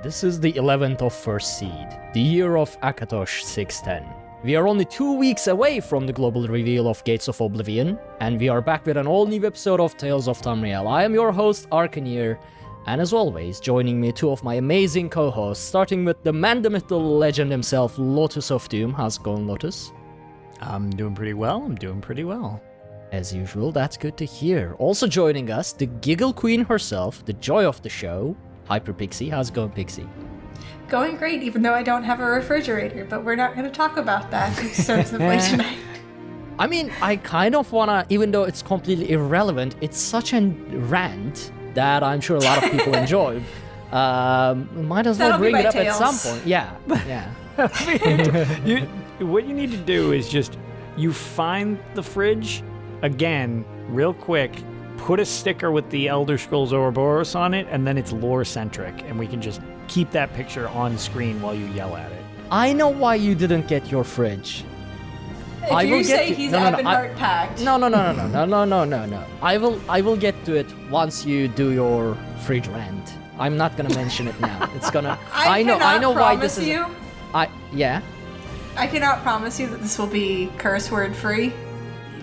This is the 11th of First Seed, the year of Akatosh 610. We are only 2 weeks away from the global reveal of Gates of Oblivion, and we are back with an all-new episode of Tales of Tamriel. I am your host, Arkaniir, and as always, joining me two of my amazing co-hosts, starting with the man, the myth, the legend himself, LotusOfDoom. How's it going, Lotus? I'm doing pretty well. As usual, that's good to hear. Also joining us, the Giggle Queen herself, the joy of the show, HyperPixie. How's it going, Pixie? Going great, even though I don't have a refrigerator, but we're not going to talk about that extensively tonight. I mean, I kind of wanna, even though it's completely irrelevant, it's such a rant that I'm sure a lot of people enjoy. Might as well That'll bring be it up my at some tales. point. Yeah. What you need to do is just, you find the fridge, again, real quick, put a sticker with the Elder Scrolls Ouroboros on it, and then it's lore-centric, and we can just keep that picture on screen while you yell at it. I know why you didn't get your fridge. If you say he's Ebon packed. No. I will get to it once you do your fridge rant. I'm not gonna mention it now. It's gonna. I know why this is. Yeah. I cannot promise you that this will be curse word free.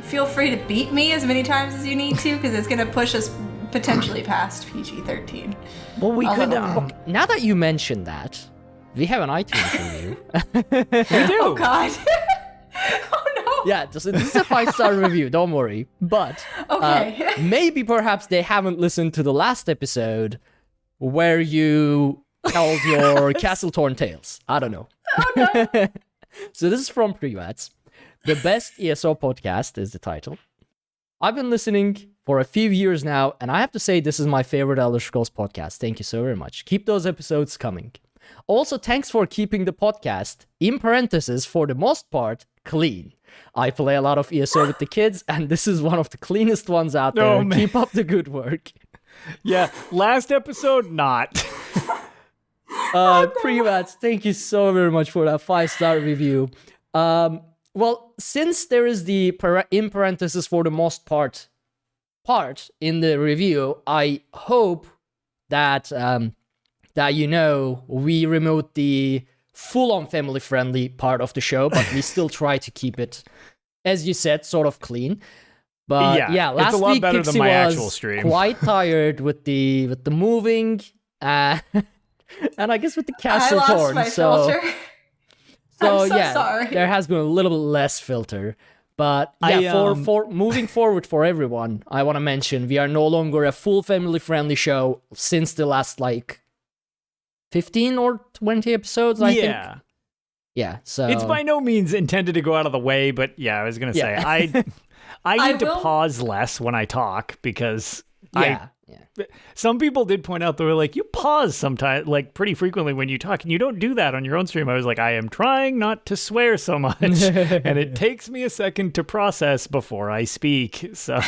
Feel free to beat me as many times as you need to, because it's gonna push us potentially past PG-13. Well, we could. Now that you mentioned that, we have an iTunes review. We do. Oh God. Oh no. Yeah, this is a 5-star review, don't worry. But Okay. maybe perhaps they haven't listened to the last episode where you told your Castle Torn tales. I don't know. Oh no. So this is from Privats. The Best ESO Podcast is the title. I've been listening for a few years now, and I have to say this is my favorite Elder Scrolls podcast. Thank you so very much. Keep those episodes coming. Also, thanks for keeping the podcast, in parentheses, for the most part, clean. I play a lot of ESO with the kids, and this is one of the cleanest ones out there. Oh, man. Keep up the good work. Yeah, last episode, not. Privats, thank you so very much for that 5-star review. Well, since there is the in parentheses for the most part in the review, I hope that we removed the full-on family-friendly part of the show, but we still try to keep it, as you said, sort of clean. But yeah, last it's a lot week better Pixie than my was actual stream. quite tired with the moving, and I guess with the Castle I Torn. lost my filter. So I'm so yeah, sorry. there has been a little bit less filter. But yeah, for moving forward for everyone, I want to mention we are no longer a full family-friendly show since the last 15 or 20 episodes, I think. Yeah, so It's by no means intended to go out of the way, but yeah, I was going to say, I need to pause less when I talk, because some people did point out, they were like, you pause sometimes, pretty frequently when you talk, and you don't do that on your own stream. I was like, I am trying not to swear so much, and it takes me a second to process before I speak, so...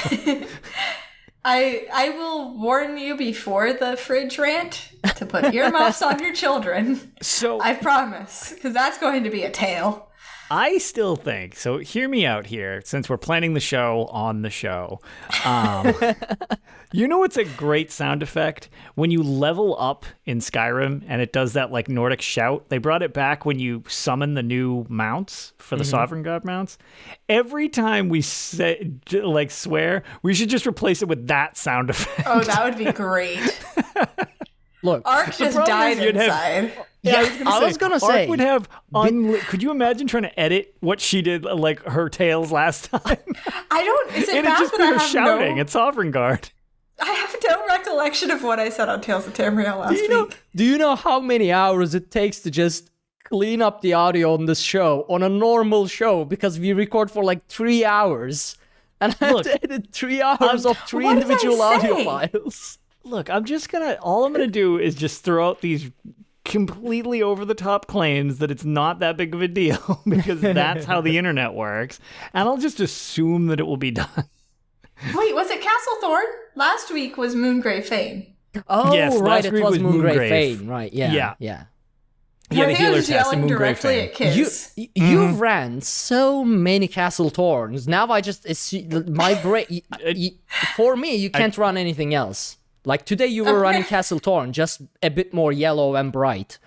I will warn you before the fridge rant to put earmuffs on your children. So I promise, because that's going to be a tale. I still think, so hear me out here, since we're planning the show on the show. You know what's a great sound effect? When you level up in Skyrim and it does that Nordic shout. They brought it back when you summon the new mounts for the Sovereign God mounts. Every time we say, swear, we should just replace it with that sound effect. Oh, that would be great. look, Ark just died inside. I was gonna say, Ark would have could you imagine trying to edit what she did, her tales last time? Is it It'd bad just that be I her have shouting at Sovereign Guard. I have no recollection of what I said on Tales of Tamriel last week. Do you know how many hours it takes to just clean up the audio on this show, on a normal show, because we record for 3 hours, and I have to edit 3 hours of 3 individual audio files. Look, all I'm gonna do is just throw out these completely over-the-top claims that it's not that big of a deal, because that's how the internet works, and I'll just assume that it will be done. Wait, was it Castle Thorn? Last week was Moongrave Fane. Oh, yes, right, last it week was was Moongrave Moongrave. Fane, right, yeah. Yeah, I the think I healer was test and yelling Moongrave directly Fane. at kids. You ran so many Castle Torns. Now I just my brain. For me, you can't run anything else. Like today you were running Castle Thorn, just a bit more yellow and bright.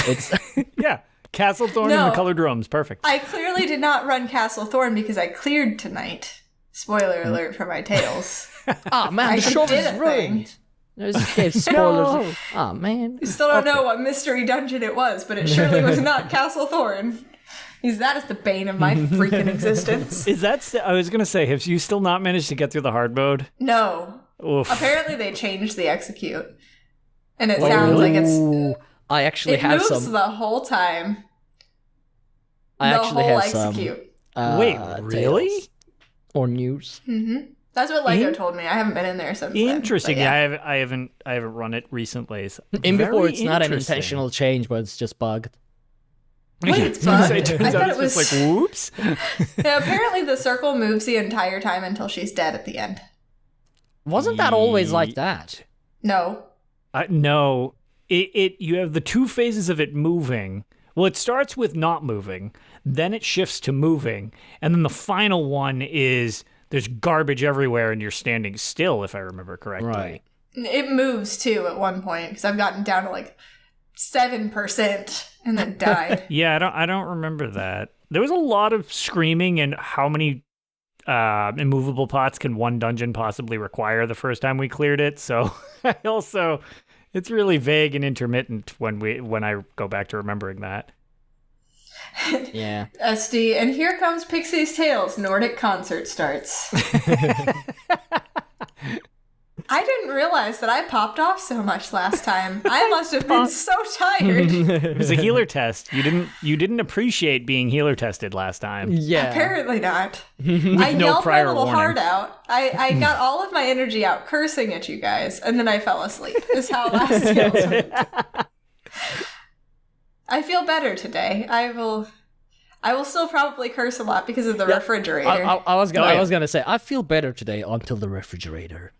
It's Yeah, Castle Thorn and the colored rooms, perfect. I clearly did not run Castle Thorn because I cleared tonight. Spoiler alert for my tales. Ah, man, the show is ruined. There's spoilers. No. Oh, man. You still don't know what mystery dungeon it was, but it surely was not Castle Thorn. Because that is the bane of my freaking existence. Is that? I was gonna say, have you still not managed to get through the hard mode? No. Oof. Apparently they changed the execute. And it sounds like it's... I actually have It moves some... the whole time. I the actually whole have execute. Wait, really? tales or news. Mm-hmm. That's what Lego told me. I haven't been in there since Interesting. then. Yeah, I haven't run it recently. So In before, very it's not an interesting. intentional change, but it's just bugged. Wait, it's bugged? It turns I out thought it's it was... just like, whoops. Yeah, apparently the circle moves the entire time until she's dead at the end. Wasn't that always like that? No. No. You have the two phases of it moving. Well, it starts with not moving, then it shifts to moving, and then the final one is there's garbage everywhere and you're standing still, if I remember correctly. Right. It moves too at one point because I've gotten down to like 7% and then died. Yeah, I don't remember that. There was a lot of screaming and how many immovable pots can one dungeon possibly require the first time we cleared it. So I also, it's really vague and intermittent when I go back to remembering that. Yeah. SD, and here comes Pixie's Tales. Nordic concert starts. I didn't realize that I popped off so much last time. I must have been so tired. It was a healer test. You didn't appreciate being healer tested last time. Yeah. Apparently not. I no yelled my prior little warning. heart out. I got all of my energy out cursing at you guys, and then I fell asleep. Is how last Tales went. I feel better today. I will still probably curse a lot because of the refrigerator. I was gonna say I feel better today until the refrigerator.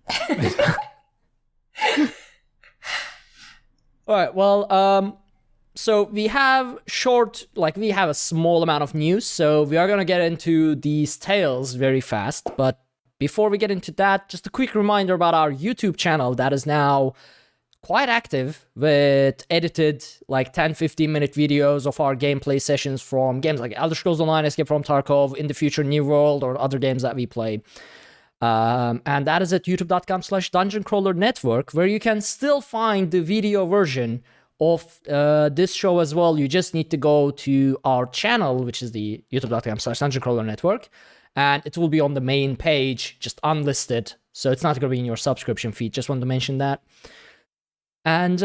All right. Well, so we have a small amount of news, so we are gonna get into these tales very fast. But before we get into that, just a quick reminder about our YouTube channel that is now quite active with edited 10-15 minute videos of our gameplay sessions from games like Elder Scrolls Online, Escape from Tarkov, in the future New World, or other games that we play. And that is at youtube.com/dungeoncrawlernetwork, where you can still find the video version of this show as well. You just need to go to our channel, which is the youtube.com/dungeoncrawlernetwork, and it will be on the main page, just unlisted. So it's not going to be in your subscription feed. Just want to mention that. And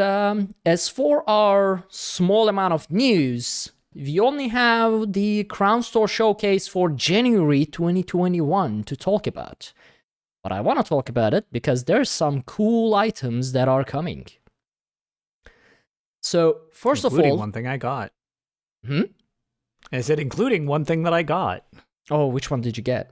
as for our small amount of news, we only have the Crownstore showcase for January 2021 to talk about. But I want to talk about it because there's some cool items that are coming. So, first of all... one thing I got. Hmm? I said including one thing that I got. Oh, which one did you get?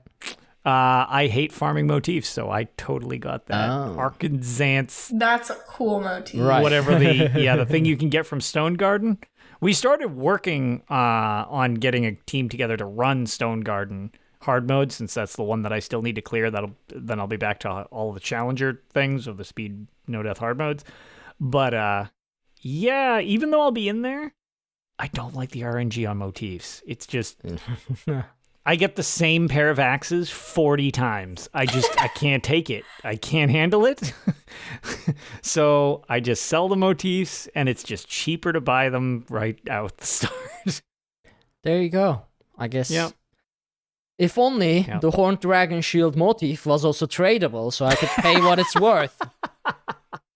I hate farming motifs, so I totally got that. Oh. Arkaniir, That's a cool motif. Right. whatever the thing you can get from Stone Garden. We started working on getting a team together to run Stone Garden hard mode, since that's the one that I still need to clear. Then I'll be back to all the challenger things of the speed no death hard modes. But yeah, even though I'll be in there, I don't like the RNG on motifs. It's just I get the same pair of axes 40 times. I can't take it. I can't handle it. So I just sell the motifs, and it's just cheaper to buy them right out the start. There you go. I guess. Yep. If only the Horned Dragon Shield motif was also tradable, so I could pay what it's worth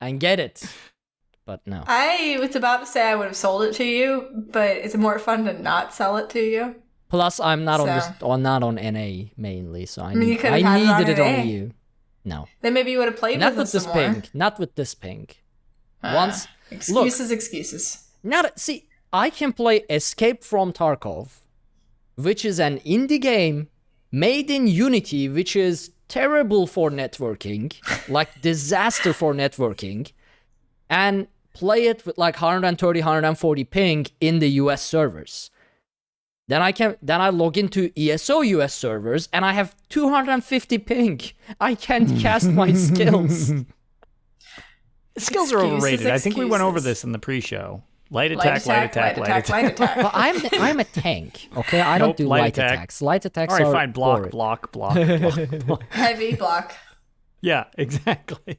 and get it. But no. I was about to say I would have sold it to you, but it's more fun to not sell it to you. Plus, I'm not on NA mainly, so I you could've had needed it on on NA. you. No. Then maybe you would have played Not with with us this some more. ping. Not with this ping. Excuses. See, I can play Escape from Tarkov, which is an indie game made in Unity, which is terrible for networking, like disaster for networking, and play it with 130, 140 ping in the US servers. Then I log into ESO US servers and I have 250 ping. I can't cast my skills. Skills are overrated. I think we went over this in the pre-show. Light attack, light attack, light attack. Light attack. Well, I'm a tank, okay? I don't do light attacks. Light attacks all right, are fine. Block, block. Heavy block. Yeah, exactly.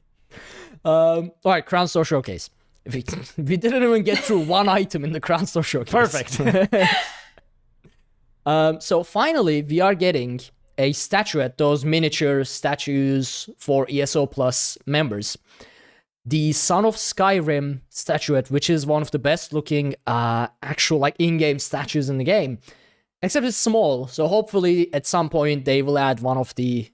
All right, Crownstore Showcase. We didn't even get through one item in the Crownstore Showcase. Perfect. So finally, we are getting a statuette, those miniature statues for ESO Plus members. The Son of Skyrim statuette, which is one of the best looking actual like in-game statues in the game. Except it's small, so hopefully at some point they will add one of the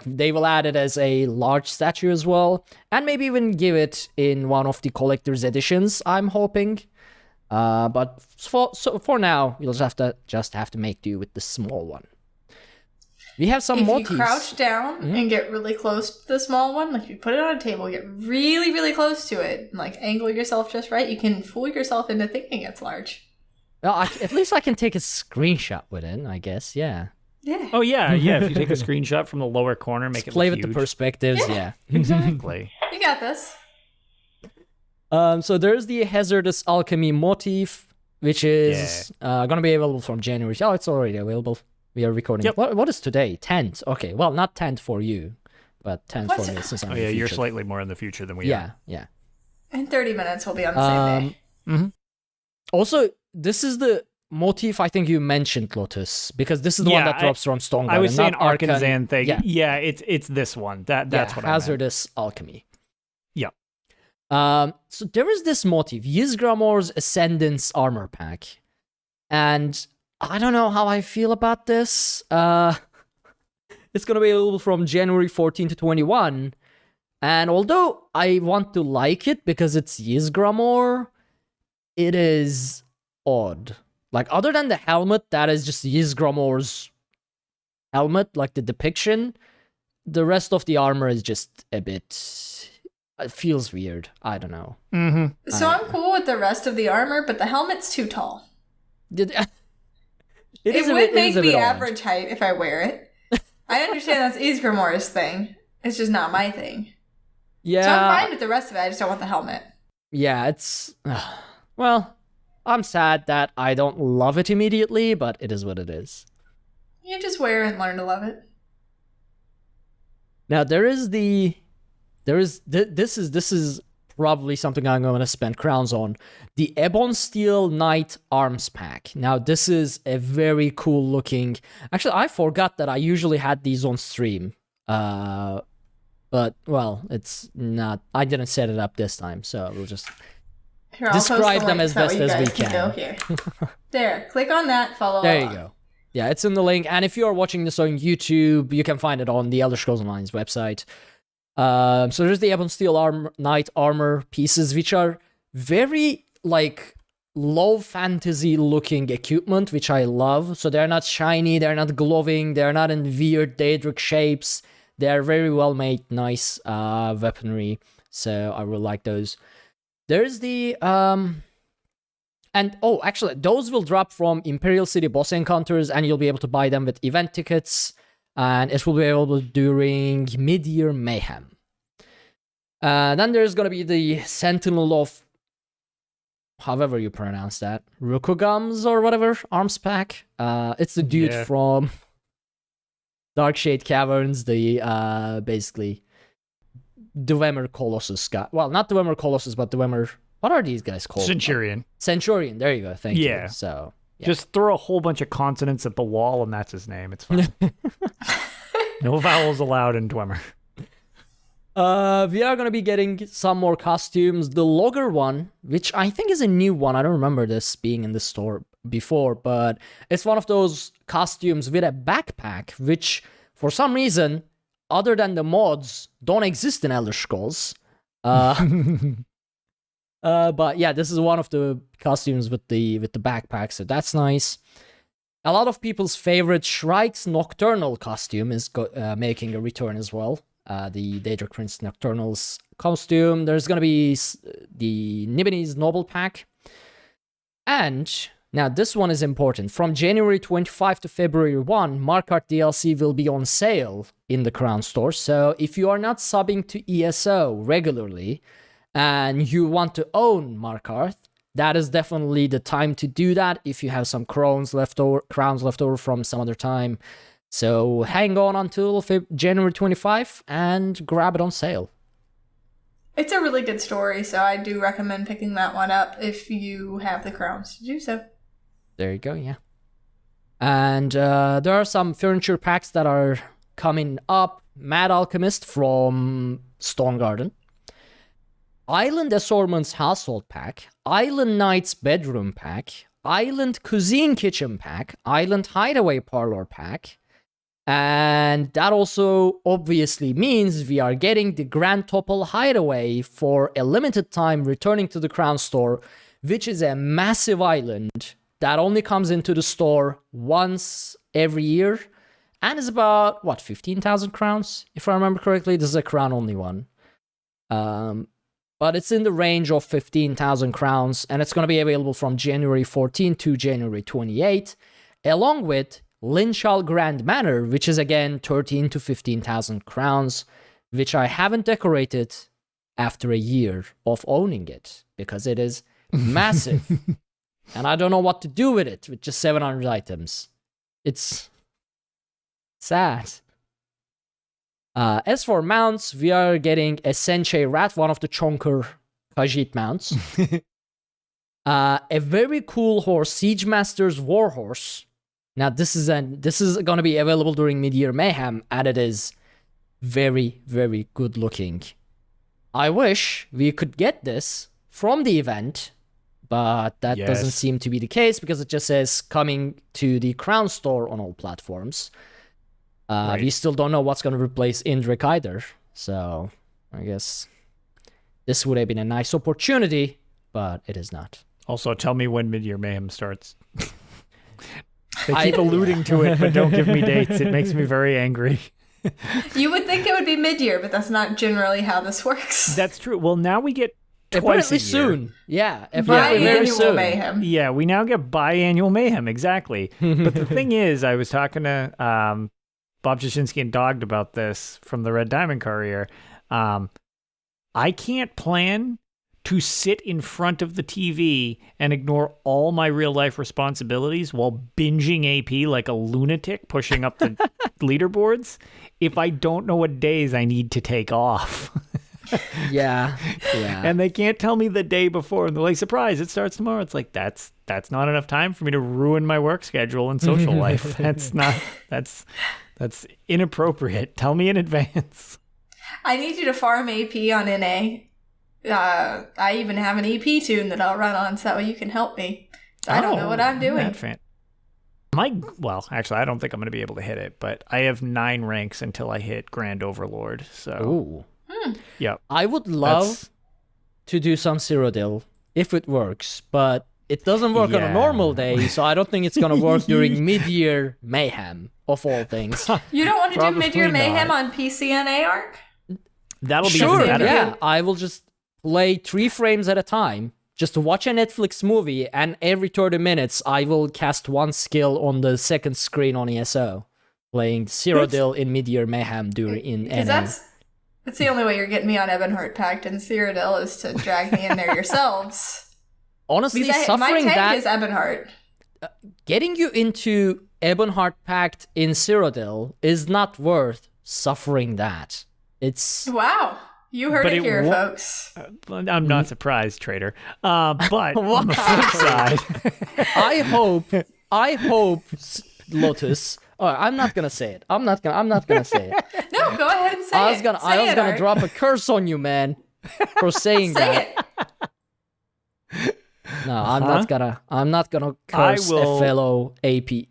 they will add it as a large statue as well, and maybe even give it in one of the collector's editions, I'm hoping. But for now, you'll just have to make do with the small one. We have some motifs. If you crouch down and get really close to the small one, like if you put it on a table, get really, really close to it, and like angle yourself just right, you can fool yourself into thinking it's large. Well, at least I can take a screenshot with it, I guess, yeah. Yeah. Oh, yeah. If you take a screenshot from the lower corner, make it play look with huge. the perspectives, yeah. Exactly. You got this. So there's the Hazardous Alchemy Motif, which is going to be available from January. Oh, it's already available. We are recording. Yep. What is today? 10th. Okay, well, not 10th for you, but 10th for me since I'm in the future. You're slightly more in the future than we are. Yeah. In 30 minutes, we'll be on the same day. Mm-hmm. Also, this is the motif I think you mentioned, Lotus, because this is the one that drops from Stone. I was saying Arkan thing. Yeah, it's this one. That's what Hazardous Alchemy. Yep. So there is this motif, Ysgramor's Ascendance armor pack, and I don't know how I feel about this. It's gonna be available from January 14 to 21, and although I want to like it because it's Ysgramor, it is odd. Like, other than the helmet, that is just Ysgramor's helmet, like the depiction, the rest of the armor is just a bit... It feels weird. I don't know. Mm-hmm. So I'm cool with the rest of the armor, but the helmet's too tall. It would make me average height if I wear it. I understand that's Ysgramor's thing. It's just not my thing. Yeah. So I'm fine with the rest of it. I just don't want the helmet. Yeah, it's... well... I'm sad that I don't love it immediately, but it is what it is. You just wear it and learn to love it. Now this is probably something I'm going to spend crowns on. The Ebon Steel Knight Arms Pack. Now this is a very cool looking... Actually, I forgot that I usually had these on stream. But, well, it's not... I didn't set it up this time, so we'll just... Here, describe them as best as we can. Go here. There, click on that, follow There along. you go. Yeah, it's in the link. And if you are watching this on YouTube, you can find it on the Elder Scrolls Online's website. So there's the Ebon Steel Knight armor pieces, which are very, like, low fantasy looking equipment, which I love. So they're not shiny, they're not glowing, they're not in weird Daedric shapes. They're very well made, nice weaponry. So I really like those. There's the, actually, those will drop from Imperial City boss encounters, and you'll be able to buy them with event tickets, and it will be available during Mid-Year Mayhem. Then there's gonna be the Sentinel of, however you pronounce that, Rukugams or whatever, arms pack. It's the dude from Darkshade Caverns, the, basically... Dwemer Colossus guy. Well, not Dwemer Colossus, but Dwemer... What are these guys called? Centurion. Centurion, there you go. Thank you. So, yeah. Just throw a whole bunch of consonants at the wall and that's his name. It's fine. No vowels allowed in Dwemer. We are going to be getting some more costumes. The Logger one, which I think is a new one. I don't remember this being in the store before, but it's one of those costumes with a backpack, which for some reason... other than the mods, don't exist in Elder Scrolls. But yeah, this is one of the costumes with the backpack, so that's nice. A lot of people's favorite Shrike's Nocturnal costume is making a return as well. The Daedric Prince Nocturnal's costume. There's gonna be the Nibini's Noble Pack. And... now, this one is important. From January 25 to February 1, Markart DLC will be on sale in the Crownstore. So if you are not subbing to ESO regularly, and you want to own Markarth, that is definitely the time to do that if you have some crowns left over from some other time. So hang on until January 25 and grab it on sale. It's a really good story, so I do recommend picking that one up if you have the crowns to do so. There you go, yeah. And there are some furniture packs that are coming up. Mad Alchemist from Stone Garden. Island Assortment's Household Pack. Island Knight's Bedroom Pack. Island Cuisine Kitchen Pack. Island Hideaway Parlor Pack. And that also obviously means we are getting the Grand Topple Hideaway for a limited time returning to the Crownstore, which is a massive island that only comes into the store once every year and is about, 15,000 crowns? If I remember correctly, this is a crown-only one. But it's in the range of 15,000 crowns, and it's going to be available from January 14 to January 28, along with Linchal Grand Manor, which is again 13 to 15,000 crowns, which I haven't decorated after a year of owning it because it is massive. And I don't know what to do with it with just 700 items. It's sad. As for mounts, we are getting a Senchei Rat, one of the Chonker Khajiit mounts. A very cool horse, Siege Master's Warhorse. Now, this is going to be available during Mid-Year Mayhem, and it is very, very good looking. I wish we could get this from the event, but that doesn't seem to be the case because it just says coming to the Crownstore on all platforms. Right. We still don't know what's going to replace Indrik either, so I guess this would have been a nice opportunity, but it is not. Also, tell me when Mid-Year Mayhem starts. They keep alluding to it, but don't give me dates. It makes me very angry. You would think it would be mid-year, but that's not generally how this works. That's true. Well, now we get twice a year. Soon. Yeah. Biannual Mayhem. Yeah, we now get biannual Mayhem, exactly. But the thing is, I was talking to Bob Jasinski and Dogged about this from the Red Diamond Courier. I can't plan to sit in front of the TV and ignore all my real life responsibilities while binging AP like a lunatic pushing up the leaderboards if I don't know what days I need to take off. Yeah. And they can't tell me the day before. And they're like, surprise, it starts tomorrow. It's like, that's not enough time for me to ruin my work schedule and social life. That's inappropriate. Tell me in advance. I need you to farm AP on NA. I even have an EP tune that I'll run on, so that way you can help me. I don't know what I'm doing. Actually, I don't think I'm going to be able to hit it, but I have 9 ranks until I hit Grand Overlord. So, yeah, I would love to do some Cyrodiil if it works, but it doesn't work on a normal day, so I don't think it's going to work during Mid-Year Mayhem, of all things. You don't want to do Mid-Year Mayhem on PCNA Arc? That'll be better. Yeah, I will just play 3 frames at a time, just watch a Netflix movie, and every 30 minutes I will cast one skill on the second screen on ESO, playing Cyrodiil in Mid-Year Mayhem in NA. That's the only way you're getting me on Ebonheart Pact and Cyrodiil is to drag me in there yourselves. Honestly, because suffering my tank that is Ebonheart. Getting you into Ebonheart Pact in Cyrodiil is not worth suffering that. It's wow. You heard it here, folks. I'm not surprised, Trader. But on the flip side, I hope, Lotus. I'm not gonna say it. I'm not gonna say it. No, go ahead and say it. I was gonna drop a curse on you, man, for saying say that. No, I'm not gonna curse a fellow AP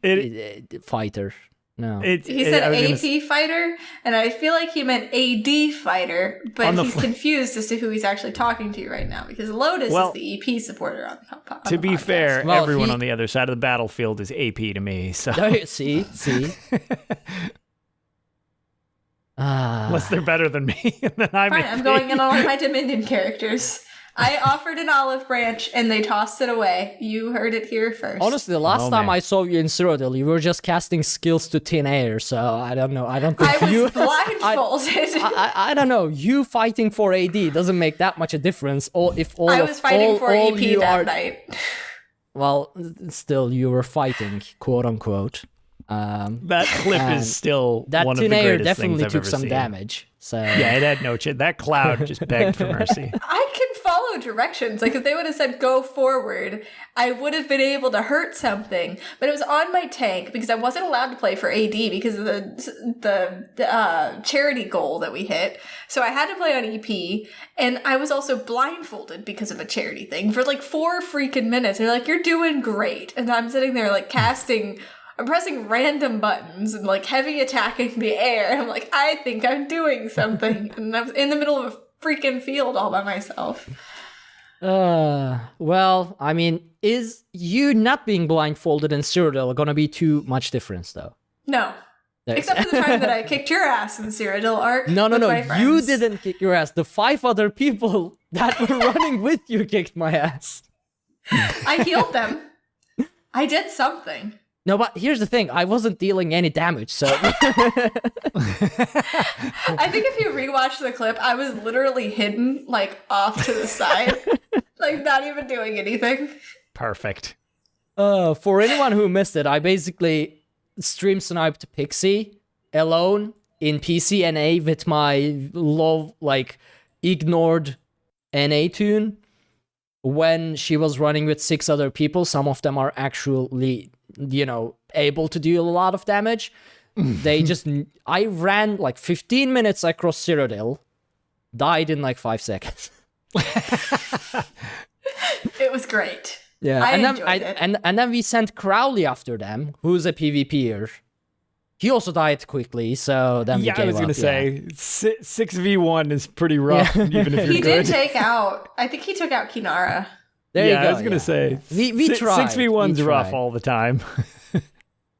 fighter. No. He said AP fighter, and I feel like he meant AD fighter, but he's confused as to who he's actually talking to right now, because Lotus is the EP supporter on the podcast. To be fair, everyone on the other side of the battlefield is AP to me. So see. Unless they're better than me, then I'm going in on one of my Dominion characters. I offered an olive branch and they tossed it away. You heard it here first. Honestly, the last time I saw you in Cyrodiil, you were just casting skills to thin air, so I don't know. I don't think I was blindfolded. I don't know. You fighting for AD doesn't make that much a difference. I was fighting for EP that night. Well, still, you were fighting, quote unquote. That clip is still that one of the thin air greatest definitely things I've took ever some seen. damage. So Yeah, it had no chance. That cloud just begged for mercy. I can follow directions. Like if they would have said go forward, I would have been able to hurt something. But it was on my tank because I wasn't allowed to play for AD because of the charity goal that we hit. So I had to play on EP, and I was also blindfolded because of a charity thing for like 4 freaking minutes. And they're like, "You're doing great," and I'm sitting there like casting. I'm pressing random buttons and like heavy attacking the air. I'm like, I think I'm doing something. And I was in the middle of a freaking field all by myself. Well, I mean, is you not being blindfolded in Cyrodiil gonna be too much difference though? No. Except for the time that I kicked your ass in Cyrodiil Arc. No. You didn't kick your ass. The 5 other people that were running with you kicked my ass. I healed them. I did something. No, but here's the thing. I wasn't dealing any damage, so... I think if you rewatch the clip, I was literally hidden, like, off to the side. Like, not even doing anything. Perfect. For anyone who missed it, I basically stream sniped Pixie alone in PC NA with my low, like, ignored NA tune when she was running with 6 other people. Some of them are actually... able to do a lot of damage. I ran like 15 minutes across Cyrodiil, died in like 5 seconds. It was great. Yeah, I enjoyed it. And then we sent Crowley after them, who's a PvPer. He also died quickly, so then we gave up. I was gonna say 6v1 is pretty rough, even if you're he good. did take out. I think he took out Kinara. There you go. I was gonna say we tried. 6v1's rough all the time.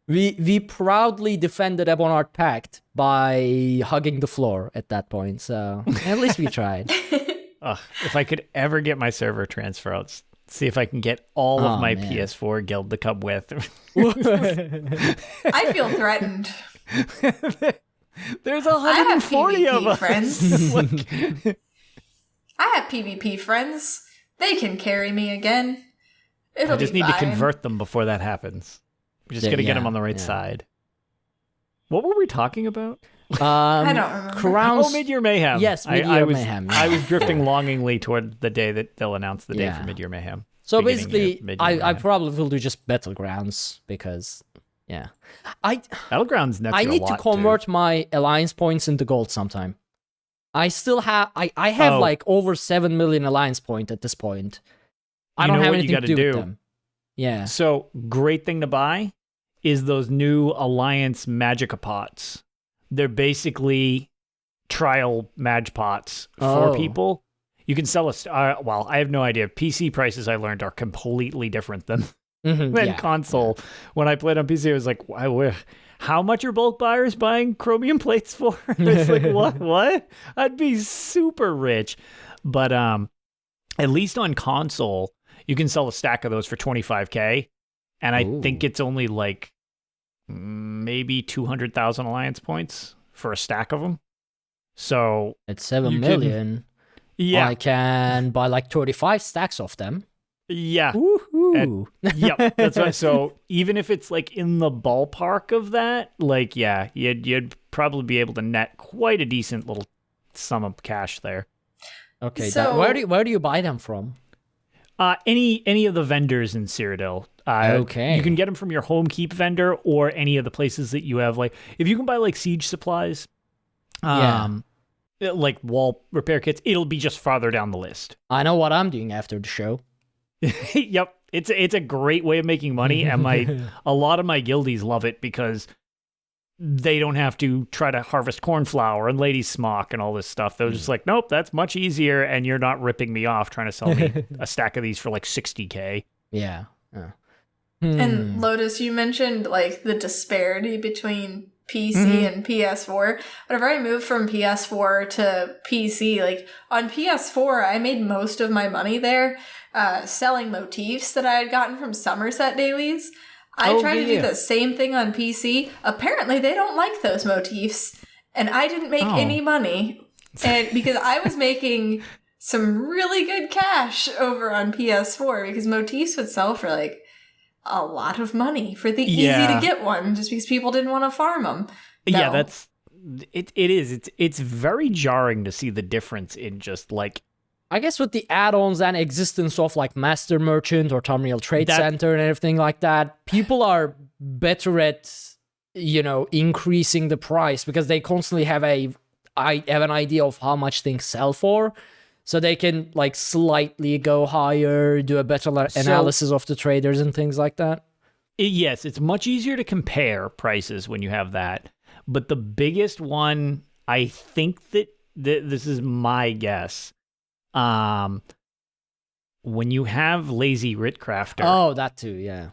we proudly defended Ebon Art Pact by hugging the floor at that point. So at least we tried. If I could ever get my server transfer out, see if I can get all of my PS4 guild to come with. I feel threatened. There's 140 of us. Friends. I have PvP friends. They can carry me again. I just need to convert them before that happens. We're just gonna get them on the right side. What were we talking about? I don't remember. Mid-Year Mayhem. Yes, Mid-Year Mayhem. I was drifting longingly toward the day that they'll announce the day for Mid-Year Mayhem. So basically, I probably will do just Battlegrounds because, Battlegrounds next. I need to convert my alliance points into gold sometime. I still have, I have like over 7 million alliance point at this point. I don't have anything to do with them. Yeah. So great thing to buy is those new alliance Magicka pots. They're basically trial Mag pots for people. You can sell well, I have no idea. PC prices I learned are completely different than console. Yeah. When I played on PC, I was like, how much are bulk buyers buying chromium plates for? It's like, what? I'd be super rich. But at least on console, you can sell a stack of those for 25K. And I think it's only like maybe 200,000 alliance points for a stack of them. So at 7 million, I can buy like 35 stacks of them. Yeah. Woohoo. Yep. That's right. So even if it's like in the ballpark of that, like, you'd probably be able to net quite a decent little sum of cash there. Okay. So where do you buy them from? Any of the vendors in Cyrodiil. Okay. You can get them from your home keep vendor or any of the places that you have. Like if you can buy like siege supplies, like wall repair kits, it'll be just farther down the list. I know what I'm doing after the show. Yep. It's a great way of making money, and a lot of my guildies love it because they don't have to try to harvest cornflower and lady smock and all this stuff. They're just like, nope, that's much easier, and you're not ripping me off trying to sell me a stack of these for like 60K. Yeah. And Lotus, you mentioned like the disparity between PC and PS4. Whenever I moved from PS4 to PC, like on PS4, I made most of my money there selling motifs that I had gotten from Somerset dailies. I tried to do the same thing on PC. Apparently, they don't like those motifs, and I didn't make any money. And because I was making some really good cash over on PS4, because motifs would sell for like a lot of money for the easy to get one, just because people didn't want to farm them. Yeah, that's it. It is. It's very jarring to see the difference in just like. I guess with the add-ons and existence of like Master Merchant or Tamriel Trade Center and everything like that, people are better at, increasing the price because they constantly have an idea of how much things sell for. So they can like slightly go higher, do a better analysis of the traders and things like that. Yes, it's much easier to compare prices when you have that. But the biggest one, I think that this is my guess, when you have Lazy Writ Crafter. Oh, that too, yeah.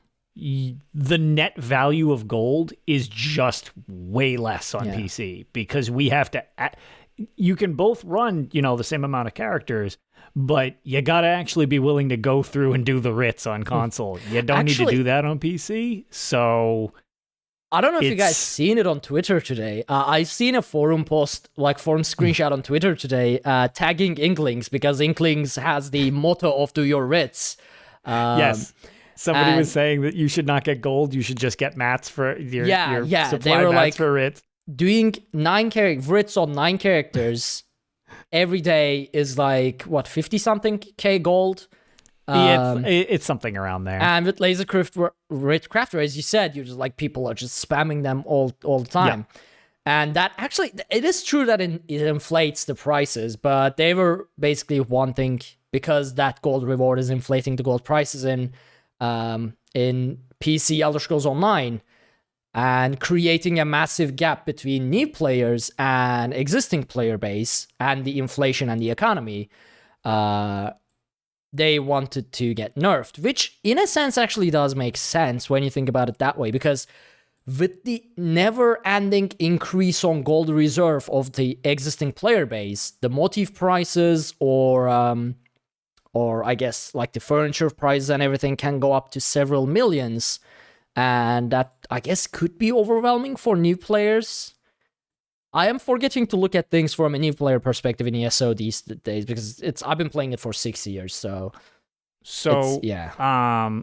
The net value of gold is just way less on PC because we have to. You can both run, the same amount of characters, but you gotta actually be willing to go through and do the writs on console. You don't need to do that on PC. So I don't know if you guys seen it on Twitter today. I've seen a forum post, like forum screenshot on Twitter today, tagging Inklings because Inklings has the motto of "Do your writs." Yes. Somebody was saying that you should not get gold. You should just get mats for your supply they were mats like, for writs. Doing 9 writs on 9 characters every day is like, what, 50-something K gold? It's something around there. And with Writ Crafter, as you said, you're just like, people are just spamming them all the time. Yeah. And that actually, it is true that it inflates the prices, but they were basically wanting, because that gold reward is inflating the gold prices in PC Elder Scrolls Online, and creating a massive gap between new players and existing player base and the inflation and the economy. They wanted to get nerfed, which in a sense actually does make sense when you think about it that way, because with the never-ending increase on gold reserve of the existing player base, the motif prices or I guess like the furniture prices and everything can go up to several millions. And that, I guess, could be overwhelming for new players. I am forgetting to look at things from a new player perspective in ESO these days because I've been playing it for 6 years. So I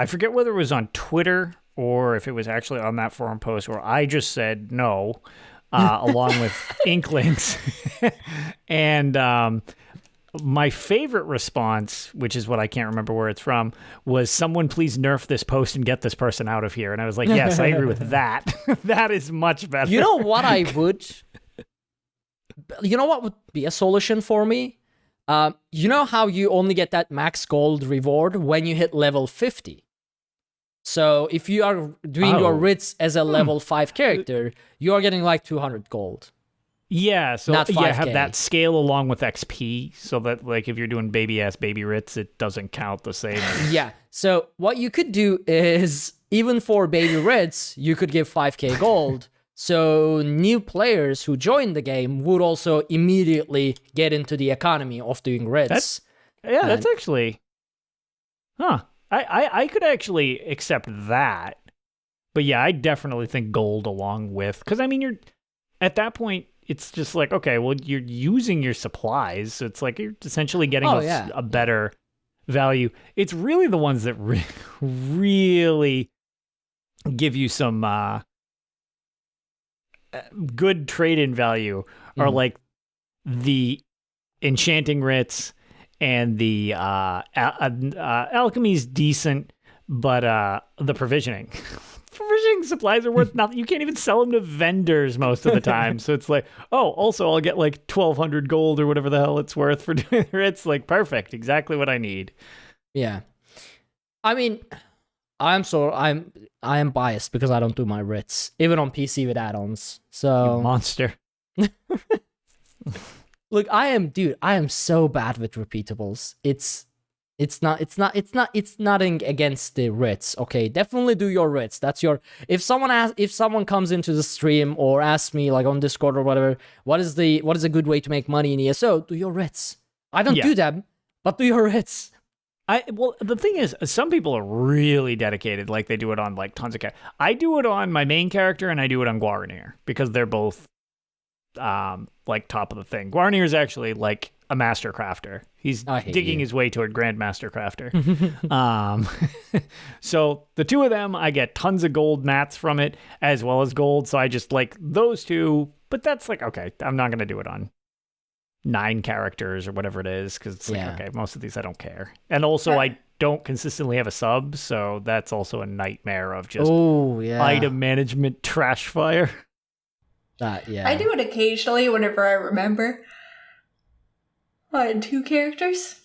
forget whether it was on Twitter or if it was actually on that forum post where I just said no, along with Inklings. And my favorite response, which is what I can't remember where it's from, was someone please nerf this post and get this person out of here. And I was like, yes, I agree with that. That is much better. You know what would be a solution for me? You know how you only get that max gold reward when you hit level 50? So if you are doing your writs as a level 5 character, you are getting like 200 gold. Yeah, so have that scale along with XP so that like if you're doing baby writs, it doesn't count the same. Yeah, so what you could do is, even for baby writs, you could give 5k gold, so new players who join the game would also immediately get into the economy of doing writs. That's actually... I could actually accept that. But yeah, I definitely think gold along with... Because, I mean, you're... At that point, it's just like, okay, well, you're using your supplies, so it's like you're essentially getting a better value. It's really the ones that really give you some good trade-in value are like the enchanting writs and the alchemy's decent, but the provisioning supplies are worth nothing. You can't even sell them to vendors most of the time. So it's like, oh, also I'll get like 1,200 gold or whatever the hell it's worth for doing it. It's like perfect, exactly what I need. Yeah, I mean, I am biased because I don't do my writs even on PC with add-ons. So you monster. Look, I am so bad with repeatables. It's It's nothing against the writs. Okay, definitely do your writs. That's your. If someone comes into the stream or asks me like on Discord or whatever, what is a good way to make money in ESO? Do your writs. I don't do them, but do your writs. Well, the thing is, some people are really dedicated, like they do it on like tons of characters. I do it on my main character, and I do it on Arkaniir because they're both like top of the thing. Arkaniir is actually like a master crafter. He's digging his way toward Grandmaster Crafter. So the two of them, I get tons of gold mats from it as well as gold. So I just like those two. But that's like, okay, I'm not going to do it on 9 characters or whatever it is. Because it's like, okay, most of these I don't care. And also I don't consistently have a sub. So that's also a nightmare of just item management trash fire. I do it occasionally whenever I remember. 2 characters?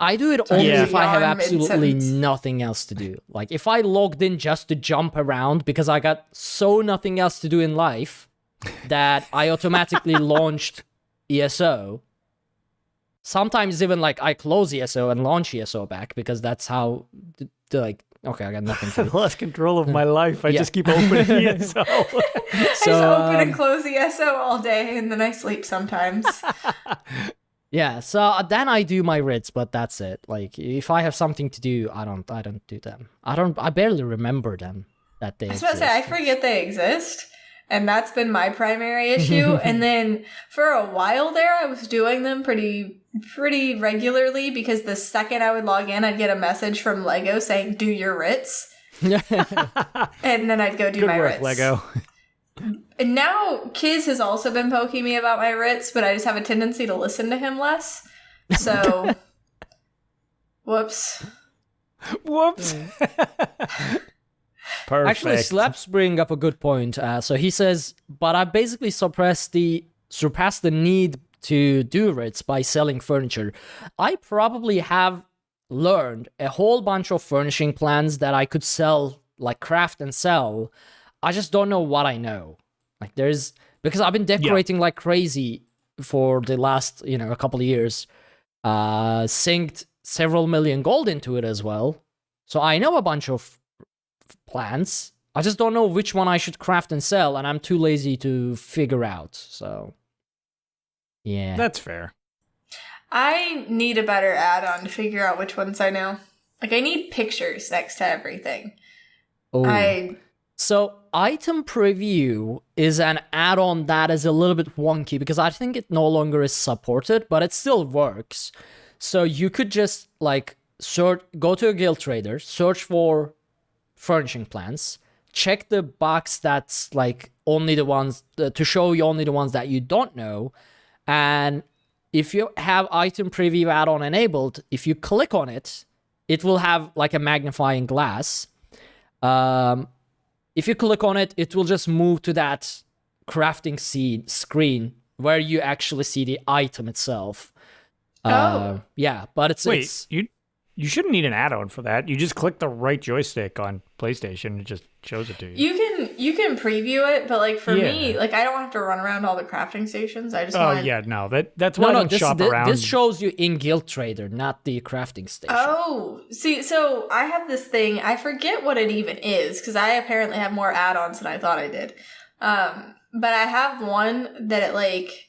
I do it only if I have absolutely nothing else to do. Like, if I logged in just to jump around because I got so nothing else to do in life that I automatically launched ESO. Sometimes even, like, I close ESO and launch ESO back because that's how, like, okay, I got nothing to do. I've lost control of my life. I just keep opening ESO. I just open and close ESO all day, and then I sleep sometimes. Yeah, so then I do my writs, but that's it. Like, if I have something to do, I don't do them. I barely remember them that they exist. I was about to say, I forget they exist, and that's been my primary issue. And then for a while there, I was doing them pretty regularly because the second I would log in, I'd get a message from Lego saying, do your writs. And then I'd go do my work, writs. Lego. And now Kiz has also been poking me about my writs, but I just have a tendency to listen to him less. So, whoops. Perfect. Actually, Slaps bring up a good point. So he says, but I basically surpassed the need to do writs by selling furniture. I probably have learned a whole bunch of furnishing plans that I could sell, like craft and sell. I just don't know what I know. Like because I've been decorating like crazy for the last, a couple of years. Synced several million gold into it as well. So I know a bunch of plans. I just don't know which one I should craft and sell, and I'm too lazy to figure out. So, yeah. That's fair. I need a better add-on to figure out which ones I know. Like, I need pictures next to everything. Oh. So, Item Preview is an add-on that is a little bit wonky because I think it no longer is supported, but it still works. So, you could just, like, go to a guild trader, search for furnishing plans, check the box that's, like, only the ones, to show you only the ones that you don't know, and if you have Item Preview add-on enabled, if you click on it, it will have, like, a magnifying glass. If you click on it, it will just move to that crafting screen where you actually see the item itself. Yeah, but it's... You shouldn't need an add-on for that. You just click the right joystick on PlayStation. It just shows it to you. You can preview it, but like for me, like I don't have to run around all the crafting stations. I just that's why I don't shop around. This shows you in Guild Trader, not the crafting station. Oh, see, so I have this thing. I forget what it even is because I apparently have more add-ons than I thought I did. But I have one that it like.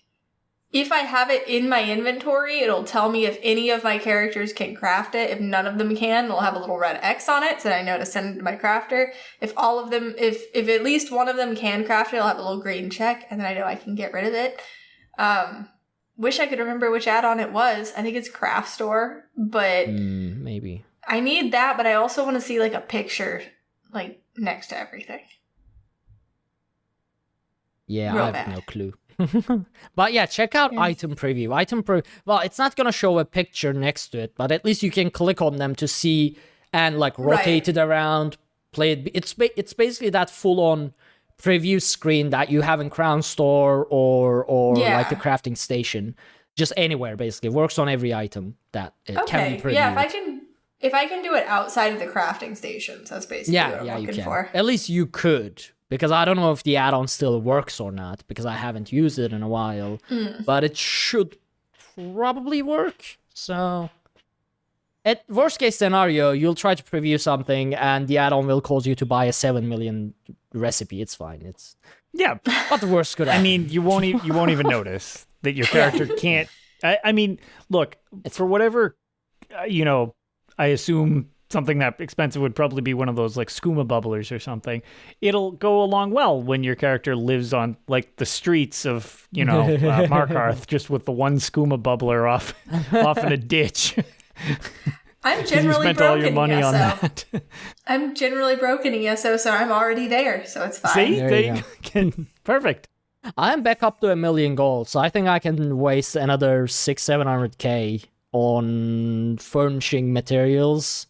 If I have it in my inventory, it'll tell me if any of my characters can craft it. If none of them can, it'll have a little red X on it, so that I know to send it to my crafter. If all of them, if at least one of them can craft it, it'll have a little green check, and then I know I can get rid of it. Wish I could remember which add-on it was. I think it's Crownstore, but maybe. I need that, but I also want to see like a picture, like next to everything. Yeah, I have no clue. But yeah, check out Item Preview. Well, it's not gonna show a picture next to it, but at least you can click on them to see and like rotate it around, play it. It's basically that full-on preview screen that you have in Crownstore or like the crafting station. Just anywhere, basically. Works on every item that it can be previewed. Yeah, if I can do it outside of the crafting stations, that's basically what I'm looking for. At least you could. Because I don't know if the add-on still works or not, because I haven't used it in a while. But it should probably work, so... At worst case scenario, you'll try to preview something, and the add-on will cause you to buy a 7 million recipe. It's fine. It's but the worst could happen. I mean, you won't even notice that your character can't. I mean, look, for whatever, I assume something that expensive would probably be one of those like skooma bubblers or something. It'll go along well when your character lives on like the streets of, Markarth, just with the one skooma bubbler off in a ditch. I'm generally spent broken all your money ESO. on that. I'm generally broken ESO, so I'm already there, so it's fine. See, There you can perfect. I'm back up to 1 million gold, so I think I can waste another 600-700k on furnishing materials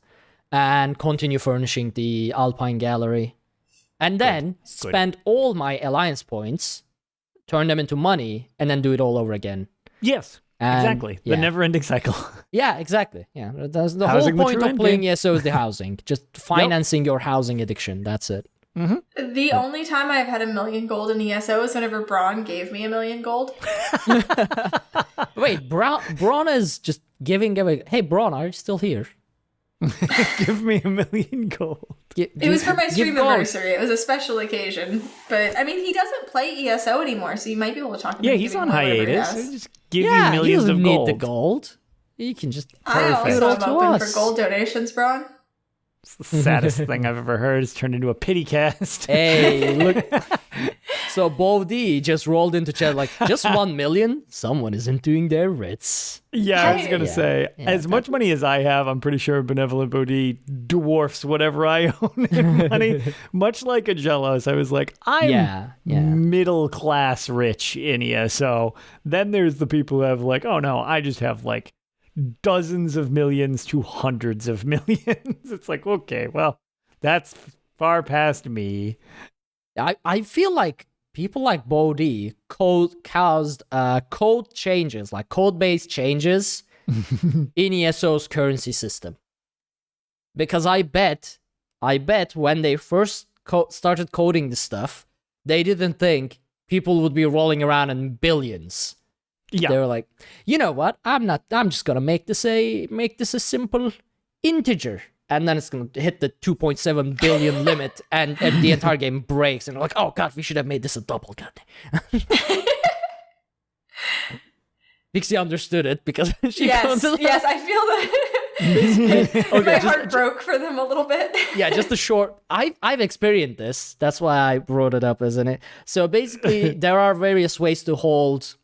and continue furnishing the Alpine Gallery. And then spend all my alliance points, turn them into money, and then do it all over again. Yes, exactly. The never-ending cycle. Yeah, exactly. Yeah, that's the whole point of playing ESO is the housing. Just financing your housing addiction. That's it. Mm-hmm. The only time I've had 1 million gold in ESO is whenever Braun gave me 1 million gold. Wait, Braun is just giving away. Hey, Braun, are you still here? Give me 1 million gold. It was for my stream anniversary. It was a special occasion. But, I mean, he doesn't play ESO anymore, so you might be able to talk to him. Yeah, he's on hiatus. Just give you millions he doesn't of need gold. the gold. You can just I give it all also to am open us. for gold donations, Braun. It's the saddest thing I've ever heard. It's turned into a pity cast. Hey, look. So Bo D just rolled into chat like, just 1 million? Someone isn't doing their writs. Yeah, I was going to say, as much money as I have, I'm pretty sure Benevolent Bodhi dwarfs whatever I own in money. Much like Agellos, I was like, I'm middle class rich in ESO. Then there's the people who have like, oh no, I just have like dozens of millions to hundreds of millions. It's like, okay, well, that's far past me. I feel like people like Bodhi caused code changes, like code-based changes in ESO's currency system. Because I bet when they first started coding this stuff, they didn't think people would be rolling around in billions. Yeah. They were like, you know what? I'm just gonna make this a simple integer. And then it's going to hit the 2.7 billion limit, and the entire game breaks. And they're like, oh, God, we should have made this a double. God. Pixie understood it because she Yes, I feel that. My heart broke for them a little bit. Yeah, just a short... I've experienced this. That's why I brought it up, isn't it? So basically, there are various ways to hold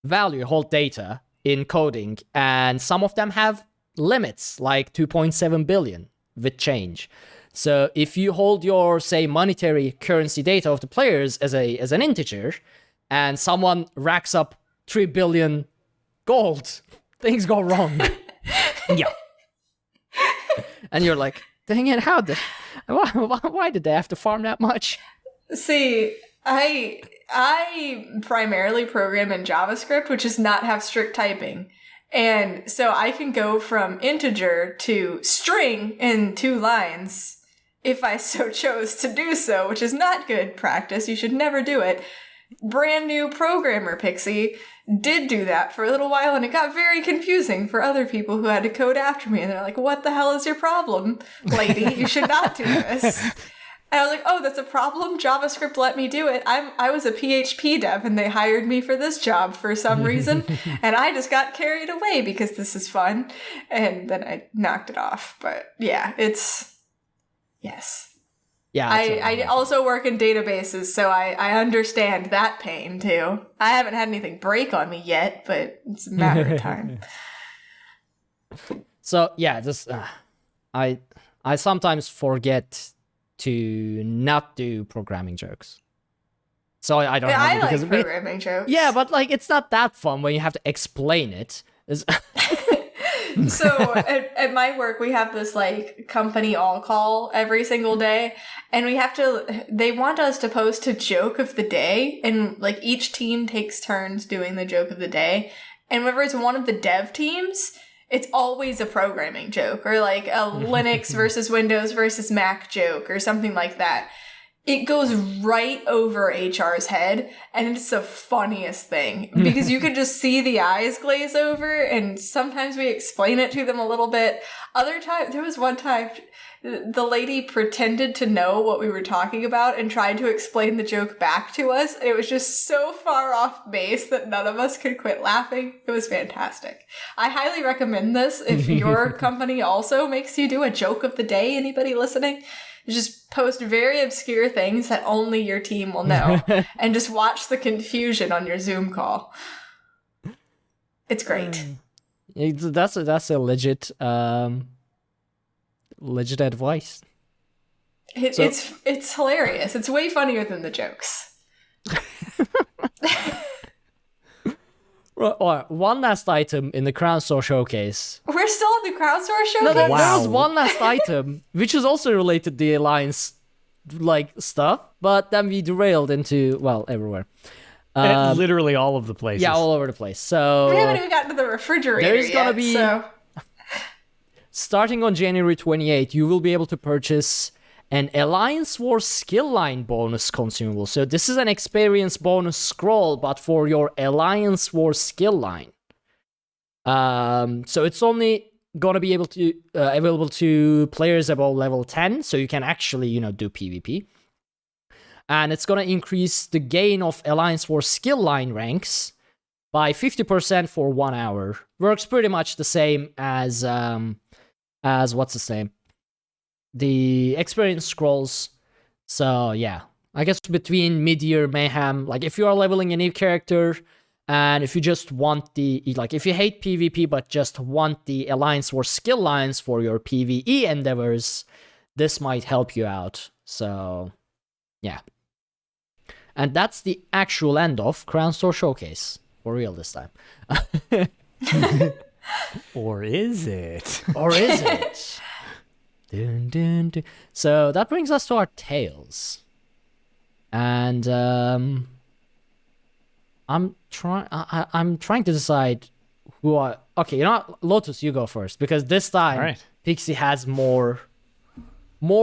data in coding, and some of them have limits like 2.7 billion with change. So if you hold your, say, monetary currency data of the players as an integer, and someone racks up 3 billion gold, things go wrong. Yeah. And you're like, dang it, why did they have to farm that much? See, I primarily program in JavaScript, which does not have strict typing. And so I can go from integer to string in 2 lines if I so chose to do so, which is not good practice. You should never do it. Brand new programmer Pixie did do that for a little while, and it got very confusing for other people who had to code after me. And they're like, what the hell is your problem, lady? You should not do this. And I was like, oh, that's a problem? JavaScript let me do it. I was a PHP dev, and they hired me for this job for some reason, and I just got carried away because this is fun. And then I knocked it off. But yeah, yes. Yeah. I also work in databases, so I understand that pain too. I haven't had anything break on me yet, but it's a matter of time. So yeah, just I sometimes forget to not do programming jokes. So I don't. I like programming jokes. Yeah, but like it's not that fun when you have to explain it. So at my work, we have this like company all call every single day, and they want us to post a joke of the day, and like each team takes turns doing the joke of the day. And whenever it's one of the dev teams, it's always a programming joke or like a Linux versus Windows versus Mac joke or something like that. it goes right over HR's head, and it's the funniest thing because you can just see the eyes glaze over, and sometimes we explain it to them a little bit. Other time, there was one time the lady pretended to know what we were talking about and tried to explain the joke back to us. And it was just so far off base that none of us could quit laughing. It was fantastic. I highly recommend this if your company also makes you do a joke of the day. Anybody listening? Just post very obscure things that only your team will know and just watch the confusion on your Zoom call. It's great. That's a legit advice. It's hilarious. It's way funnier than the jokes. One last item in the Crownstore showcase. We're still on the Crownstore showcase? No, there was one last item, which is also related to the Alliance stuff, but then we derailed into, everywhere. Literally all of the places. Yeah, all over the place. So we haven't even gotten to the refrigerator there's gonna be, starting on January 28th, you will be able to purchase an Alliance War skill line bonus consumable. So this is an experience bonus scroll, but for your Alliance War skill line. So it's only gonna be available to players above level 10, so you can actually, do PvP. And it's gonna increase the gain of Alliance War skill line ranks by 50% for 1 hour. Works pretty much the same as what's his name? The experience scrolls. So yeah, I guess between mid-year mayhem, if you are leveling a new character and if you just want if you hate PvP but just want the Alliance War skill lines for your PvE endeavors, this might help you out. So yeah. And that's the actual end of Crownstore Showcase. For real this time. Or is it? Or is it? Dun, dun, dun. So that brings us to our tales. And I'm trying to decide who I... Okay, Lotus, you go first. Because this time, Pixie has more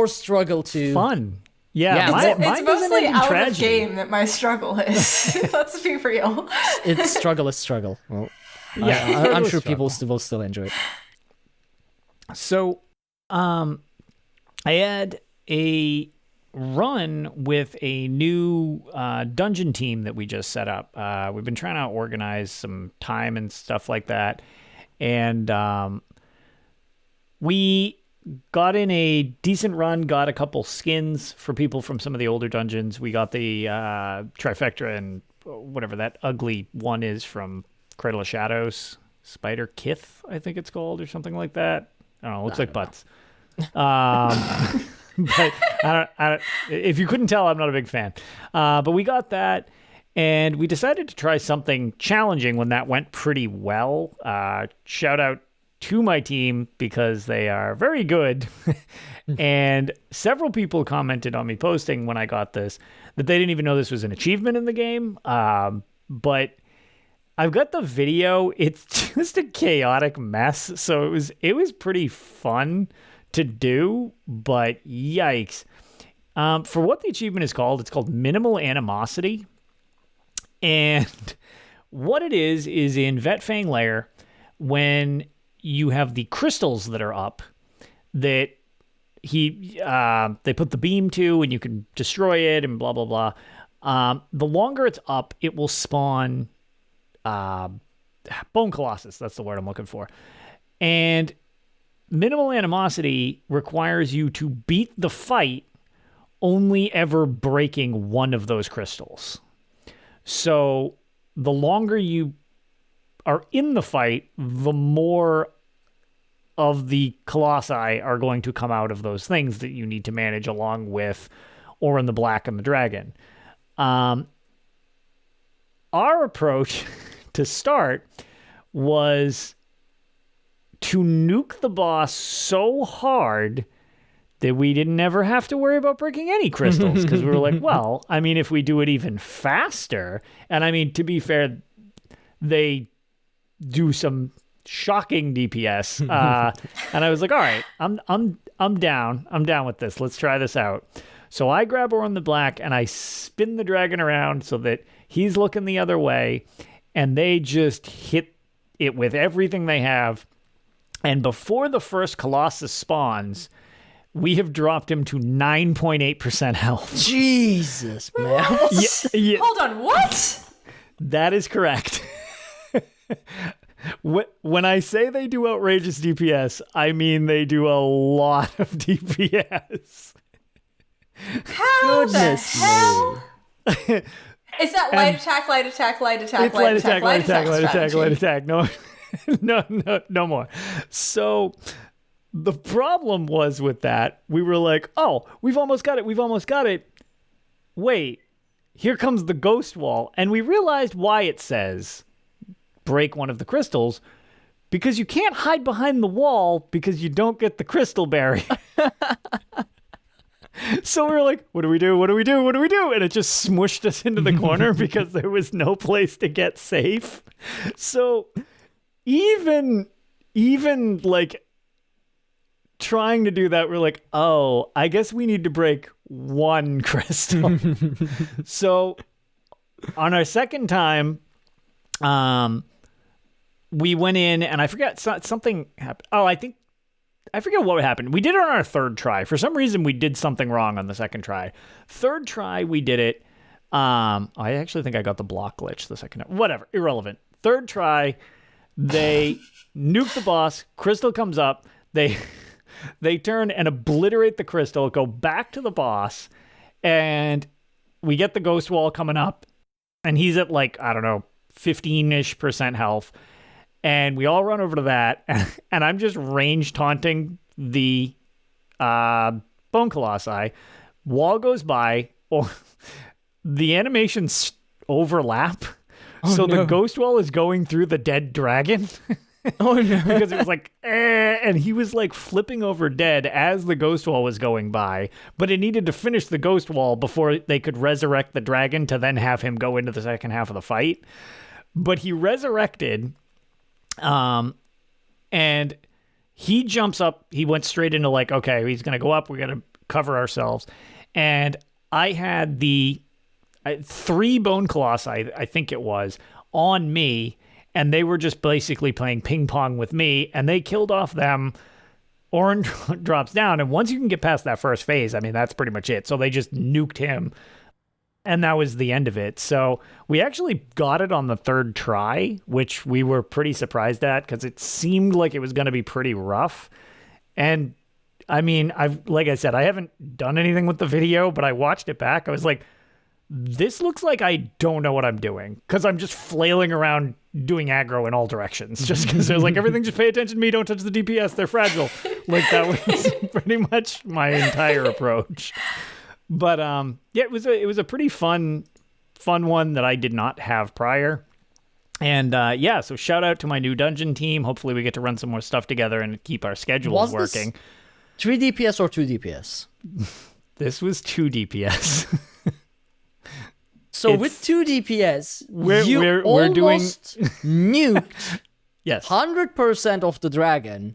struggle to... Fun. Yeah, it's mostly out of game that my struggle is. Let's be real. It's struggle. Well, yeah, I'm sure people will still enjoy it. So, I had a run with a new dungeon team that we just set up. We've been trying to organize some time and stuff like that, and we got in a decent run, got a couple skins for people from some of the older dungeons. We got the trifecta and whatever that ugly one is from Cradle of Shadows, Spider Kith, I think it's called, or something like that. I don't know. It looks like butts. But I don't, if you couldn't tell, I'm not a big fan. But we got that, and we decided to try something challenging when that went pretty well. Shout out to my team because they are very good. And several people commented on me posting when I got this that they didn't even know this was an achievement in the game. But I've got the video. It's just a chaotic mess. So it was pretty fun to do, but yikes. For what the achievement is called, it's called Minimal Animosity. And what it is in Vetfang Lair, when you have the crystals that are up that they put the beam to and you can destroy it and blah, blah, blah. The longer it's up, it will spawn Bone Colossus. That's the word I'm looking for. And Minimal Animosity requires you to beat the fight only ever breaking one of those crystals. So the longer you are in the fight, the more of the colossi are going to come out of those things that you need to manage along with Orin the Black and the Dragon. Our approach to start was to nuke the boss so hard that we didn't ever have to worry about breaking any crystals, because we were like, well, I mean, if we do it even faster, and I mean, to be fair, they do some shocking DPS, and I was like, all right, I'm down with this. Let's try this out. So I grab Orin the Black and I spin the dragon around so that he's looking the other way, and they just hit it with everything they have. And before the first Colossus spawns, we have dropped him to 9.8% health. Jesus, man. Yeah. Hold on, what? That is correct. When I say they do outrageous DPS, I mean they do a lot of DPS. How the hell? Is that light attack, light attack, light attack, it's light attack, light attack, light attack, light attack. No more. So the problem was with that, we were like, oh, we've almost got it. Wait, here comes the ghost wall. And we realized why it says break one of the crystals, because you can't hide behind the wall because you don't get the crystal berry. So we were like, what do we do? And it just smushed us into the corner because there was no place to get safe. So even like trying to do that, we're like, oh, I guess we need to break one crystal. So on our second time, we went in and I forget something happened. Oh, I forget what happened. We did it on our third try. For some reason, we did something wrong on the second try. Third try, we did it. I actually think I got the block glitch the second time. Whatever, irrelevant. Third try, they nuke the boss. Crystal comes up. They turn and obliterate the crystal, go back to the boss, and we get the ghost wall coming up. And he's at like, I don't know, 15-ish% health. And we all run over to that, and I'm just range taunting the Bone Colossi. Wall goes by, or the animations overlap. The ghost wall is going through the dead dragon. Oh no! Because it was like, and he was like flipping over dead as the ghost wall was going by. But it needed to finish the ghost wall before they could resurrect the dragon to then have him go into the second half of the fight. But he resurrected. And he jumps up, he went straight into like, okay, he's going to go up. We got to cover ourselves. And I had the 3 bone colossi, I think it was, on me. And they were just basically playing ping pong with me, and they killed off them. Orin drops down. And once you can get past that first phase, I mean, that's pretty much it. So they just nuked him. And that was the end of it. So we actually got it on the third try, which we were pretty surprised at because it seemed like it was going to be pretty rough. And I mean, like I said, I haven't done anything with the video, but I watched it back. I was like, this looks like I don't know what I'm doing because I'm just flailing around doing aggro in all directions. Just because there's like, everything, just pay attention to me. Don't touch the DPS. They're fragile. Like that was pretty much my entire approach. But yeah, it was a pretty fun one that I did not have prior. And yeah, so shout out to my new dungeon team. Hopefully we get to run some more stuff together and keep our schedules working. 3 DPS or 2 DPS? This was 2 DPS. So with 2 DPS, we're almost nuked yes. 100% of the dragon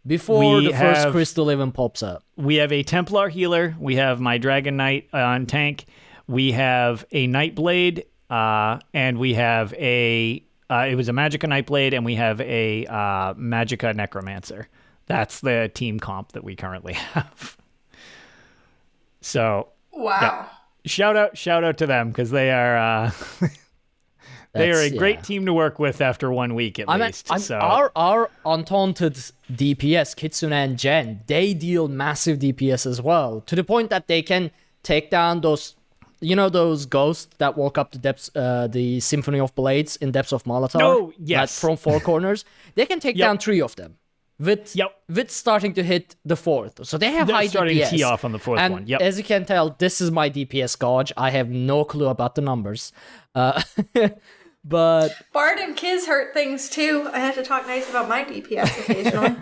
before the first crystal even pops up. We have a Templar healer. We have my Dragon Knight on tank. We have a Nightblade, and we have it was a Magicka Nightblade, and we have a Magicka Necromancer. That's the team comp that we currently have. So, wow. Yeah. Shout out to them because they are they are a great team to work with after 1 week at least. So our untaunted DPS, Kitsune and Jen, they deal massive DPS as well, to the point that they can take down those, those ghosts that walk up the depths, the Symphony of Blades in Depths of Malatar. Oh, yes. From 4 corners. They can take down 3 of them. With starting to hit the 4th. So they have high starting DPS. To tee off on the 4th one. Yep. As you can tell, this is my DPS gauge. I have no clue about the numbers. But Bard and Kiz hurt things too. I had to talk nice about my DPS occasionally.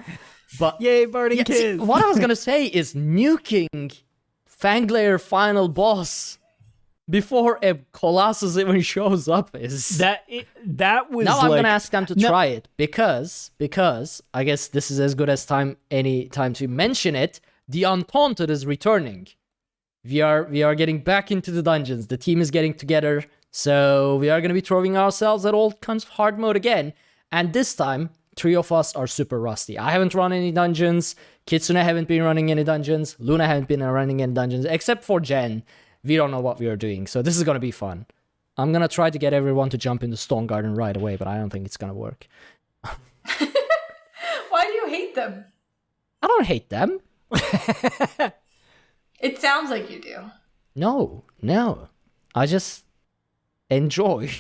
But yay, Bard and Kiz. What I was gonna say is nuking Fanglair final boss before a Colossus even shows up is that was now I'm gonna ask them to try it because I guess this is as good as any time to mention it. The Untaunted is returning we are getting back into the dungeons. The team is getting together. So we are going to be throwing ourselves at all kinds of hard mode again. And this time, 3 of us are super rusty. I haven't run any dungeons. Kitsune haven't been running any dungeons. Luna haven't been running any dungeons. Except for Jen. We don't know what we are doing. So this is going to be fun. I'm going to try to get everyone to jump into Stone Garden right away, but I don't think it's going to work. Why do you hate them? I don't hate them. It sounds like you do. No. I just enjoy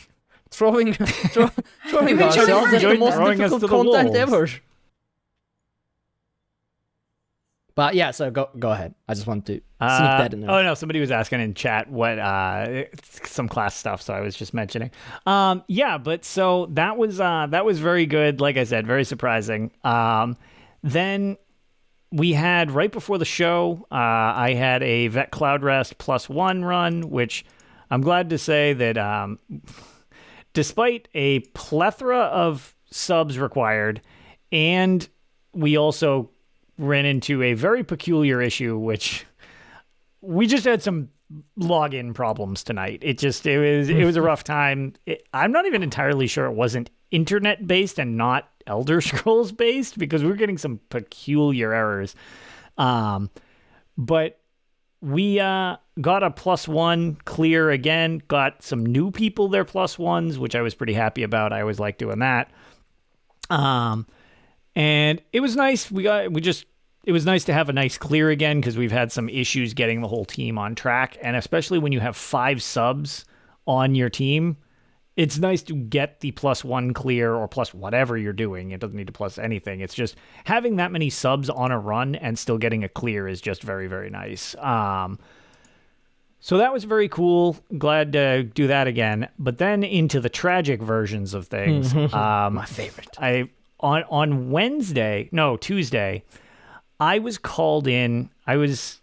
throwing ourselves at the most difficult content ever. But yeah, so go ahead. I just want to sneak that in there. Oh no, somebody was asking in chat what some class stuff, so I was just mentioning. But so that was very good. Like I said, very surprising. Then we had right before the show, I had a Vet Cloud Rest +1 run, which I'm glad to say that despite a plethora of subs required, and we also ran into a very peculiar issue, which we just had some login problems tonight. It was a rough time. I'm not even entirely sure it wasn't internet based and not Elder Scrolls based, because we were getting some peculiar errors. But we got a +1 clear again, got some new people their +1s, which I was pretty happy about. I always like doing that. And it was nice. It was nice to have a nice clear again, because we've had some issues getting the whole team on track. And especially when you have 5 subs on your team, it's nice to get the +1 clear, or plus whatever you're doing. It doesn't need to plus anything. It's just having that many subs on a run and still getting a clear is just very, very nice. So that was very cool. Glad to do that again. But then into the tragic versions of things. My favorite. On Tuesday, I was called in. I was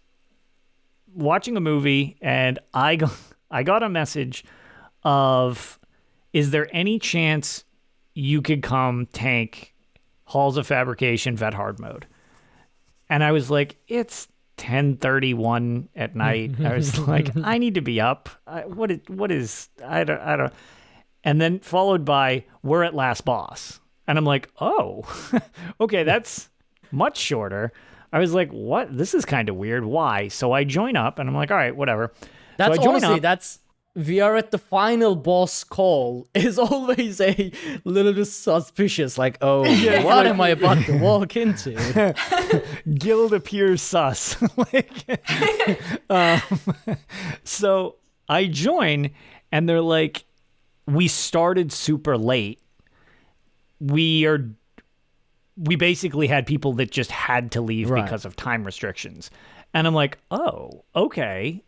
watching a movie, and I got a message of, is there any chance you could come tank Halls of Fabrication Vet Hard Mode? And I was like, it's 10:31 at night. I was like, I need to be up. I don't. And then followed by, we're at last boss. And I'm like, oh, okay, that's much shorter. I was like, what? This is kind of weird. Why? So I join up, and I'm like, all right, whatever. That's we are at the final boss call is always a little bit suspicious. Like, oh, what am I about to walk into? Guild appears sus. So I join, and they're like, we started super late. We basically had people that just had to leave because of time restrictions. And I'm like, oh, okay.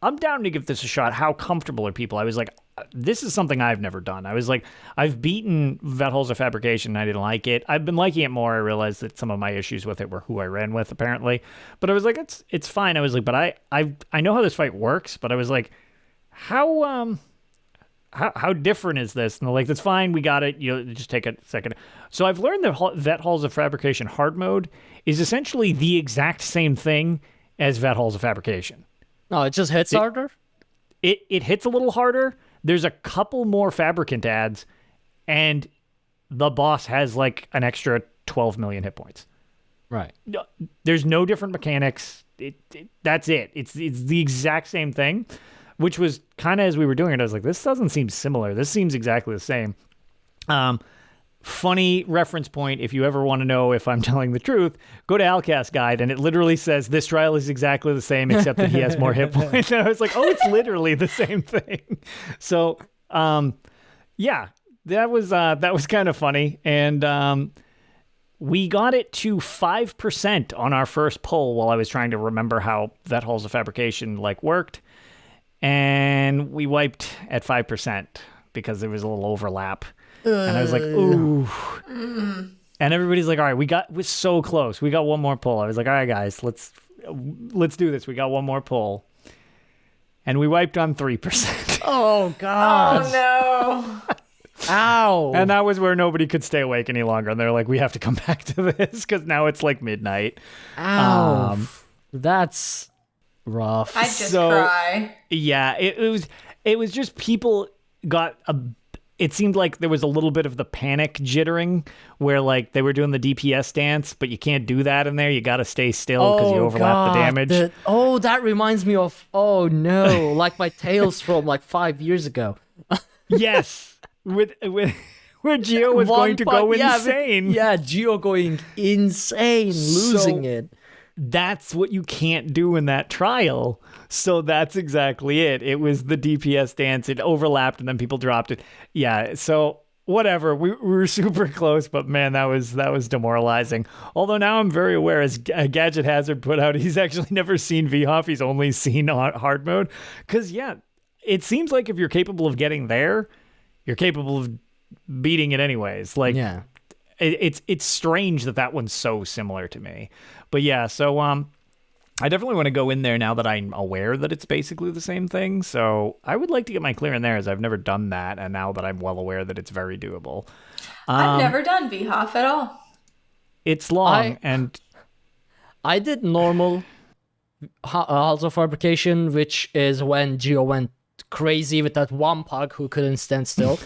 I'm down to give this a shot. How comfortable are people? I was like, this is something I've never done. I was like, I've beaten Vet Halls of Fabrication, and I didn't like it. I've been liking it more. I realized that some of my issues with it were who I ran with, apparently. But I was like, it's fine. I was like, but I know how this fight works. But I was like, how different is this? And they're like, that's fine. We got it. You just take a second. So I've learned that Vet Halls of Fabrication hard mode is essentially the exact same thing as Vet Halls of Fabrication. No, it just hits harder? It hits a little harder. There's a couple more fabricant adds, and the boss has like an extra 12 million hit points. Right. There's no different mechanics. That's it. It's the exact same thing, which was kind of, as we were doing it, I was like, this doesn't seem similar. This seems exactly the same. Funny reference point, if you ever want to know if I'm telling the truth, go to Alcast Guide, and it literally says this trial is exactly the same, except that he has more hit points. And I was like, oh, it's literally the same thing. So, yeah, that was kind of funny. And we got it to 5% on our first pull while I was trying to remember how Vet Halls of Fabrication worked. And we wiped at 5% because there was a little overlap. And I was like, ooh. And everybody's like, all right, we're so close. We got one more pull. I was like, all right, guys, let's do this. We got one more pull. And we wiped on 3%. Oh, God. Oh, no. Ow. And that was where nobody could stay awake any longer. And they're like, we have to come back to this because now it's like midnight. Ow. That's rough. I'd just cry. Yeah, it was just people got it seemed like there was a little bit of the panic jittering where like they were doing the DPS dance, but you can't do that in there. You got to stay still because you overlap the damage. That reminds me of, oh no, like my tales from like 5 years ago. Yes, where Geo was going to go insane. Yeah, Geo going insane, losing it. That's what you can't do in that trial. So that's exactly it. It was the DPS dance. It overlapped and then people dropped it. Yeah, so whatever. We were super close, but man, that was demoralizing. Although now I'm very aware, as Gadget Hazard put out, he's actually never seen VHOF. He's only seen hard mode. Because, yeah, it seems like if you're capable of getting there, you're capable of beating it anyways. Like, yeah. It's strange that one's so similar to me. But yeah, so I definitely want to go in there now that I'm aware that it's basically the same thing. So I would like to get my clear in there, as I've never done that, and now that I'm well aware that it's very doable. I've never done VHOF at all. It's long, and I did normal Halls of Fabrication, which is when Geo went crazy with that one pug who couldn't stand still.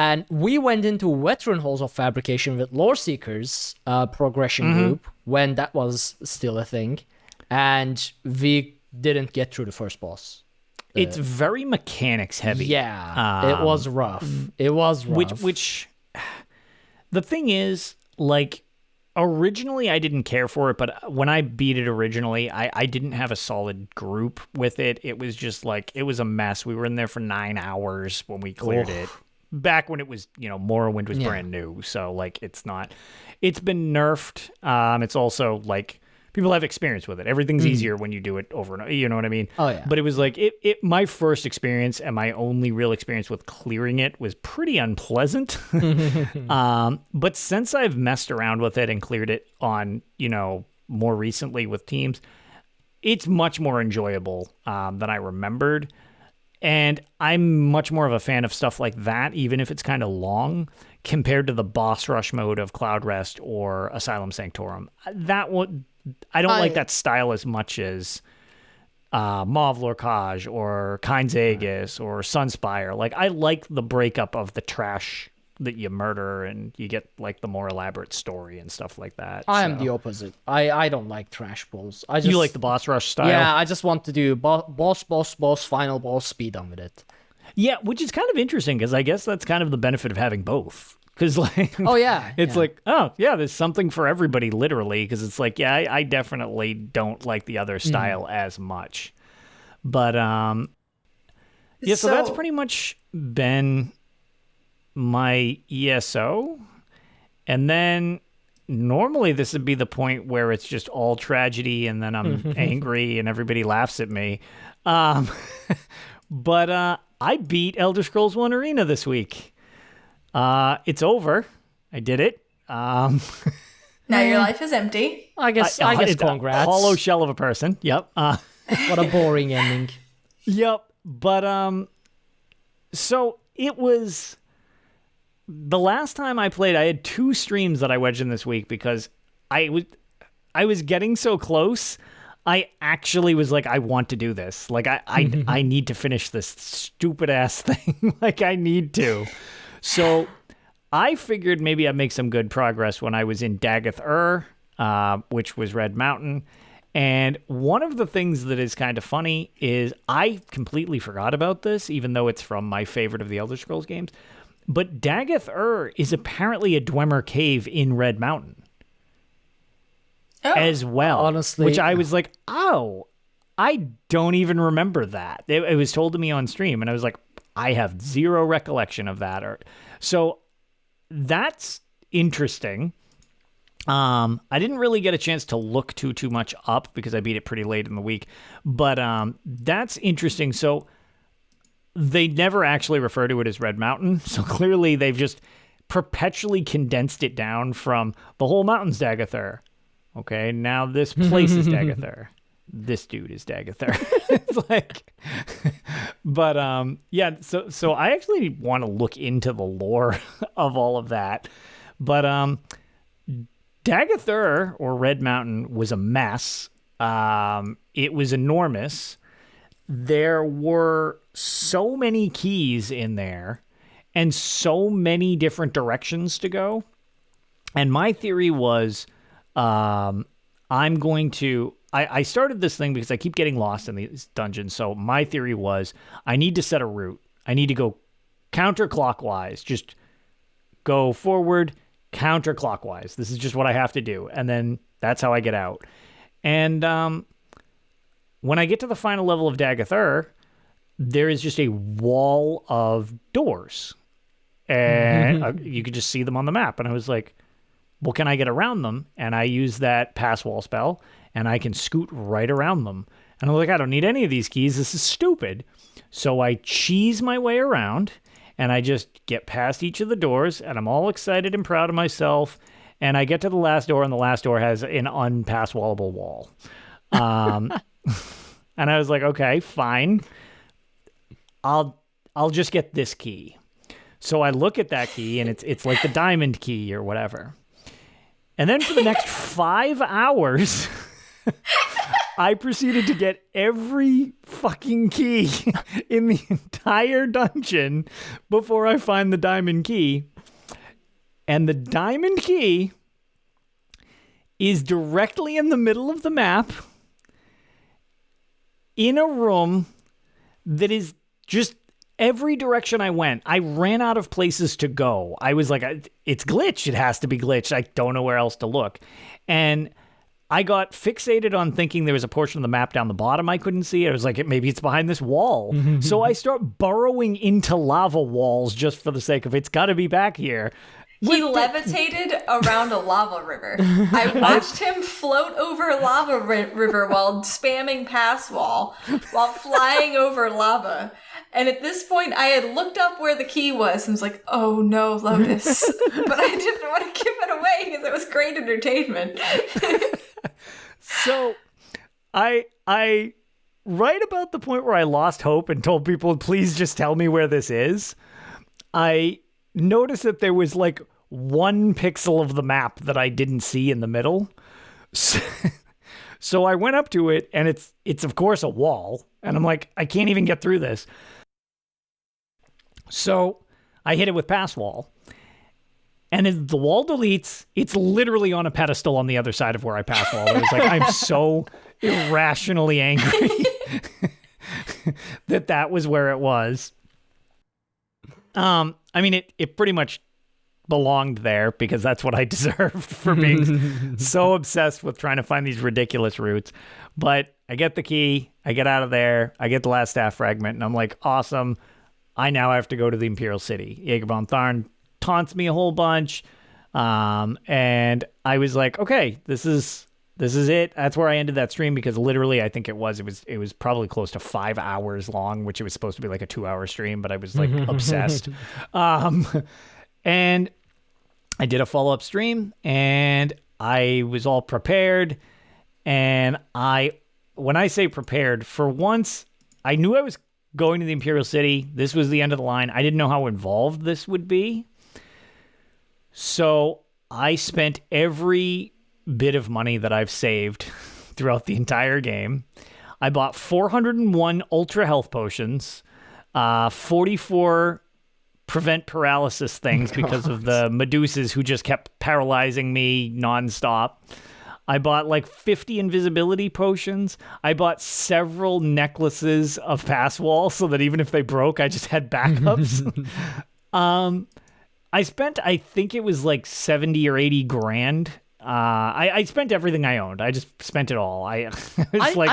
And we went into Veteran Halls of Fabrication with Lore Seekers progression group when that was still a thing, and we didn't get through the first boss. It's very mechanics heavy. Yeah, it was rough. It was rough. Which the thing is, like, originally I didn't care for it, but when I beat it originally, I didn't have a solid group with it. It was just like, it was a mess. We were in there for 9 hours when we cleared it. Back when it was, Morrowind was brand new. So, like, it's been nerfed. It's also, like, people have experience with it. Everything's easier when you do it over and over. You know what I mean? Oh, yeah. But it was like, my first experience and my only real experience with clearing it was pretty unpleasant. But since I've messed around with it and cleared it on, more recently with teams, it's much more enjoyable than I remembered. And I'm much more of a fan of stuff like that, even if it's kind of long, compared to the boss rush mode of Cloud Rest or Asylum Sanctorum. I don't like that style as much as Mauve Lorcage or Kind's Aegis or Sunspire. Like, I like the breakup of the trash that you murder and you get, like, the more elaborate story and stuff like that. I am the opposite. I don't like trash balls. You like the boss rush style? Yeah, I just want to do boss, final boss, speed on with it. Yeah, which is kind of interesting, because I guess that's kind of the benefit of having both. Because, like, it's like, there's something for everybody, literally. Because it's like, I definitely don't like the other style as much. But, so that's pretty much been my ESO. And then normally this would be the point where it's just all tragedy and then I'm angry and everybody laughs at me. But I beat Elder Scrolls 1 Arena this week. It's over. I did it. Now your life is empty. I guess congrats. A hollow shell of a person. Yep. What a boring ending. Yep. But so it was the last time I played. I had 2 streams that I wedged in this week because I was getting so close. I actually was like, I want to do this. Like, I need to finish this stupid ass thing. Like, I need to. So I figured maybe I'd make some good progress when I was in Dagath which was Red Mountain. And one of the things that is kind of funny is I completely forgot about this, even though it's from my favorite of the Elder Scrolls games. But Dagath is apparently a Dwemer cave in Red Mountain. As well. Honestly. Which I was like, I don't even remember that. It was told to me on stream, and I was like, I have zero recollection of that. So that's interesting. I didn't really get a chance to look too much up because I beat it pretty late in the week. But that's interesting. So they never actually refer to it as Red Mountain. So clearly they've just perpetually condensed it down from the whole mountain's Dagath. Okay, now this place is Dagath. This dude is Dagath. It's like, but so I actually want to look into the lore of all of that. But Dagath or Red Mountain was a mess. It was enormous. There were so many keys in there and so many different directions to go. And my theory was, I started this thing because I keep getting lost in these dungeons. So my theory was I need to set a route. I need to go counterclockwise. Just go forward counterclockwise. This is just what I have to do. And then that's how I get out. And when I get to the final level of Dagathur, there is just a wall of doors. And you could just see them on the map. And I was like, well, can I get around them? And I use that pass wall spell, and I can scoot right around them. And I'm like, I don't need any of these keys. This is stupid. So I cheese my way around, and I just get past each of the doors, and I'm all excited and proud of myself. And I get to the last door, and the last door has an unpass-wallable wall. And I was like, okay, fine. I'll just get this key. So I look at that key, and it's like the diamond key or whatever. And then for the next 5 hours, I proceeded to get every fucking key in the entire dungeon before I find the diamond key. And the diamond key is directly in the middle of the map in a room that is just every direction I went. I ran out of places to go. I was like, it's glitched. It has to be glitched. I don't know where else to look. And I got fixated on thinking there was a portion of the map down the bottom I couldn't see. I was like, maybe it's behind this wall. So I start burrowing into lava walls just for the sake of it's got to be back here. He levitated around a lava river. I watched him float over a lava river while spamming pass wall, while flying over lava. And at this point, I had looked up where the key was and was like, oh no, Lotus. But I didn't want to give it away because it was great entertainment. So I right about the point where I lost hope and told people, please just tell me where this is, I noticed that there was like 1 pixel of the map that I didn't see in the middle. So I went up to it, and it's of course a wall, and I'm like, I can't even get through this. So I hit it with pass wall, and as the wall deletes, it's literally on a pedestal on the other side of where I pass wall. It was like, I'm so irrationally angry that was where it was. I mean, it pretty much belonged there because that's what I deserved for being so obsessed with trying to find these ridiculous routes. But I get the key, I get out of there, I get the last staff fragment, and I'm like, awesome. I now have to go to the Imperial City. Jägerbon Tharn taunts me a whole bunch. And I was like, okay, this is it. That's where I ended that stream because literally I think it was probably close to 5 hours long, which it was supposed to be like a 2-hour stream, but I was like obsessed. And I did a follow-up stream and I was all prepared. And when I say prepared, for once, I knew I was going to the Imperial City. This was the end of the line. I didn't know how involved this would be. So I spent every bit of money that I've saved throughout the entire game. I bought 401 ultra health potions, 44 prevent paralysis things because of the Medusas who just kept paralyzing me nonstop. I bought like 50 invisibility potions. I bought several necklaces of pass wall so that even if they broke, I just had backups. I spent, I think it was like 70 or 80 grand. I spent everything I owned. I just spent it all. I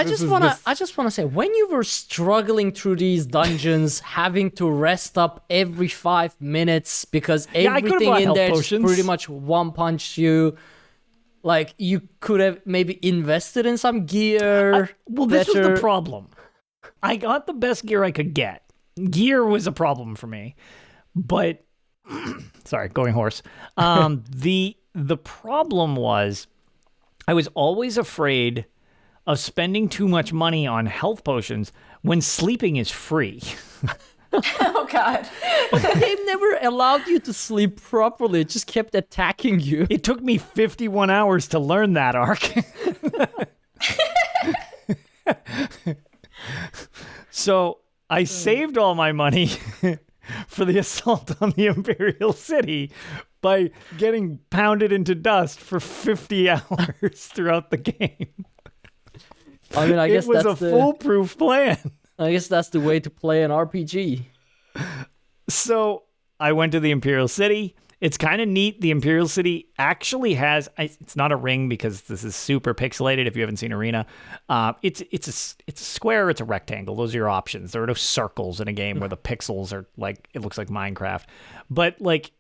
just want to say, when you were struggling through these dungeons, having to rest up every 5 minutes because everything in there just pretty much one punch you. Like, you could have maybe invested in some gear. This was the problem. I got the best gear I could get. Gear was a problem for me. But, sorry, going hoarse. The problem was I was always afraid of spending too much money on health potions when sleeping is free. Oh, God. They never allowed you to sleep properly. It just kept attacking you. It took me 51 hours to learn that, Ark. So I saved all my money for the assault on the Imperial City by getting pounded into dust for 50 hours throughout the game. I mean, I guess it was that's a foolproof plan. I guess that's the way to play an RPG. So I went to the Imperial City. It's kind of neat. The Imperial City actually has, it's not a ring because this is super pixelated if you haven't seen Arena. It's a square, it's a rectangle. Those are your options. There are no circles in a game where the pixels are like, it looks like Minecraft. But like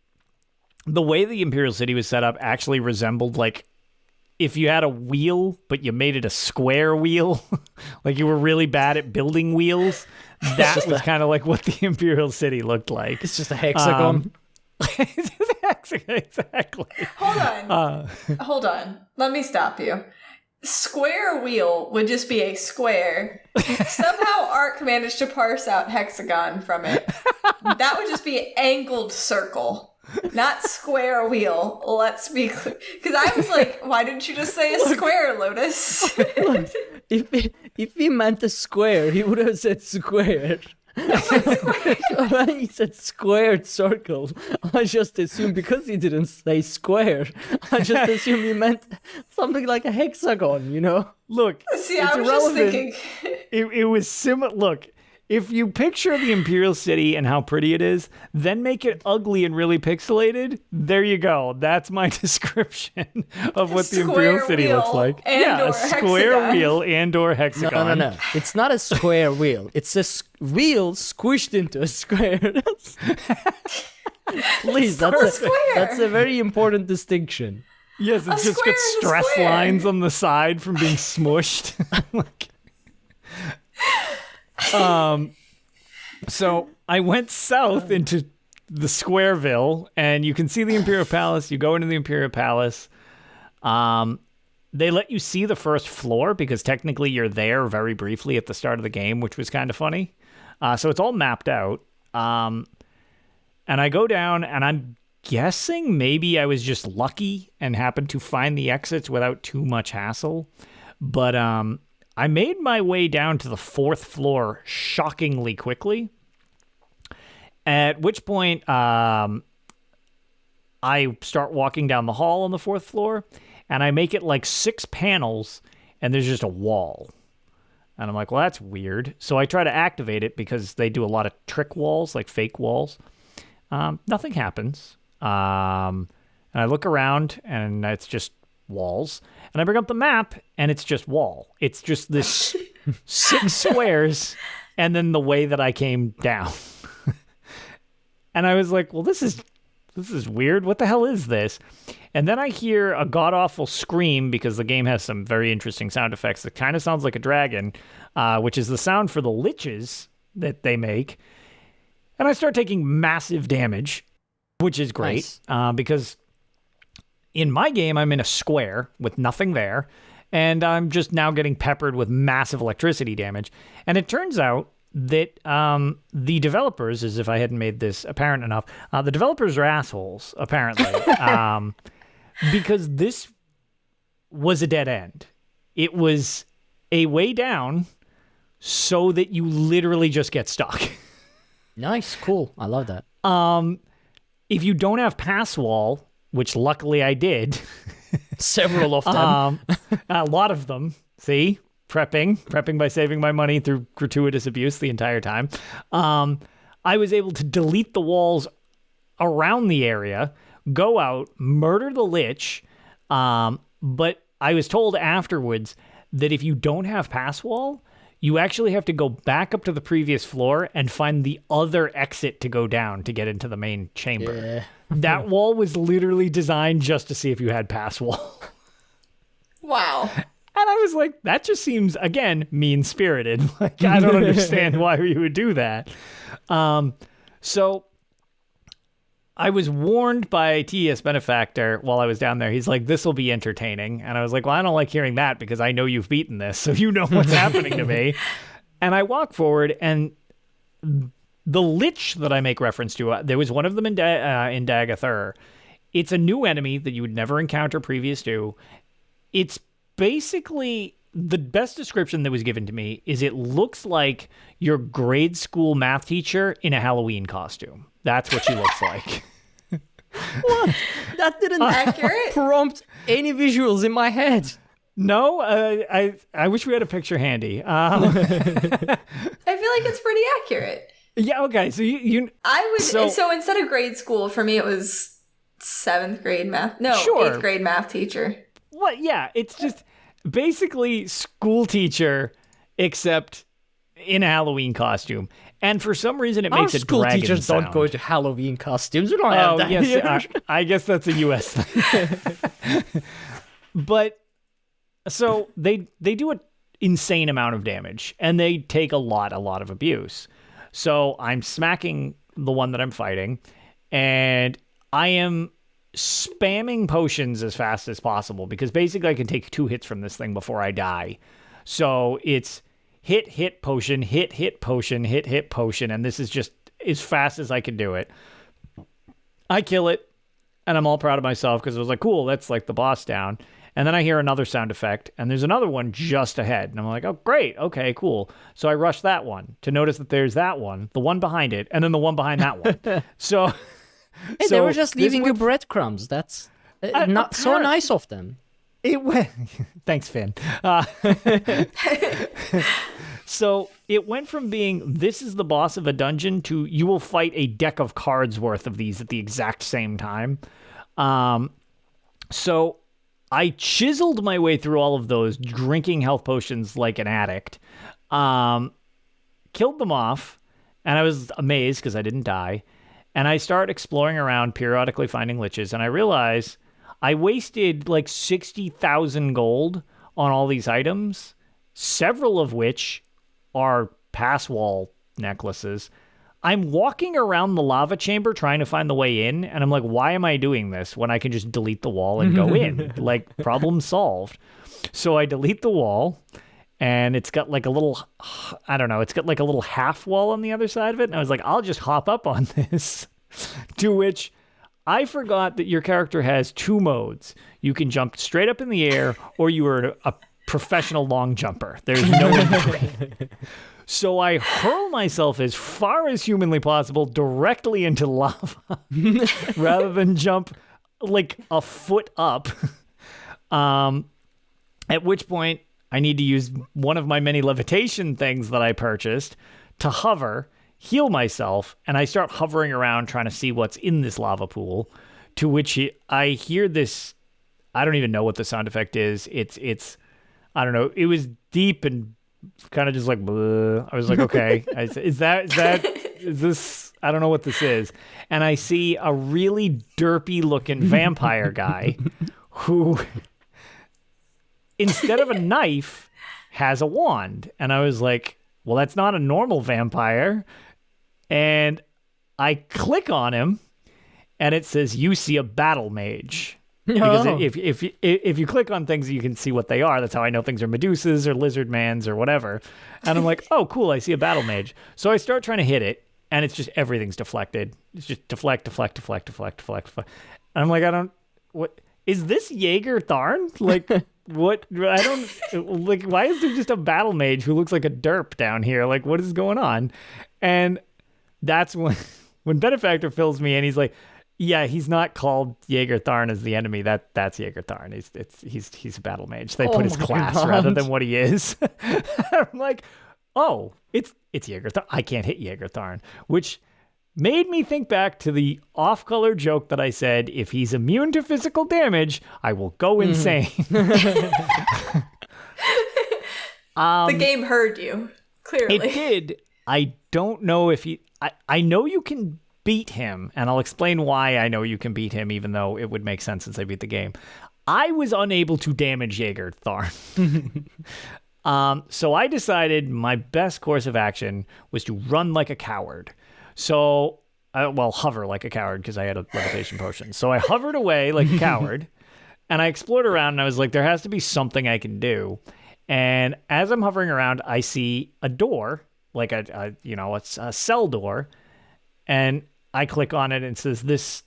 the way the Imperial City was set up actually resembled like if you had a wheel, but you made it a square wheel, like you were really bad at building wheels. That was kind of like what the Imperial City looked like. It's just a hexagon. Exactly. Hold on. Let me stop you. Square wheel would just be a square. Somehow Ark managed to parse out hexagon from it. That would just be angled circle, not square wheel. Let's be clear. Because I was like, why didn't you just say a square, Lotus? Look, if he meant a square, he would have said square. When he said squared circle, I just assumed because he didn't say square, I just assumed he meant something like a hexagon, you know? Look, see, I was just thinking. It was similar. Look, if you picture the Imperial City and how pretty it is, then make it ugly and really pixelated, there you go. That's my description of what the Imperial City looks like. Yeah, a square wheel and or hexagon. No. It's not a square wheel. It's a wheel squished into a square. Please, that's a very important distinction. Yes, it's just got stress lines on the side from being smushed. So I went south into the Squareville, and you can see the Imperial Palace. You go into the Imperial Palace. They let you see the first floor because technically you're there very briefly at the start of the game, which was kind of funny. So it's all mapped out. And I go down, and I'm guessing maybe I was just lucky and happened to find the exits without too much hassle. But I made my way down to the fourth floor shockingly quickly, at which point I start walking down the hall on the fourth floor, and I make it like 6 panels, and there's just a wall. And I'm like, well, that's weird. So I try to activate it because they do a lot of trick walls, like fake walls. Nothing happens. And I look around, and it's just walls. And I bring up the map, and it's just wall. It's just this 6 squares, and then the way that I came down. And I was like, well, this is weird. What the hell is this? And then I hear a god-awful scream, because the game has some very interesting sound effects that kind of sounds like a dragon, which is the sound for the liches that they make. And I start taking massive damage, which is great, because in my game, I'm in a square with nothing there, and I'm just now getting peppered with massive electricity damage. And it turns out that the developers, as if I hadn't made this apparent enough, the developers are assholes, apparently, because this was a dead end. It was a way down so that you literally just get stuck. Nice, cool. I love that. If you don't have pass wall, which luckily I did. Several of them. A lot of them. See? Prepping by saving my money through gratuitous abuse the entire time. I was able to delete the walls around the area, go out, murder the lich, but I was told afterwards that if you don't have pass wall, you actually have to go back up to the previous floor and find the other exit to go down to get into the main chamber. Yeah. That wall was literally designed just to see if you had pass wall. Wow. And I was like, that just seems, again, mean-spirited. Like, I don't understand why you would do that. So I was warned by TES Benefactor while I was down there. He's like, this will be entertaining. And I was like, well, I don't like hearing that because I know you've beaten this, so you know what's happening to me. And I walk forward, and the lich that I make reference to, there was one of them in Dagathur. It's a new enemy that you would never encounter previous to. It's basically the best description that was given to me is it looks like your grade school math teacher in a Halloween costume. That's what she looks like. What? That didn't Accurate? prompt any visuals in my head. No, I wish we had a picture handy. I feel like it's pretty accurate. Yeah, okay. So you so instead of grade school, for me it was 7th grade math. No, Sure. 8th grade math teacher. What? Yeah, it's just basically school teacher, except in a Halloween costume. And for some reason, it makes Our a school dragon teachers sound. don't go to Halloween costumes. We don't have that here. Yes, I guess that's a U.S. thing. But so they do an insane amount of damage, and they take a lot of abuse. So I'm smacking the one that I'm fighting, and I am spamming potions as fast as possible because basically I can take 2 hits from this thing before I die. So it's hit potion, hit potion, hit potion, and this is just as fast as I can do it. I kill it, and I'm all proud of myself because I was like, cool, that's like the boss down. And then I hear another sound effect, and there's another one just ahead. And I'm like, oh, great. Okay, cool. So I rush that one to notice that there's that one, the one behind it, and then the one behind that one. So, Hey, they were just leaving you breadcrumbs. That's not so nice of them. It went. Thanks, Finn. So it went from being this is the boss of a dungeon to you will fight a deck of cards worth of these at the exact same time. So I chiseled my way through all of those, drinking health potions like an addict. Killed them off, and I was amazed because I didn't die. And I start exploring around, periodically finding liches, and I realize I wasted like 60,000 gold on all these items, several of which are pass wall necklaces. I'm walking around the lava chamber trying to find the way in, and I'm like, why am I doing this when I can just delete the wall and go in? Like, problem solved. So I delete the wall, and it's got like a little, I don't know, it's got like a little half wall on the other side of it, and I was like, I'll just hop up on this. To which I forgot that your character has 2 modes. You can jump straight up in the air, or you are a professional long jumper. There's no in between. So I hurl myself as far as humanly possible directly into lava rather than jump like a foot up. At which point I need to use one of my many levitation things that I purchased to hover, heal myself, and I start hovering around trying to see what's in this lava pool, to which I hear this, I don't even know what the sound effect is. It's I don't know. It was deep and kind of just like, bleh. I was like, okay, is this, I don't know what this is. And I see a really derpy looking vampire guy who, instead of a knife, has a wand. And I was like, well, that's not a normal vampire. And I click on him, and it says, you see a battle mage. Because if you click on things, you can see what they are. That's how I know things are Medusas or Lizard Mans or whatever. And I'm like, oh, cool, I see a battle mage. So I start trying to hit it, and it's just everything's deflected. It's just deflect. And I'm like, what is this Jaeger Tharn? Like, what? I don't, like, why is there just a battle mage who looks like a derp down here? Like, what is going on? And that's when Benefactor fills me in, he's like, yeah, he's not called Jaeger Tharn as the enemy. That's Jaeger Tharn. He's a battle mage. They put his class rather than what he is. I'm like, oh, it's Jaeger Tharn. I can't hit Jaeger Tharn, which made me think back to the off-color joke that I said, if he's immune to physical damage, I will go insane. The game heard you, clearly. It did. I don't know if I know you can beat him, and I'll explain why I know you can beat him, even though it would make sense since I beat the game. I was unable to damage Jaeger Tharn. So I decided my best course of action was to run like a coward. So, hover like a coward because I had a levitation potion. So I hovered away like a coward, and I explored around, and I was like, there has to be something I can do. And as I'm hovering around, I see a door, like a cell door, and I click on it and it says, this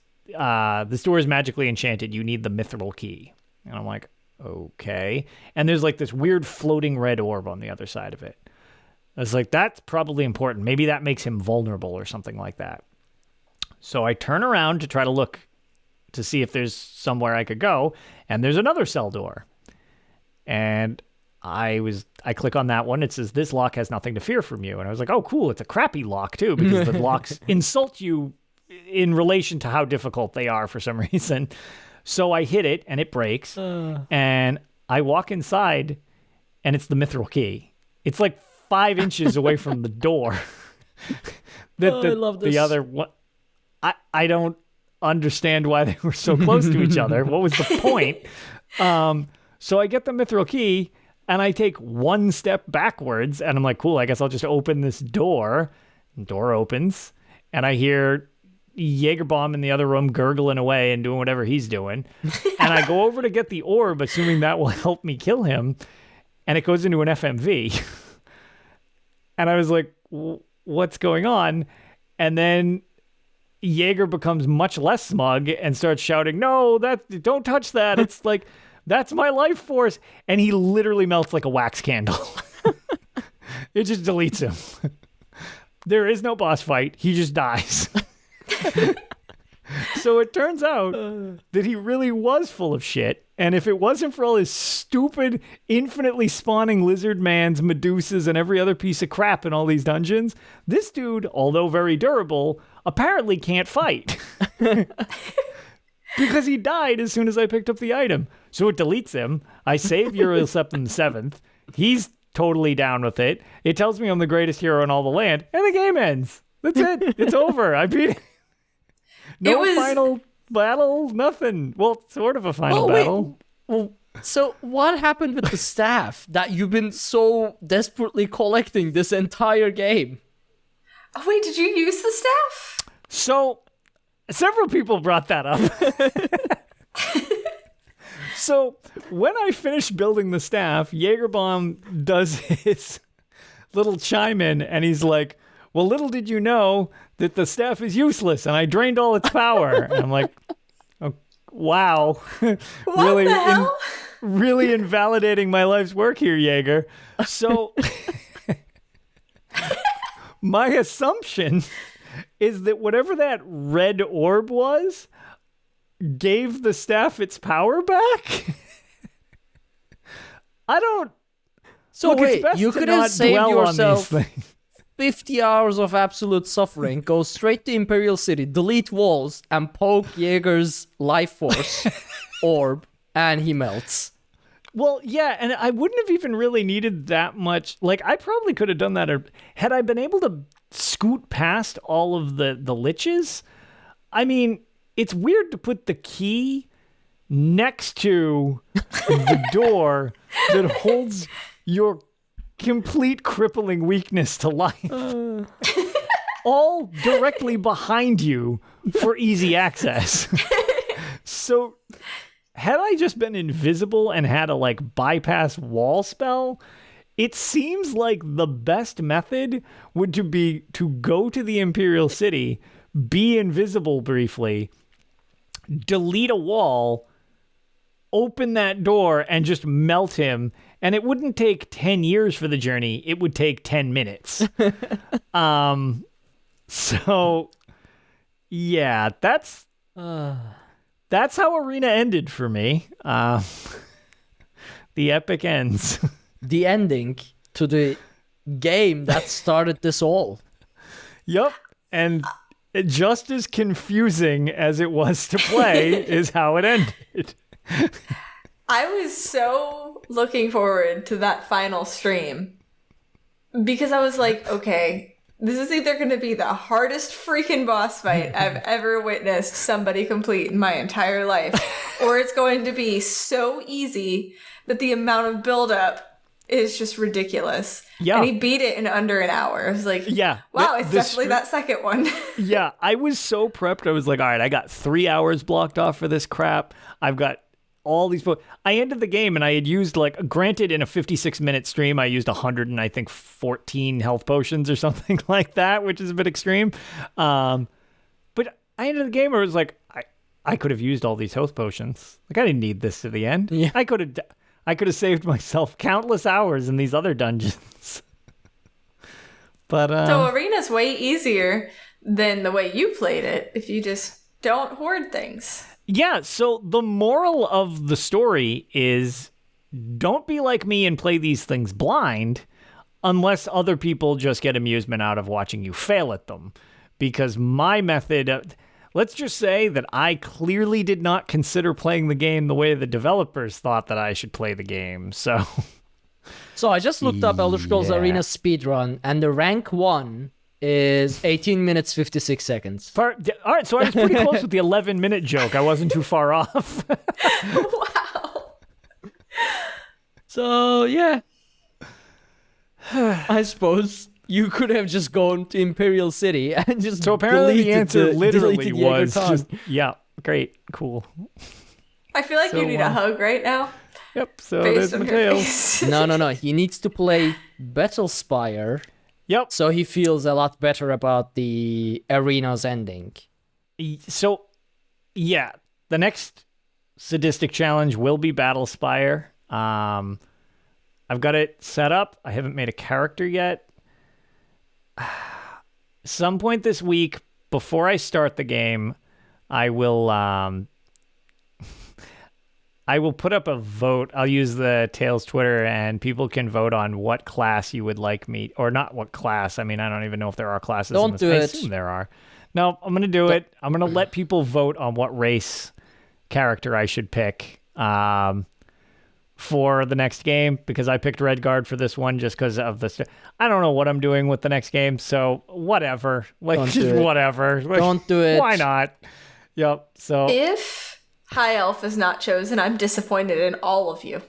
door is magically enchanted. You need the mithril key. And I'm like, okay. And there's like this weird floating red orb on the other side of it. I was like, that's probably important. Maybe that makes him vulnerable or something like that. So I turn around to try to look to see if there's somewhere I could go, and there's another cell door. And I click on that one. It says, this lock has nothing to fear from you. And I was like, oh, cool. It's a crappy lock, too, because the locks insult you in relation to how difficult they are for some reason. So I hit it, and it breaks. And I walk inside, and it's the mithril key. It's like 5 inches away from the door. I love this. The other one, I don't understand why they were so close to each other. What was the point? So I get the mithril key, and I take one step backwards, and I'm like, cool, I guess I'll just open this door. And door opens, and I hear Jägerbomb in the other room gurgling away and doing whatever he's doing. And I go over to get the orb, assuming that will help me kill him, and it goes into an FMV. And I was like, what's going on? And then Jaeger becomes much less smug and starts shouting, no, don't touch that. It's like, that's my life force. And he literally melts like a wax candle. It just deletes him. There is no boss fight. He just dies. So it turns out that he really was full of shit. And if it wasn't for all his stupid, infinitely spawning lizard mans, medusas, and every other piece of crap in all these dungeons, this dude, although very durable, apparently can't fight. Because he died as soon as I picked up the item. So it deletes him. I save Uriel Septim VII. He's totally down with it. It tells me I'm the greatest hero in all the land. And the game ends. That's it. It's over. I beat it. No final battle, nothing. Well, sort of a final battle. Well, so what happened with the staff that you've been so desperately collecting this entire game? Oh, wait, did you use the staff? So, several people brought that up. So, when I finished building the staff, Jägerbomb does his little chime in, and he's like, well, little did you know that the staff is useless, and I drained all its power. And I'm like, oh, wow. What really invalidating my life's work here, Jaeger. So my assumption is that whatever that red orb was gave the staff its power back. I don't. So look, wait, you could have saved yourself 50 hours of absolute suffering, go straight to Imperial City, delete walls, and poke Jaeger's life force orb, and he melts. Well, yeah, and I wouldn't have even really needed that much. Like, I probably could have done that had I been able to scoot past all of the liches. I mean, it's weird to put the key next to the door that holds your complete crippling weakness to life. All directly behind you for easy access. So had I just been invisible and had a bypass wall spell, it seems like the best method would be to go to the Imperial City, be invisible briefly, delete a wall, open that door, and just melt him. And it wouldn't take 10 years for the journey. It would take 10 minutes. So, yeah, that's how Arena ended for me. The epic ends. The ending to the game that started this all. Yep. And just as confusing as it was to play is how it ended. I was so looking forward to that final stream because I was like, okay, this is either going to be the hardest freaking boss fight I've ever witnessed somebody complete in my entire life, or it's going to be so easy that the amount of buildup is just ridiculous. Yeah. And he beat it in under an hour. I was like, yeah, wow, it's definitely that second one. Yeah, I was so prepped. I was like, all right, I got 3 hours blocked off for this crap. I've got all these. I ended the game and I had used granted in a 56-minute stream, I used 14 health potions or something like that, which is a bit extreme. But I ended the game where it was like, I could have used all these health potions. Like, I didn't need this to the end. Yeah. I could have saved myself countless hours in these other dungeons. But so Arena's way easier than the way you played it if you just don't hoard things. Yeah, so the moral of the story is don't be like me and play these things blind unless other people just get amusement out of watching you fail at them. Because my method, let's just say that I clearly did not consider playing the game the way the developers thought that I should play the game. So I just looked up Elder Scrolls Arena speedrun, and the rank 1 is 18 minutes 56 seconds. All right, so I was pretty close with the 11-minute joke. I wasn't too far off. Wow. So, yeah. I suppose you could have just gone to Imperial City and just So apparently the answer literally deleted was Jaeger just, yeah, great, cool. I feel like you need a hug right now. Yep, so Based there's on your Mateo. face. No. He needs to play Battlespire. Yep. So he feels a lot better about the arena's ending. So, yeah, the next sadistic challenge will be Battlespire. I've got it set up. I haven't made a character yet. Some point this week, before I start the game, I will put up a vote. I'll use the Tales Twitter, and people can vote on what class you would like me, or not what class. I mean, I don't even know if there are classes. Don't do it. I assume there are. No, I'm going to do it. I'm going to let people vote on what race character I should pick for the next game, because I picked Redguard for this one just because of the... I don't know what I'm doing with the next game, so whatever. Like, just whatever. Like, don't do it. Why not? Yep, so... If High Elf is not chosen, I'm disappointed in all of you.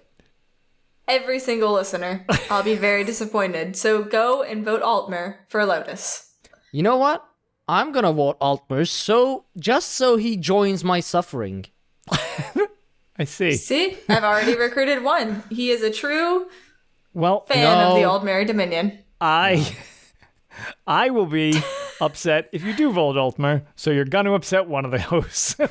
Every single listener. I'll be very disappointed. So go and vote Altmer for Lotus. You know what? I'm gonna vote Altmer just so he joins my suffering. I see. See? I've already recruited one. He is a true fan of the Aldmeri Dominion. I will be upset if you do vote Altmer, so you're going to upset one of the hosts. Well,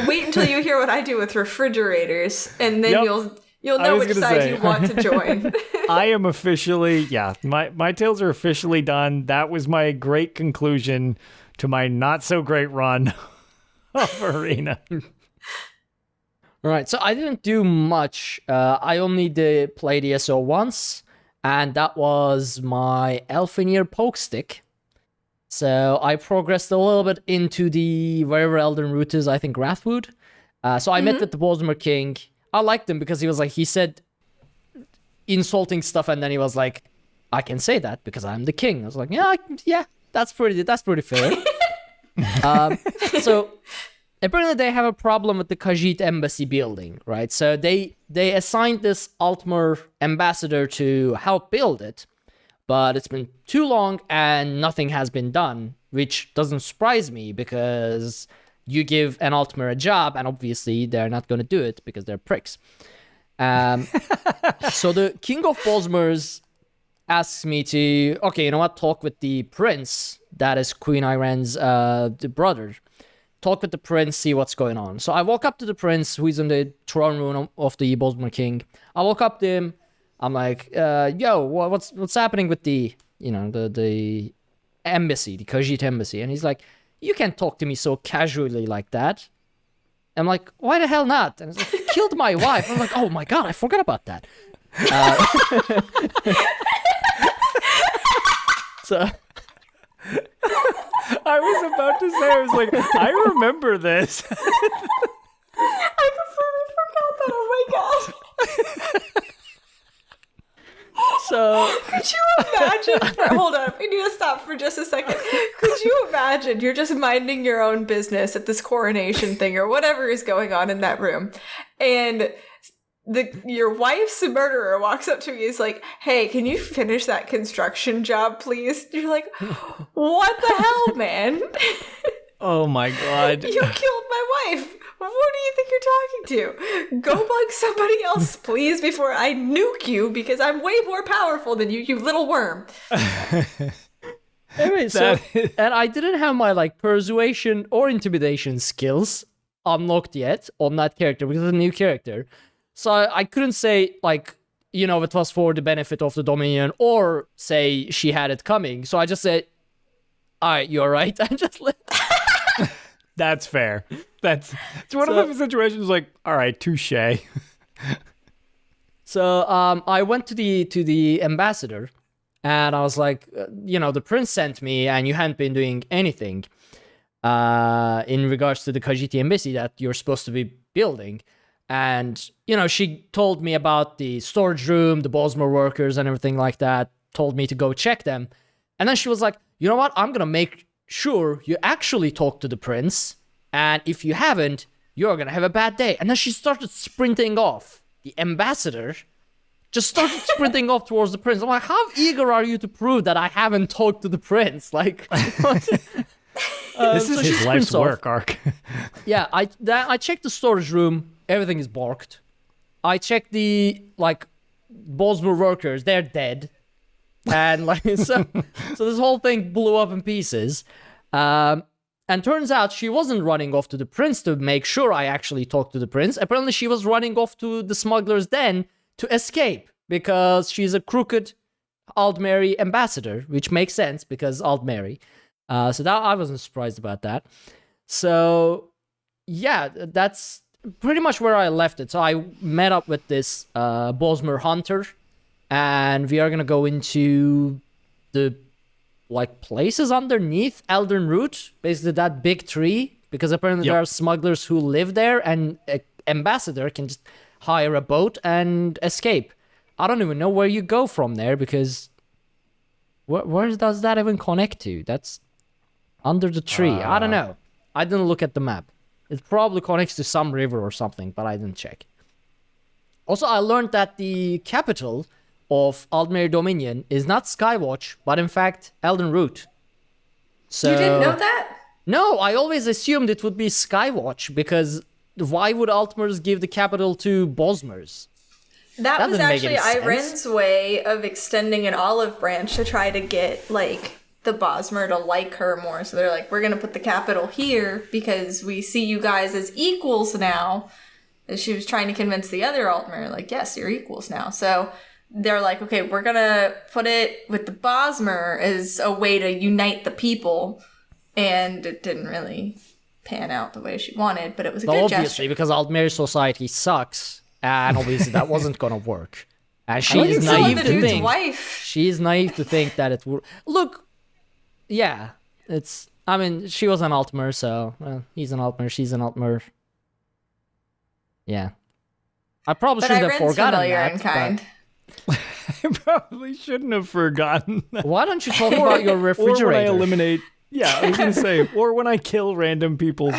wait until you hear what I do with refrigerators, and then you'll know which side you want to join. I am officially, my tales are officially done. That was my great conclusion to my not so great run of Arena. All right, so I didn't do much. I only played ESO once, and that was my Arkaniir poke stick. So I progressed a little bit into the wherever Elden Root is, I think Wrathwood. So I met with the Bosmer King. I liked him because he said insulting stuff, and then he was like, I can say that because I'm the king. I was like, yeah, that's pretty fair. So apparently they have a problem with the Khajiit embassy building, right? So they assigned this Altmer ambassador to help build it, but it's been too long and nothing has been done, which doesn't surprise me because you give an Altmer a job and obviously they're not going to do it because they're pricks. So the King of Bosmers asks me to, okay, you know what, talk with the prince, that is Queen Iren's the brother. Talk with the prince, see what's going on. So I walk up to the prince, who is in the throne room of the Bosmer King. I walk up to him. I'm like, yo, what's happening with the embassy, the Khajiit embassy? And he's like, you can't talk to me so casually like that. I'm like, why the hell not? And he's like, you killed my wife. I'm like, oh my god, I forgot about that. So I was about to say, I was like, I remember this. I completely forgot that. Oh my god. So Could you imagine? Hold on, we need to stop for just a second. Could you imagine you're just minding your own business at this coronation thing or whatever is going on in that room, and your wife's murderer walks up to me and is like, hey, can you finish that construction job, please? You're like, what the hell, man? Oh my god. You killed my wife. Who do you think you're talking to? Go bug somebody else, please, before I nuke you, because I'm way more powerful than you little worm. Anyway, and I didn't have my like persuasion or intimidation skills unlocked yet on that character because it's a new character. So I couldn't say like, you know, it was for the benefit of the Dominion or say she had it coming. So I just said, all right, you're right. I just let. That's fair. It's one of the situations like, all right, touche. So I went to the ambassador, and I was like, you know, the prince sent me, and you hadn't been doing anything in regards to the Khajiit embassy that you're supposed to be building. And, you know, she told me about the storage room, the Bosmer workers, and everything like that, told me to go check them. And then she was like, you know what, I'm going to make sure you actually talk to the prince, and if you haven't, you're going to have a bad day. And then she started sprinting off. The ambassador just started sprinting off towards the prince. I'm like, how eager are you to prove that I haven't talked to the prince? Like, this is his life's work, Ark. Yeah, I checked the storage room. Everything is barked. I checked the, like, Bosmer workers. They're dead. And, like, so this whole thing blew up in pieces. And turns out she wasn't running off to the prince to make sure I actually talked to the prince. Apparently she was running off to the smuggler's den to escape because she's a crooked Aldmeri ambassador, which makes sense because Aldmeri. So that I wasn't surprised about that. So yeah, that's pretty much where I left it. So I met up with this Bosmer hunter, and we are gonna go into the like places underneath Elden Root, basically that big tree, because apparently there are smugglers who live there, and an ambassador can just hire a boat and escape. I don't even know where you go from there, because where does that even connect to? That's under the tree. I don't know. I didn't look at the map. It probably connects to some river or something, but I didn't check. Also, I learned that the capital of Aldmeri Dominion is not Skywatch, but in fact Elden Root. So you didn't know that? No, I always assumed it would be Skywatch, because why would Altmers give the capital to Bosmers? That was actually Iren's way of extending an olive branch to try to get like the Bosmer to like her more. So they're like, we're gonna put the capital here because we see you guys as equals now. And she was trying to convince the other Altmer, like, yes, you're equals now. So they're like, okay, we're gonna put it with the Bosmer as a way to unite the people, and it didn't really pan out the way she wanted, but it was a good obviously, gesture. Because Aldmeri society sucks, and obviously that wasn't gonna work. And she's naive to think. Wife. She's naive to think that it would. Look, yeah, it's. I mean, she was an Altmer, so he's an Altmer, she's an Altmer. Yeah, I probably shouldn't have forgotten that. Kind. I probably shouldn't have forgotten that. Why don't you talk about your refrigerator? Or when I eliminate... Yeah, I was going to say, or when I kill random people's,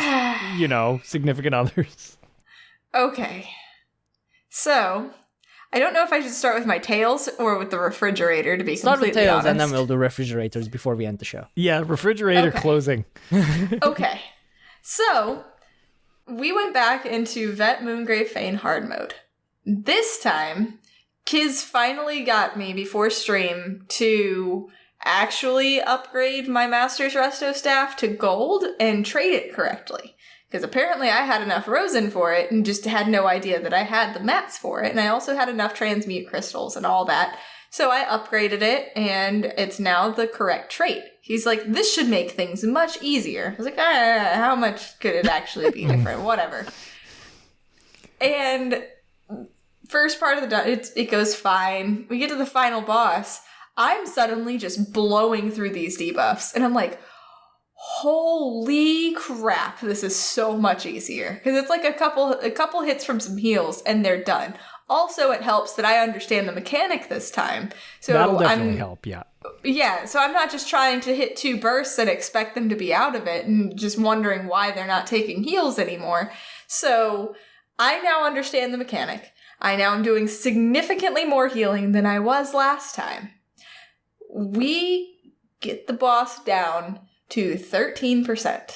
you know, significant others. Okay. So, I don't know if I should start with my tails or with the refrigerator, to be start completely with tails, honest. and then we'll do refrigerators before we end the show. Yeah, refrigerator closing. Okay. So, we went back into Vet Moongrave Fane hard mode. This time, Kiz finally got me before stream to actually upgrade my Master's Resto staff to gold and trade it correctly. Because apparently I had enough rosin for it and just had no idea that I had the mats for it. And I also had enough transmute crystals and all that. So I upgraded it, and it's now the correct trait. He's like, this should make things much easier. I was like, how much could it actually be different? Whatever. And first part of the it goes fine. We get to the final boss. I'm suddenly just blowing through these debuffs, and I'm like, holy crap, this is so much easier. Because it's like a couple hits from some heals, and they're done. Also, it helps that I understand the mechanic this time. So that'll definitely help, yeah. Yeah, so I'm not just trying to hit 2 bursts and expect them to be out of it and just wondering why they're not taking heals anymore. So I now understand the mechanic. I now am doing significantly more healing than I was last time. We get the boss down to 13%.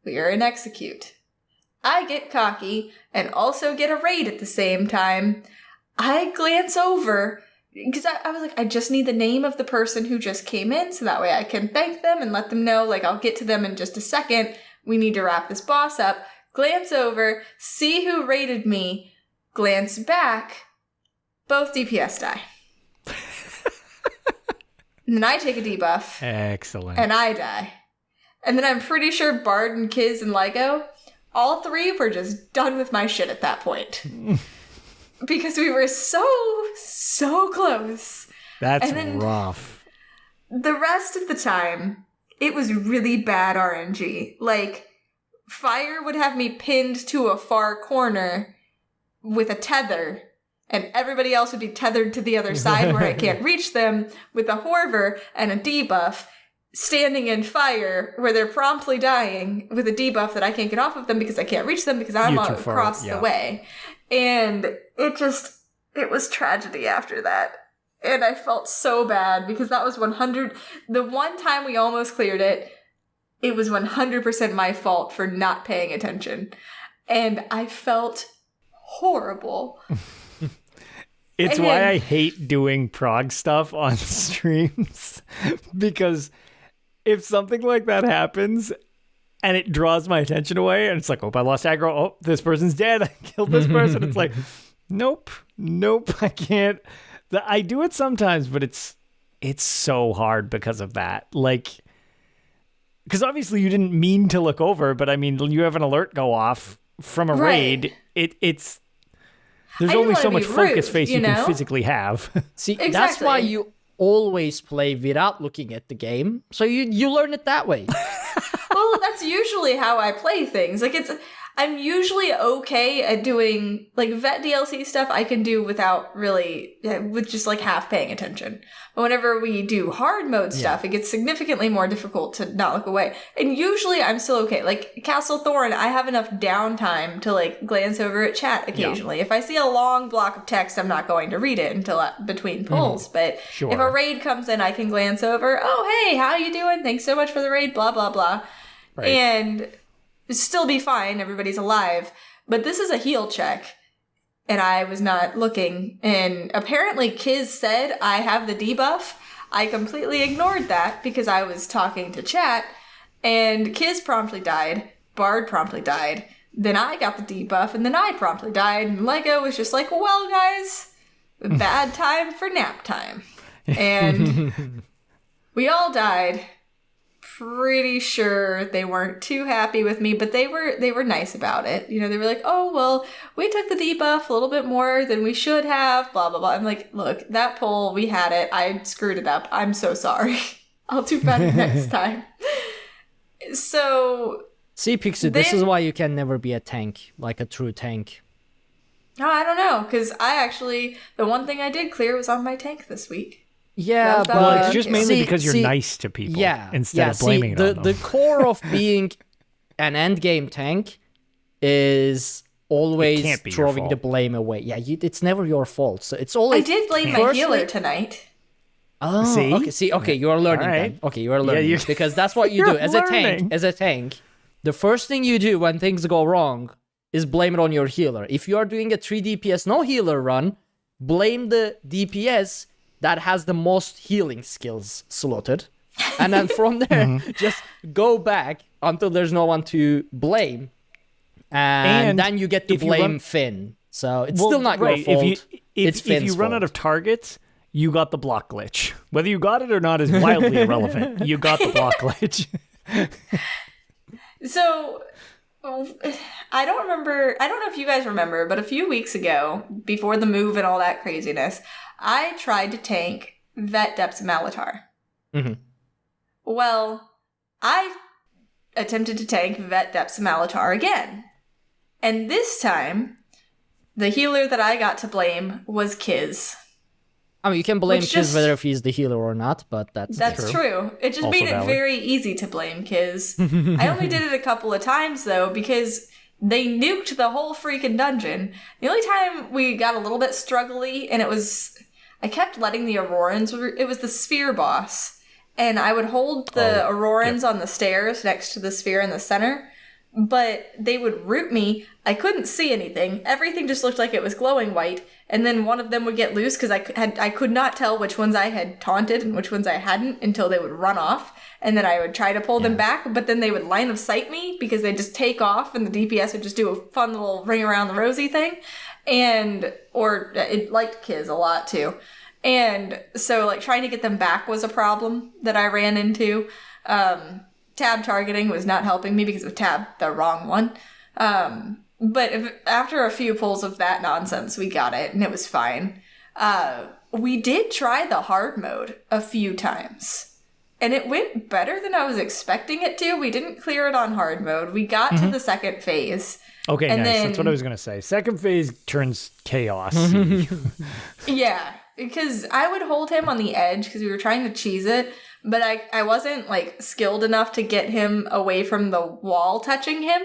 We are in execute. I get cocky and also get a raid at the same time. I glance over because I was like, I just need the name of the person who just came in so that way I can thank them and let them know, like, I'll get to them in just a second. We need to wrap this boss up. Glance over, see who raided me, glance back, both DPS die. And then I take a debuff. Excellent. And I die. And then I'm pretty sure Bard and Kiz and Lyco, all three were just done with my shit at that point. Because we were so close. That's rough. The rest of the time, it was really bad RNG. Like, Fire would have me pinned to a far corner with a tether, and everybody else would be tethered to the other side where I can't reach them with a Horver and a debuff, standing in fire where they're promptly dying with a debuff that I can't get off of them because I can't reach them because I'm across the way. And it was tragedy after that. And I felt so bad because that was 100. The one time we almost cleared it, it was 100% my fault for not paying attention. And I felt horrible. It's why I hate doing prog stuff on streams. Because if something like that happens and it draws my attention away and it's like, oh, I lost aggro. Oh, this person's dead. I killed this person. It's like, nope, I can't. I do it sometimes, but it's so hard because of that. Like, because obviously you didn't mean to look over, but I mean, you have an alert go off from a raid. There's only so much focus face you can physically have. See, exactly. That's why you always play without looking at the game. So you learn it that way. Well, that's usually how I play things. Like, I'm usually okay at doing, like, vet DLC stuff I can do without really, with just, like, half paying attention. But whenever we do hard mode stuff, it gets significantly more difficult to not look away. And usually I'm still okay. Like, Castle Thorn, I have enough downtime to, like, glance over at chat occasionally. Yeah. If I see a long block of text, I'm not going to read it until between pulls. But if a raid comes in, I can glance over, oh, hey, how you doing? Thanks so much for the raid, blah, blah, blah. Right. And still be fine, everybody's alive, but this is a heal check, and I was not looking, and apparently Kiz said I have the debuff. I completely ignored that because I was talking to chat, and Kiz promptly died, Bard promptly died, then I got the debuff, and then I promptly died, and Lego was just like, well, guys, bad time for nap time. And we all died. Pretty sure they weren't too happy with me, but they were nice about it. You know, they were like, oh, well, we took the debuff a little bit more than we should have, blah, blah, blah. I'm like, look, that poll, we had it. I screwed it up. I'm so sorry. I'll do better next time. So... See, Pixie, this is why you can never be a tank, like a true tank. No, I don't know, because the one thing I did clear was on my tank this week. Yeah, but it's just mainly because you're nice to people instead of blaming it on them. The core of being an endgame tank is always throwing the blame away. Yeah, it's never your fault. So it's always. I did blame my healer tonight. Oh, okay, you are learning then. Okay, you are learning because that's what you do as a tank. As a tank, the first thing you do when things go wrong is blame it on your healer. If you are doing a 3 DPS no healer run, blame the DPS that has the most healing skills slotted. And then from there, just go back until there's no one to blame. And then you get to blame Finn. So it's still not your fault. If you run out of targets, you got the block glitch. Whether you got it or not is wildly irrelevant. You got the block glitch. So... I don't know if you guys remember, but a few weeks ago, before the move and all that craziness, I tried to tank Vet Depths Malatar. Mm-hmm. Well, I attempted to tank Vet Depths Malatar again. And this time, the healer that I got to blame was Kiz. I mean, you can blame Kiz whether if he's the healer or not, but that's true. It just made it very easy to blame Kiz. I only did it a couple of times, though, because they nuked the whole freaking dungeon. The only time we got a little bit struggly, and I kept letting the Aurorans, it was the sphere boss, and I would hold the Aurorans on the stairs next to the sphere in the center, but they would root me. I couldn't see anything. Everything just looked like it was glowing white. And then one of them would get loose because I could not tell which ones I had taunted and which ones I hadn't until they would run off. And then I would try to pull them back, but then they would line of sight me because they'd just take off and the DPS would just do a fun little ring around the rosy thing. Or it liked Kiz a lot too. And so like trying to get them back was a problem that I ran into. Tab targeting was not helping me because of tab the wrong one. But after a few pulls of that nonsense, we got it and it was fine. We did try the hard mode a few times and it went better than I was expecting it to. We didn't clear it on hard mode. We got to the second phase. Okay, and nice. That's what I was going to say. Second phase turns chaos. Yeah, because I would hold him on the edge because we were trying to cheese it. But I wasn't, like, skilled enough to get him away from the wall touching him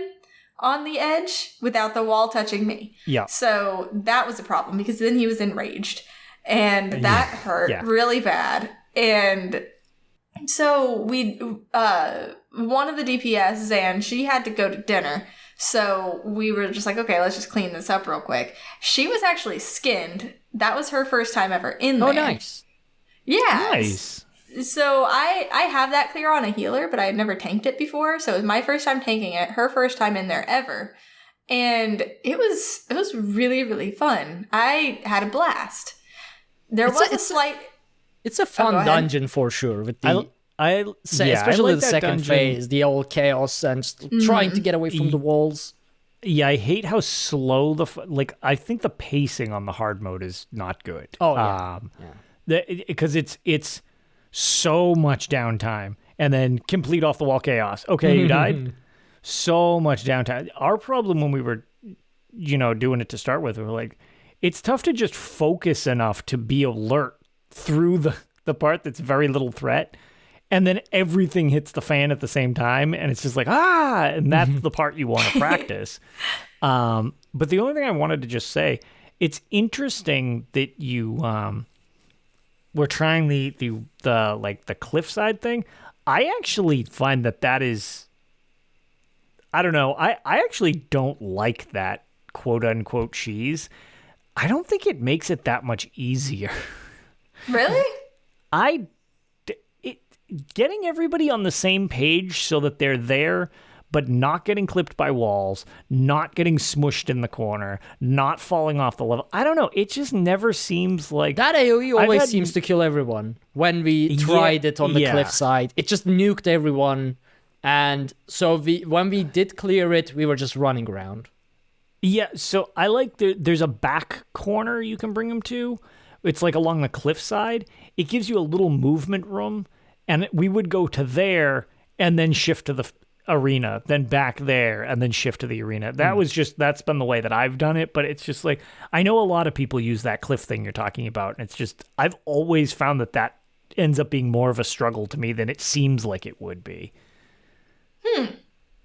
on the edge without the wall touching me. Yeah. So that was a problem because then he was enraged. And that hurt really bad. And so one of the DPS, Zan, she had to go to dinner. So we were just like, okay, let's just clean this up real quick. She was actually skinned. That was her first time ever in there. Oh, nice. Yeah. Nice. So I have that clear on a healer, but I had never tanked it before. So it was my first time tanking it, her first time in there ever. And it was really, really fun. I had a blast. It's a fun dungeon for sure. With the especially the second phase, the old chaos and trying to get away from the walls. Yeah, I hate how slow I think the pacing on the hard mode is not good. Oh yeah, because it's so much downtime and then complete off the wall chaos. Okay, you died. So much downtime. Our problem when we were, doing it to start with, we were like, it's tough to just focus enough to be alert through the part that's very little threat. And then everything hits the fan at the same time. And it's just like, and that's the part you want to practice. But the only thing I wanted to just say, it's interesting that you were trying the cliffside thing. I actually find that is, I don't know. I actually don't like that quote unquote cheese. I don't think it makes it that much easier. Really? Getting everybody on the same page so that they're there, but not getting clipped by walls, not getting smushed in the corner, not falling off the level. I don't know. It just never seems like... That AoE always seems to kill everyone. When we tried it on the cliffside, it just nuked everyone. And so when we did clear it, we were just running around. Yeah, so I like there's a back corner you can bring them to. It's like along the cliffside. It gives you a little movement room. And we would go to there and then shift to the arena, then back there and then shift to the arena. That's been the way that I've done it. But it's just like, I know a lot of people use that cliff thing you're talking about. And it's just, I've always found that ends up being more of a struggle to me than it seems like it would be.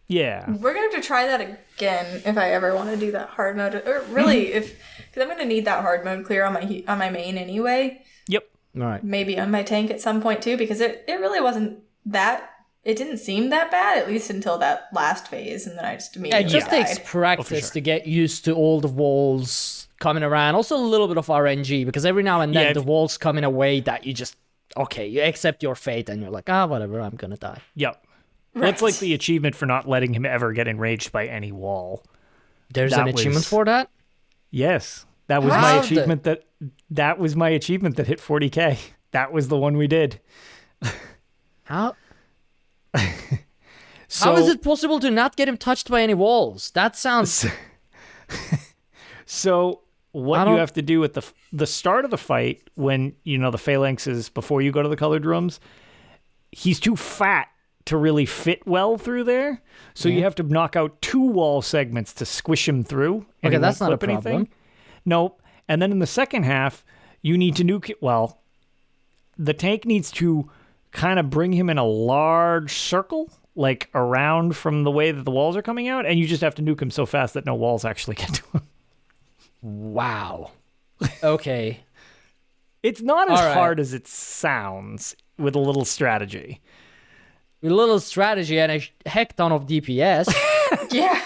Yeah. We're going to have to try that again if I ever want to do that hard mode. Or really, because I'm going to need that hard mode clear on my main anyway. Yep. All right. Maybe on my tank at some point too, because it really wasn't that. It didn't seem that bad, at least until that last phase, and then I just immediately it just takes practice to get used to all the walls coming around. Also a little bit of RNG, because every now and then the walls come in a way that you just you accept your fate, and you're like, whatever, I'm gonna die. Yep. Right. That's like the achievement for not letting him ever get enraged by any wall. There's an achievement for that? Yes. That was my achievement that was my achievement that hit 40K. That was the one we did. How? How is it possible to not get him touched by any walls? That sounds... So what you have to do at the start of the fight, when, the phalanx is before you go to the colored rooms, he's too fat to really fit well through there. So you have to knock out 2 wall segments to squish him through. And okay, that's not a problem. Anything. Nope. And then in the second half, you need to nuke it. Well, the tank needs to kind of bring him in a large circle, like around from the way that the walls are coming out, and you just have to nuke him so fast that no walls actually get to him. Wow. Okay. It's not as hard as it sounds with a little strategy. With a little strategy and a heck ton of DPS. Yeah.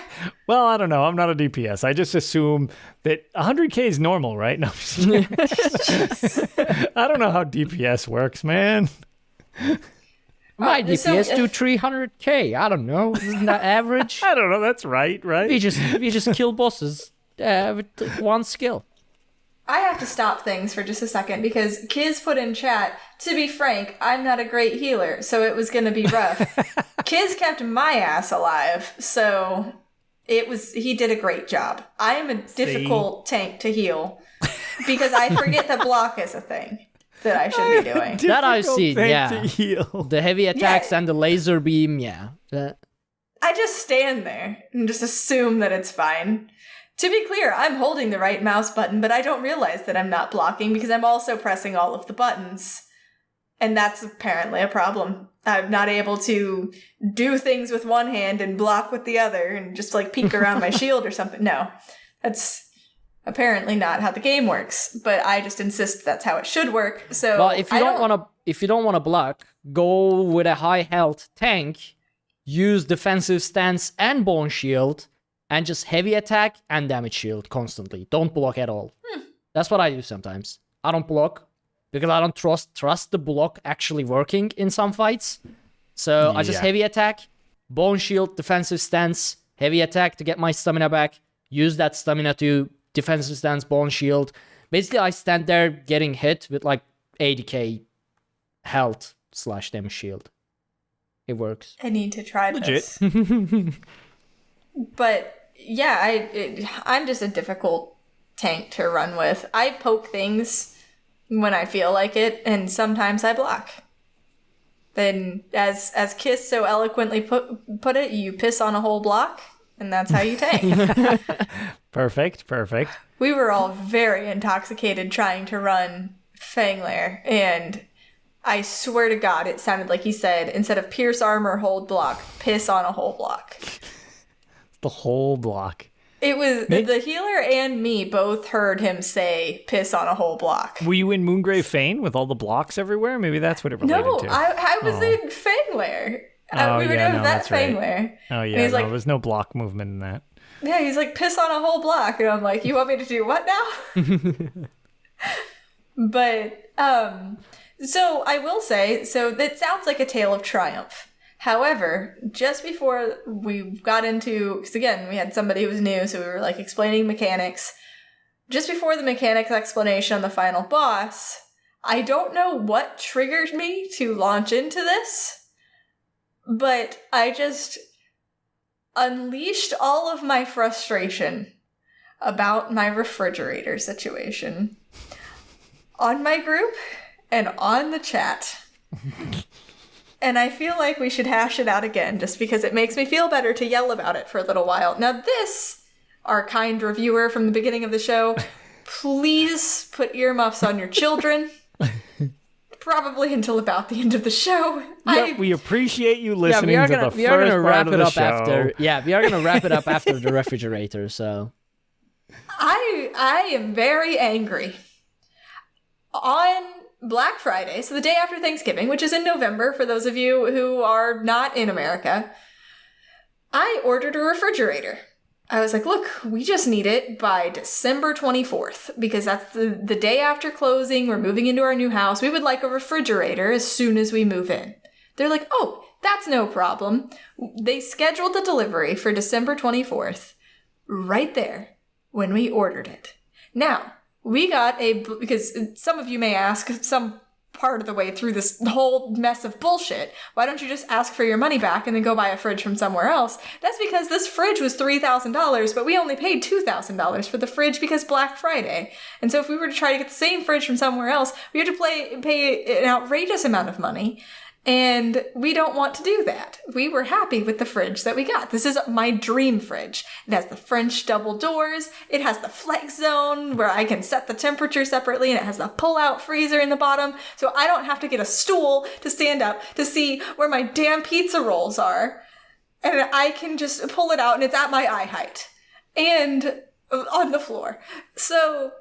Well, I don't know. I'm not a DPS. I just assume that 100k is normal, right? No, I'm just kidding. I don't know how DPS works, man. My DPS do 300k. I don't know. Isn't that average? I don't know. That's right? We just kill bosses with one skill. I have to stop things for just a second because Kiz put in chat, to be frank, I'm not a great healer, so it was going to be rough. Kiz kept my ass alive, so he did a great job. I am a difficult tank to heal because I forget that block is a thing that I should be doing. That I've seen, yeah. To heal. The heavy attacks and the laser beam, yeah. I just stand there and just assume that it's fine. To be clear, I'm holding the right mouse button, but I don't realize that I'm not blocking because I'm also pressing all of the buttons. And that's apparently a problem. I'm not able to do things with one hand and block with the other and just like peek around my shield or something. No, that's apparently not how the game works, but I just insist that's how it should work. So well, if you don't want to block, go with a high health tank, use defensive stance and bone shield, and just heavy attack and damage shield constantly. Don't block at all. That's what I do sometimes. I don't block because I don't trust the block actually working in some fights. So I just heavy attack, bone shield, defensive stance, heavy attack to get my stamina back, use that stamina to defensive stance, bone shield. Basically, I stand there getting hit with like 80k health / damage shield. It works. I need to try Legit. this. But yeah, I'm just a difficult tank to run with. I poke things when I feel like it, and sometimes I block. Then, as Kiss so eloquently put it, you piss on a whole block, and that's how you tank. Perfect. We were all very intoxicated trying to run Fanglair, and I swear to God, it sounded like he said, instead of pierce armor, hold block, piss on a whole block. The whole block. It was the healer and me both heard him say piss on a whole block. Were you in Moongrave Fane with all the blocks everywhere? Maybe that's what it related to. No, I was in Fanglair. We were doing that Fanglair. Oh yeah, he's there was no block movement in that. Yeah, he's like, piss on a whole block. And I'm like, you want me to do what now? But, so I will say, so that sounds like a tale of triumph. However, just before we got into, because again, we had somebody who was new, so we were like explaining mechanics. Just before the mechanics explanation on the final boss, I don't know what triggered me to launch into this, but I just unleashed all of my frustration about my refrigerator situation on my group and on the chat. And I feel like we should hash it out again, just because it makes me feel better to yell about it for a little while. Now this, our kind reviewer from the beginning of the show, please put earmuffs on your children. Probably until about the end of the show. We appreciate you listening to the first part of the show. We are going to wrap it up after the refrigerator, so. I am very angry. On Black Friday, so the day after Thanksgiving, which is in November for those of you who are not in America, I ordered a refrigerator. I was like, look, we just need it by December 24th, because that's the day after closing. We're moving into our new house. We would like a refrigerator as soon as we move in. They're like, oh, that's no problem. They scheduled the delivery for December 24th right there when we ordered it. Now, we got because some of you may ask, some part of the way through this whole mess of bullshit, why don't you just ask for your money back and then go buy a fridge from somewhere else? That's because this fridge was $3,000, but we only paid $2,000 for the fridge because Black Friday. And so if we were to try to get the same fridge from somewhere else, we had to pay an outrageous amount of money. And we don't want to do that. We were happy with the fridge that we got. This is my dream fridge. It has the French double doors. It has the flex zone where I can set the temperature separately, and it has the pull-out freezer in the bottom. So I don't have to get a stool to stand up to see where my damn pizza rolls are. And I can just pull it out, and it's at my eye height. And on the floor. So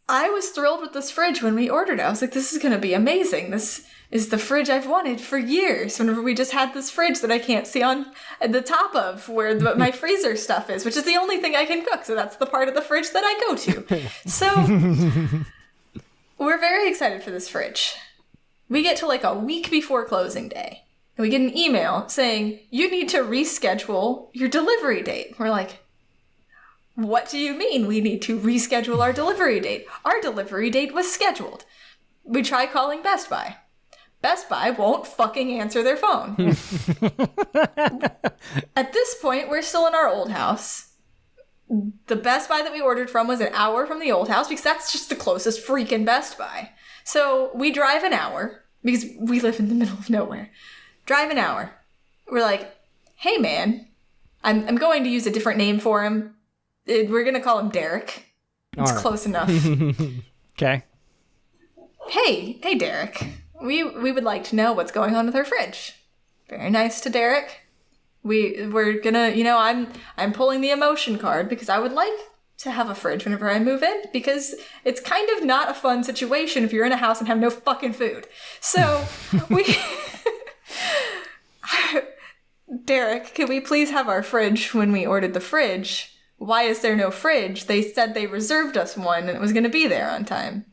I was thrilled with this fridge when we ordered it. I was like, this is going to be amazing. This is the fridge I've wanted for years. Whenever we just had this fridge that I can't see on the top of where my freezer stuff is, which is the only thing I can cook. So that's the part of the fridge that I go to. So we're very excited for this fridge. We get to like a week before closing day. And we get an email saying, you need to reschedule your delivery date. We're like, what do you mean we need to reschedule our delivery date? Our delivery date was scheduled. We try calling Best Buy. Best Buy won't fucking answer their phone. At this point, we're still in our old house. The Best Buy that we ordered from was an hour from the old house because that's just the closest freaking Best Buy. So we drive an hour because we live in the middle of nowhere. Drive an hour. We're like, hey man, I'm going to use a different name for him. We're going to call him Derek. It's close enough. Okay. Hey Derek. We would like to know what's going on with our fridge. Very nice to Derek. We're gonna, I'm pulling the emotion card because I would like to have a fridge whenever I move in because it's kind of not a fun situation if you're in a house and have no fucking food. So Derek, can we please have our fridge when we ordered the fridge? Why is there no fridge? They said they reserved us one and it was going to be there on time.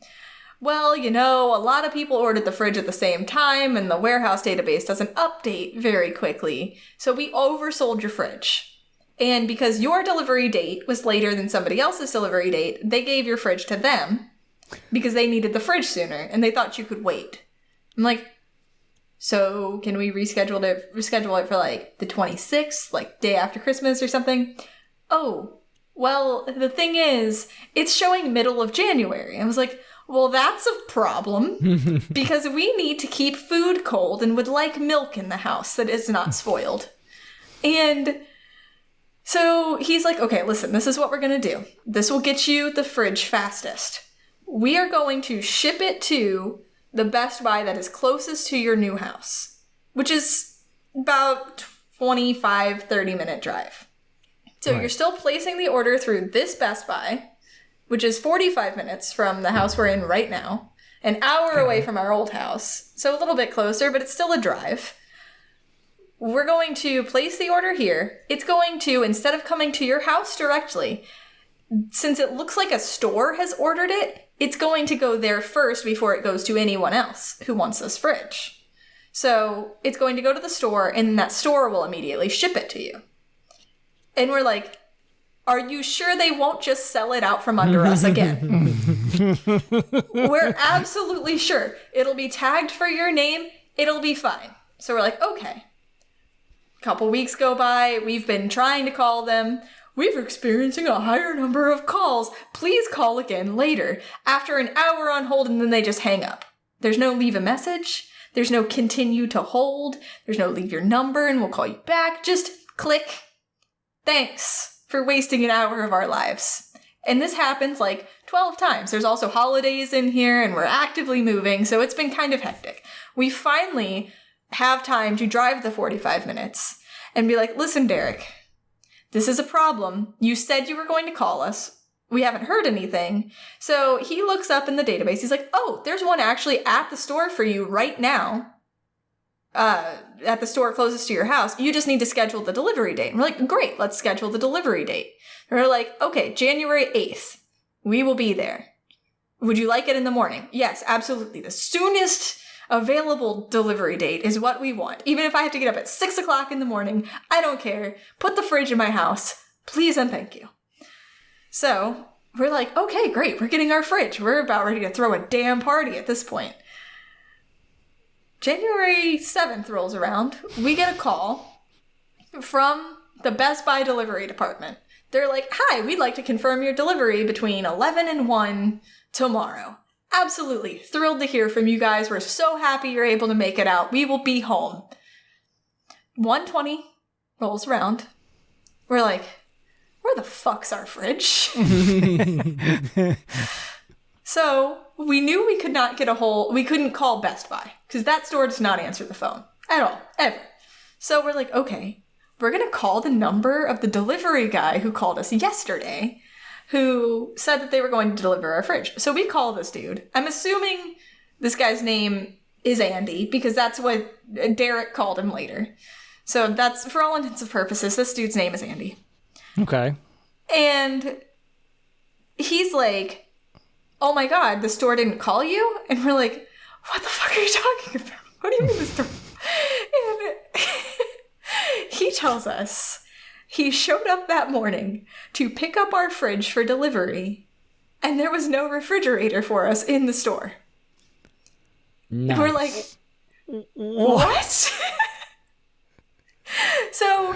Well, a lot of people ordered the fridge at the same time and the warehouse database doesn't update very quickly. So we oversold your fridge. And because your delivery date was later than somebody else's delivery date, they gave your fridge to them because they needed the fridge sooner and they thought you could wait. I'm like, so can we reschedule it for like the 26th, like day after Christmas or something? Oh, well, the thing is, it's showing middle of January. I was like, well, that's a problem because we need to keep food cold and would like milk in the house that is not spoiled. And so he's like, okay, listen, this is what we're going to do. This will get you the fridge fastest. We are going to ship it to the Best Buy that is closest to your new house, which is about 25, 30-minute drive. So You're still placing the order through this Best Buy, which is 45 minutes from the house we're in right now, an hour away from our old house, so a little bit closer, but it's still a drive. We're going to place the order here. It's going to, instead of coming to your house directly, since it looks like a store has ordered it, it's going to go there first before it goes to anyone else who wants this fridge. So it's going to go to the store, and that store will immediately ship it to you. And we're like, are you sure they won't just sell it out from under us again? We're absolutely sure. It'll be tagged for your name. It'll be fine. So we're like, okay. A couple weeks go by. We've been trying to call them. We're experiencing a higher number of calls. Please call again later. After an hour on hold, and then they just hang up. There's no leave a message. There's no continue to hold. There's no leave your number and we'll call you back. Just click. Thanks for wasting an hour of our lives. And this happens like 12 times. There's also holidays in here and we're actively moving, so it's been kind of hectic. We finally have time to drive the 45 minutes and be like, listen, Derek, this is a problem. You said you were going to call us. We haven't heard anything. So he looks up in the database. He's like, oh, there's one actually at the store for you right now. At the store closest to your house. You just need to schedule the delivery date. And we're like, great, let's schedule the delivery date. And we're like, okay, January 8th. We will be there. Would you like it in the morning? Yes, absolutely. The soonest available delivery date is what we want. Even if I have to get up at 6 o'clock in the morning, I don't care. Put the fridge in my house. Please and thank you. So we're like, okay, great. We're getting our fridge. We're about ready to throw a damn party at this point. January 7th rolls around. We get a call from the Best Buy delivery department. They're like, hi, we'd like to confirm your delivery between 11 and 1 tomorrow. Absolutely. Thrilled to hear from you guys. We're so happy you're able to make it out. We will be home. 1:20 rolls around. We're like, where the fuck's our fridge? So we knew we could not we couldn't call Best Buy because that store does not answer the phone at all, ever. So we're like, okay, we're going to call the number of the delivery guy who called us yesterday who said that they were going to deliver our fridge. So we call this dude. I'm assuming this guy's name is Andy because that's what Derek called him later. So that's, for all intents and purposes, this dude's name is Andy. Okay. And he's like, oh my God, the store didn't call you? And we're like, what the fuck are you talking about? What do you mean the store? And he tells us he showed up that morning to pick up our fridge for delivery, and there was no refrigerator for us in the store. Nice. We're like, what? So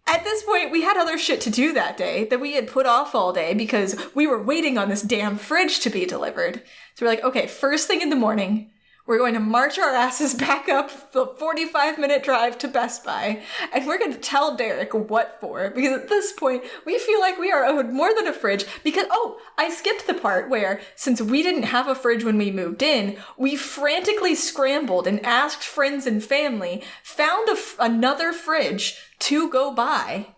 at this point, we had other shit to do that day that we had put off all day because we were waiting on this damn fridge to be delivered. So we're like, okay, first thing in the morning, we're going to march our asses back up the 45-minute drive to Best Buy, and we're going to tell Derek what for, because at this point, we feel like we are owed more than a fridge, because, I skipped the part where, since we didn't have a fridge when we moved in, we frantically scrambled and asked friends and family, found another fridge to go buy.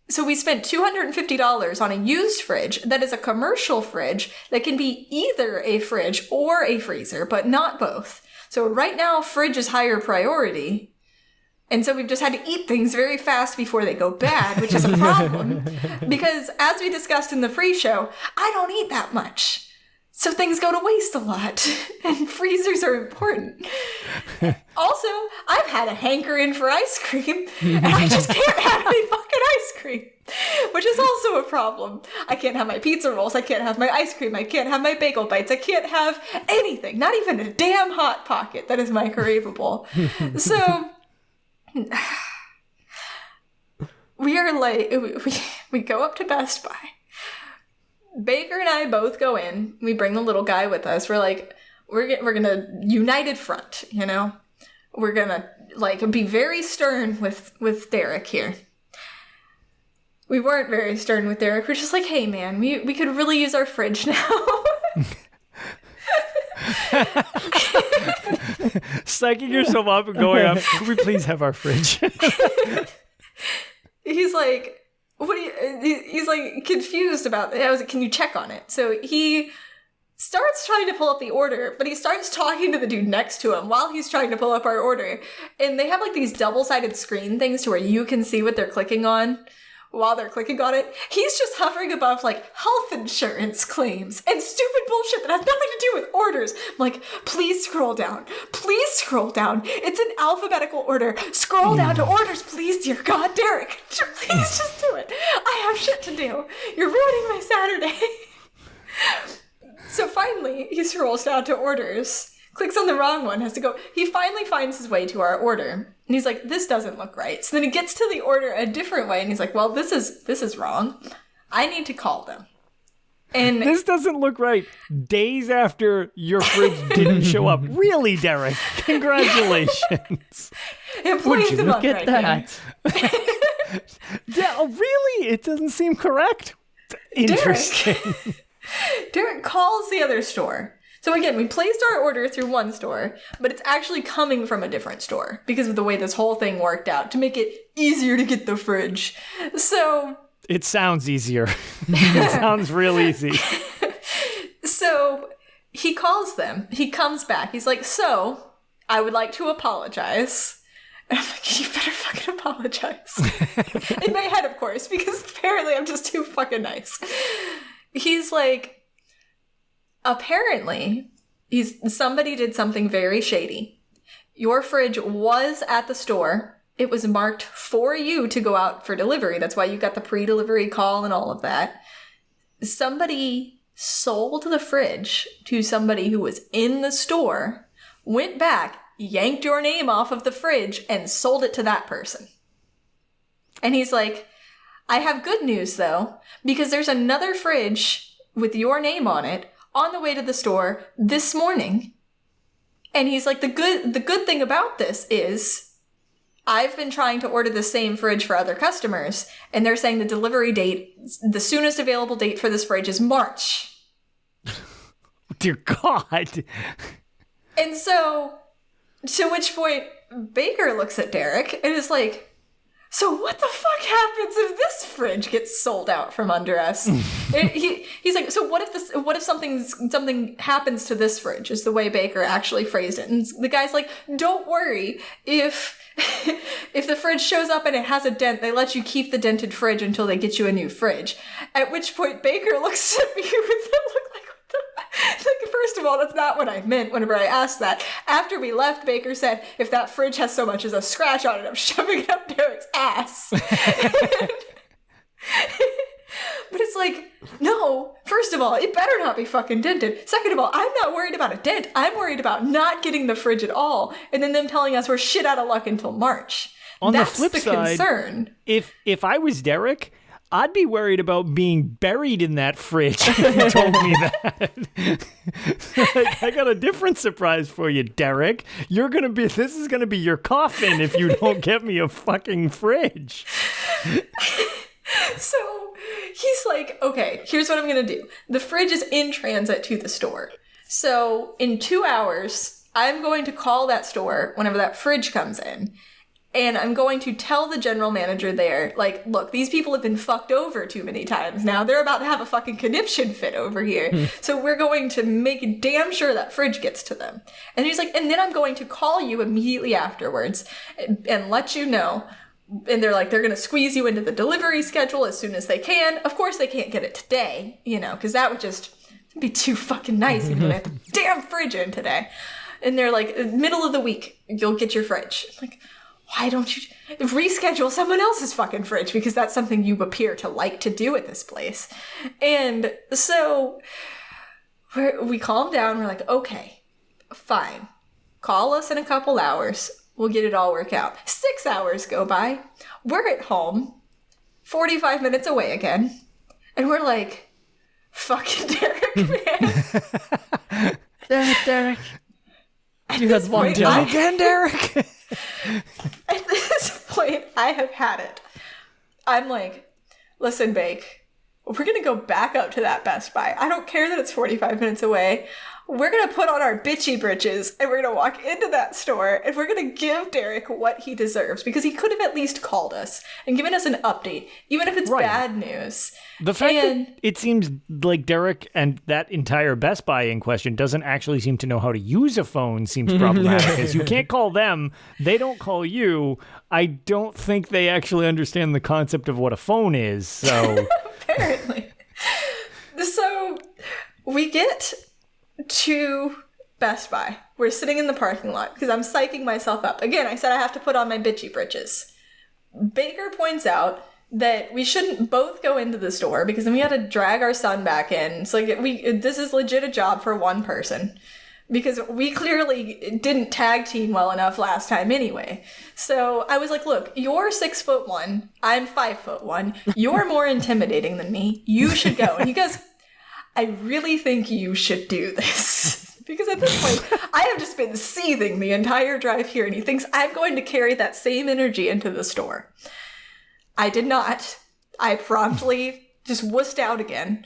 So we spent $250 on a used fridge that is a commercial fridge that can be either a fridge or a freezer, but not both. So right now, fridge is higher priority. And so we've just had to eat things very fast before they go bad, which is a problem. Because as we discussed in the pre-show, I don't eat that much. So things go to waste a lot, and freezers are important. Also, I've had a hankering for ice cream, and I just can't have any fucking ice cream, which is also a problem. I can't have my pizza rolls, I can't have my ice cream, I can't have my bagel bites, I can't have anything, not even a damn Hot Pocket that is microwavable. So, we are like, we go up to Best Buy. Baker and I both go in. We bring the little guy with us. We're like, we're gonna united front, you know? We're gonna, like, be very stern with Derek here. We weren't very stern with Derek. We're just like, hey, man, we could really use our fridge now. Psyching yourself up and going up, could we please have our fridge? He's like, he's like confused about it. I was like, can you check on it? So he starts trying to pull up the order, but he starts talking to the dude next to him while he's trying to pull up our order. And they have like these double-sided screen things to where you can see what they're clicking on while they're clicking on it. He's just hovering above like health insurance claims and stupid bullshit that has nothing to do with orders. I'm like, please scroll down. Please scroll down. It's an alphabetical order. Scroll down to orders, please, dear God, Derek. Please just do it. I have shit to do. You're ruining my Saturday. So finally, he scrolls down to orders, clicks on the wrong one, has to go. He finally finds his way to our order. And he's like, this doesn't look right. So then he gets to the order a different way, and he's like, well, this is wrong. I need to call them. And this doesn't look right. Days after your fridge didn't show up. Really, Derek? Congratulations. Would you look at that? Really? It doesn't seem correct. Interesting. Derek calls the other store. So again, we placed our order through one store, but it's actually coming from a different store because of the way this whole thing worked out to make it easier to get the fridge. So it sounds easier. It sounds real easy. So he calls them. He comes back. He's like, so I would like to apologize. And I'm like, you better fucking apologize. In my head, of course, because apparently I'm just too fucking nice. He's like, apparently, somebody did something very shady. Your fridge was at the store. It was marked for you to go out for delivery. That's why you got the pre-delivery call and all of that. Somebody sold the fridge to somebody who was in the store, went back, yanked your name off of the fridge, and sold it to that person. And he's like, I have good news, though, because there's another fridge with your name on it on the way to the store this morning. And he's like, the good thing about this is I've been trying to order the same fridge for other customers, and they're saying the delivery date, the soonest available date for this fridge is March. Dear God. And so, to which point, Baker looks at Derek and is like, so what the fuck happens if this fridge gets sold out from under us? He's like, so what if something happens to this fridge, is the way Baker actually phrased it. And the guy's like, don't worry, if the fridge shows up and it has a dent, they let you keep the dented fridge until they get you a new fridge. At which point Baker looks at me with a look like, first of all, that's not what I meant whenever I asked that. After we left, Baker said, if that fridge has so much as a scratch on it, I'm shoving it up Derek's ass. But it's like, no, first of all, it better not be fucking dented. Second of all, I'm not worried about a dent. I'm worried about not getting the fridge at all. And then them telling us we're shit out of luck until March. On That's the flip side, concern. If I was Derek, I'd be worried about being buried in that fridge if you told me that. I got a different surprise for you, Derek. This is gonna be your coffin if you don't get me a fucking fridge. So he's like, okay, here's what I'm gonna do. The fridge is in transit to the store. So in 2 hours, I'm going to call that store whenever that fridge comes in. And I'm going to tell the general manager there, like, look, these people have been fucked over too many times now. They're about to have a fucking conniption fit over here. So we're going to make damn sure that fridge gets to them. And he's like, and then I'm going to call you immediately afterwards and let you know. And they're like, they're going to squeeze you into the delivery schedule as soon as they can. Of course, they can't get it today, because that would just be too fucking nice. You'd have the damn fridge in today. And they're like, middle of the week, you'll get your fridge. I'm like, why don't you reschedule someone else's fucking fridge? Because that's something you appear to like to do at this place. And so we calm down. We're like, okay, fine. Call us in a couple hours. We'll get it all worked out. 6 hours go by. We're at home, 45 minutes away again. And we're like, fucking Derek, man. Derek. You had one job. Again, Derek. At this point, I have had it. I'm like, listen, Bake, we're going to go back up to that Best Buy. I don't care that it's 45 minutes away. We're going to put on our bitchy britches and we're going to walk into that store and we're going to give Derek what he deserves, because he could have at least called us and given us an update, even if it's bad news. The fact that it seems like Derek and that entire Best Buy in question doesn't actually seem to know how to use a phone seems problematic, because you can't call them, they don't call you. I don't think they actually understand the concept of what a phone is, so... Apparently. So we get to Best Buy. We're sitting in the parking lot because I'm psyching myself up. Again, I said I have to put on my bitchy britches. Baker points out that we shouldn't both go into the store because then we had to drag our son back in. So this is legit a job for one person, because we clearly didn't tag team well enough last time anyway. So I was like, look, you're 6'1", I'm 5'1", you're more intimidating than me, you should go. And he goes, I really think you should do this. Because at this point, I have just been seething the entire drive here, and he thinks I'm going to carry that same energy into the store. I did not. I promptly just wussed out again.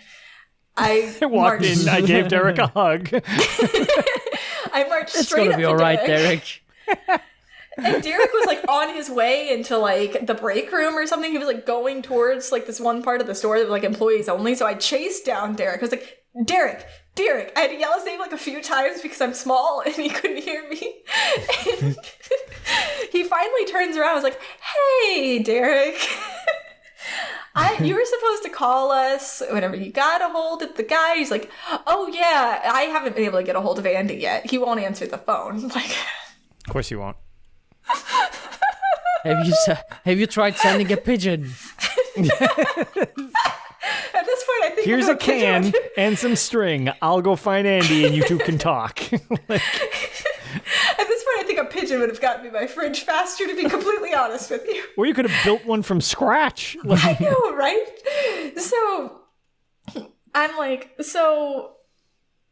I walked in, I gave Derek a hug. I marched it's straight up to Derek. It's going to be all right, Derek. And Derek was like on his way into like the break room or something. He was like going towards like this one part of the store that was like employees only. So I chased down Derek. I was like, Derek. I had to yell his name like a few times because I'm small and he couldn't hear me. And he finally turns around and was like, hey, Derek. You were supposed to call us whenever you got a hold of the guy. He's like, oh yeah, I haven't been able to get a hold of Andy yet. He won't answer the phone. Like, of course you won't. Have you tried sending a pigeon? At this point, I think here's a can and some string. I'll go find Andy and you two can talk. At this point, I think a pigeon would have gotten me my fridge faster, to be completely honest with you. Or you could have built one from scratch. I know, right? So I'm like,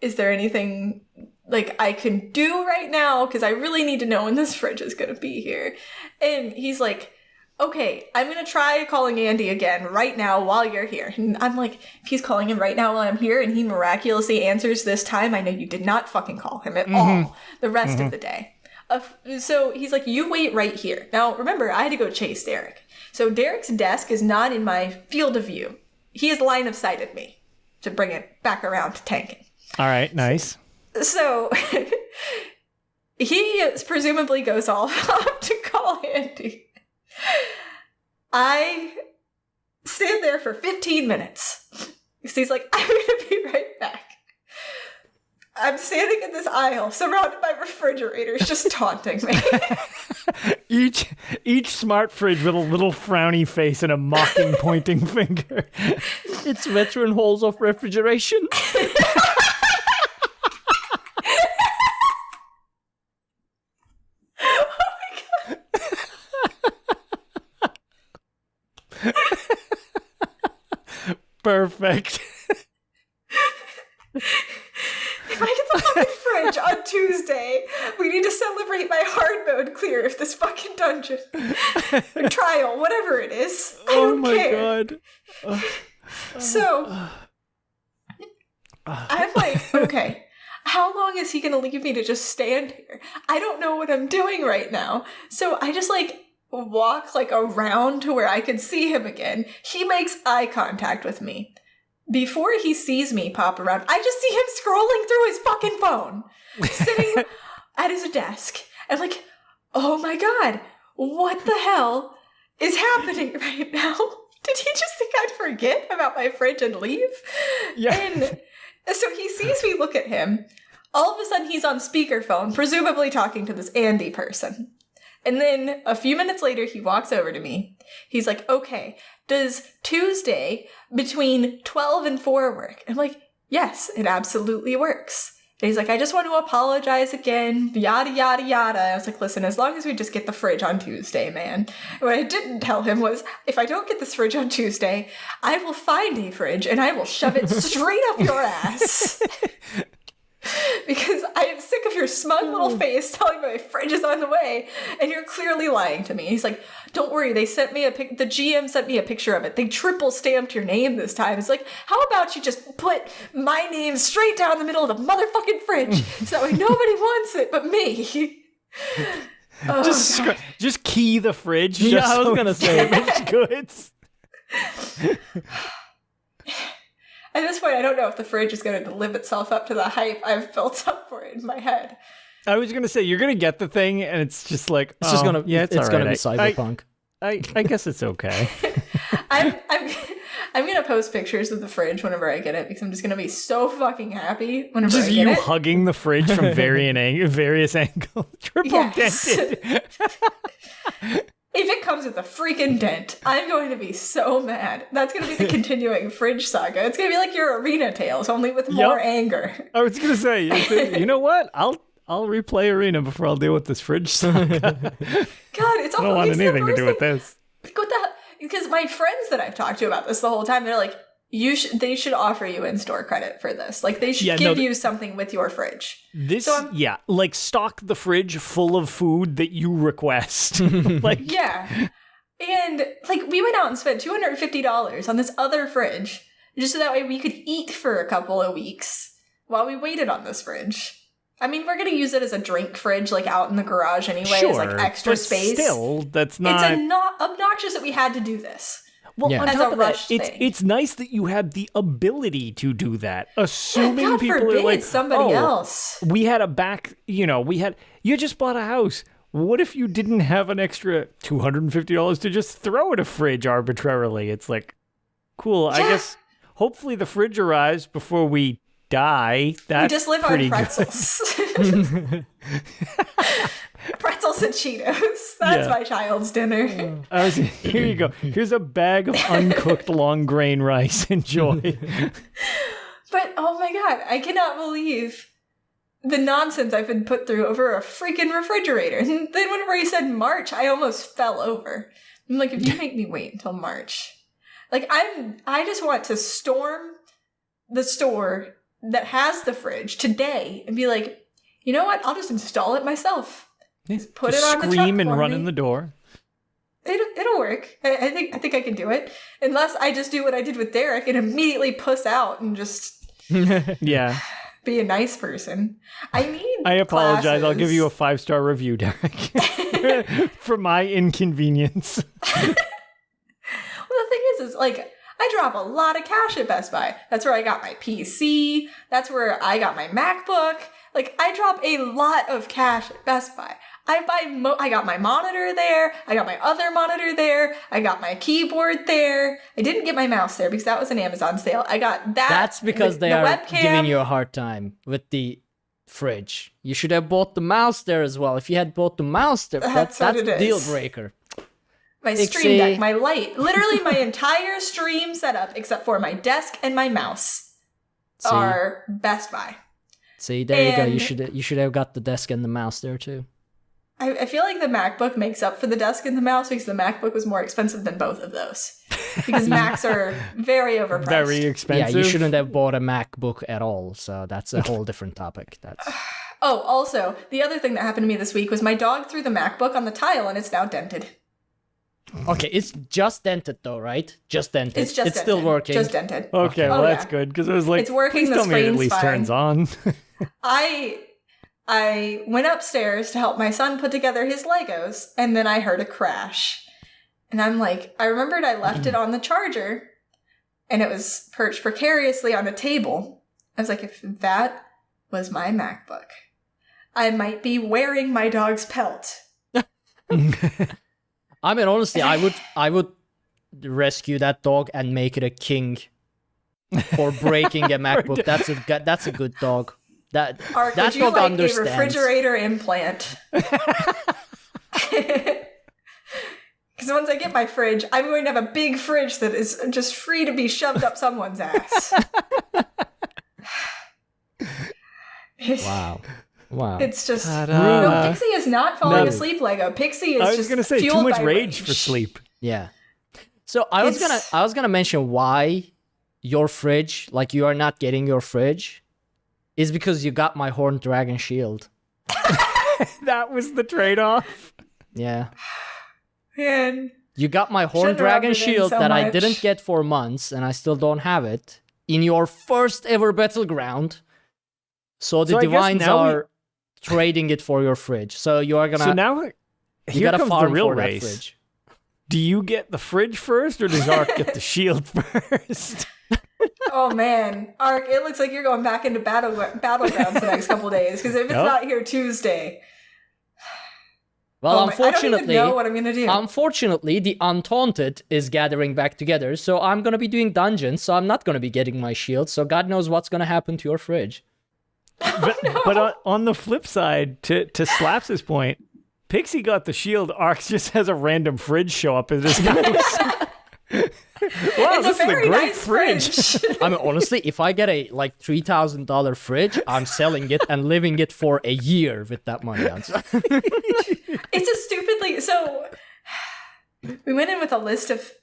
is there anything like I can do right now? Because I really need to know when this fridge is going to be here. And he's like, okay, I'm going to try calling Andy again right now while you're here. And I'm like, if he's calling him right now while I'm here and he miraculously answers this time, I know you did not fucking call him at all the rest of the day. So he's like, you wait right here. Now, remember, I had to go chase Derek. So Derek's desk is not in my field of view. He has line of sighted me to bring it back around to tanking. All right, nice. So he presumably goes off up to call Andy. I stand there for 15 minutes. So he's like, I'm going to be right back. I'm standing in this aisle surrounded by refrigerators just taunting me. Each smart fridge with a little frowny face and a mocking pointing finger. It's veteran halls of refrigeration. Perfect. If I get the fucking fridge on Tuesday, we need to celebrate my hard mode clear of this fucking dungeon. Or trial, whatever it is. I don't care. God. So, I'm like, okay, how long is he going to leave me to just stand here? I don't know what I'm doing right now. So I just walk around to where I could see him again. He makes eye contact with me. Before he sees me pop around, I just see him scrolling through his fucking phone, sitting at his desk. And oh my God, what the hell is happening right now? Did he just think I'd forget about my fridge and leave? Yeah. And so he sees me look at him. All of a sudden he's on speakerphone, presumably talking to this Andy person. And then a few minutes later, he walks over to me. He's like, okay, does Tuesday between 12 and 4 work? I'm like, yes, it absolutely works. And he's like, I just want to apologize again, yada, yada, yada. I was like, listen, as long as we just get the fridge on Tuesday, man. And what I didn't tell him was, if I don't get this fridge on Tuesday, I will find a fridge and I will shove it straight up your ass. Because I am sick of your smug little face telling me my fridge is on the way, and you're clearly lying to me. He's like, don't worry, they sent me the GM sent me a picture of it. They triple stamped your name this time. It's like, how about you just put my name straight down the middle of the motherfucking fridge so that way nobody wants it but me. Just key the fridge. Yeah, I was gonna say damaged goods. At this point, I don't know if the fridge is going to live itself up to the hype I've built up for it in my head. I was going to say, you're going to get the thing, and it's just like, it's just gonna, yeah, it's gonna be cyberpunk. I guess it's okay. I'm gonna post pictures of the fridge whenever I get it because I'm just gonna be so fucking happy whenever I get it. Just you hugging the fridge from various angles, triple dented. If it comes with a freaking dent, I'm going to be so mad. That's going to be the continuing fridge saga. It's going to be like your Arena Tales, only with more anger. I was going to say, you know what? I'll replay Arena before I'll deal with this fridge saga. God, it's all. I don't want anything to do with this. Because my friends that I've talked to about this the whole time, they're like, they should offer you in-store credit for this. They should give you something with your fridge. Stock the fridge full of food that you request. Yeah. And we went out and spent $250 on this other fridge just so that way we could eat for a couple of weeks while we waited on this fridge. I mean, we're going to use it as a drink fridge, out in the garage anyway, sure, as extra space. Still, that's not... It's not obnoxious that we had to do this. Well, on top of that, it's nice that you had the ability to do that. Assuming God people forbid are like, somebody else. We had you just bought a house. What if you didn't have an extra $250 to just throw at a fridge arbitrarily? It's like, cool. Yeah. I guess hopefully the fridge arrives before we die. That's we just live on pretzels. Pretzels and Cheetos. That's my child's dinner. Here you go. Here's a bag of uncooked long grain rice. Enjoy. But oh my God, I cannot believe the nonsense I've been put through over a freaking refrigerator. And then whenever he said March, I almost fell over. I'm like, if you make me wait until March, I just want to storm the store that has the fridge today and be like, you know what? I'll just install it myself. Put it on the truck scream and for run me. in the door. It'll work. I think I can do it. Unless I just do what I did with Derek and immediately puss out and just be a nice person. I apologize. classes. I'll give you a 5-star review, Derek, for my inconvenience. is like, I drop a lot of cash at Best Buy. That's where I got my PC. That's where I got my MacBook. Like, I drop a lot of cash at Best Buy. I got my monitor there. I got my other monitor there. I got my keyboard there. I didn't get my mouse there because that was an Amazon sale. I got that. That's because they are webcam. Giving you a hard time with the fridge. You should have bought the mouse there as well. If you had bought the mouse there, that's a deal breaker. My Stream Deck, my light, literally my entire stream setup, except for my desk and my mouse, are Best Buy. See, there you go. You should have got the desk and the mouse there too. I feel like the MacBook makes up for the desk and the mouse because the MacBook was more expensive than both of those. Because Macs are very overpriced. Very expensive. Yeah, you shouldn't have bought a MacBook at all. So that's a whole different topic. Oh, also, the other thing that happened to me this week was my dog threw the MacBook on the tile and it's now dented. Okay, it's just dented though, right? Just dented. It's just dented. Still working. Just dented. Okay, well that's good because it was like, it's working. Please tell me it at least turns on. I went upstairs to help my son put together his Legos, and then I heard a crash. And I'm like, I remembered I left it on the charger, and it was perched precariously on a table. I was like, if that was my MacBook, I might be wearing my dog's pelt. I mean, honestly, I would rescue that dog and make it a king for breaking a MacBook. That's a good dog. That Ark, that would you dog like understands. a refrigerator implant? Because once I get my fridge, I'm going to have a big fridge that is just free to be shoved up someone's ass. Wow. It's just... Ta-da. No, Pixie is not falling asleep, Lego. Pixie is just I was going to say, too much rage for sleep. Yeah. So I was gonna mention why your fridge, like you are not getting your fridge, is because you got my Horned Dragon shield. That was the trade-off. Yeah. Man. You got my Horned Dragon shield that I didn't get for months, and I still don't have it, in your first ever battleground. So the Divines are trading it for your fridge. So you are gonna... So now, here comes the real race. Fridge. Do you get the fridge first, or does Ark get the shield first? Oh man, Ark, it looks like you're going back into battlegrounds the next couple days, because if it's not here Tuesday... Well, unfortunately, I don't even know what I'm gonna do. Unfortunately, the Untaunted is gathering back together, so I'm gonna be doing dungeons, so I'm not gonna be getting my shield, so God knows what's gonna happen to your fridge. But on the flip side, to Slaps' point, Pixie got the shield, Ark just has a random fridge show up in his house. Wow, it's this a very is a great nice fridge. I mean, honestly, if I get a like $3,000 fridge, I'm selling it and living it for a year with that money. It's a stupidly... So, we went in with a list of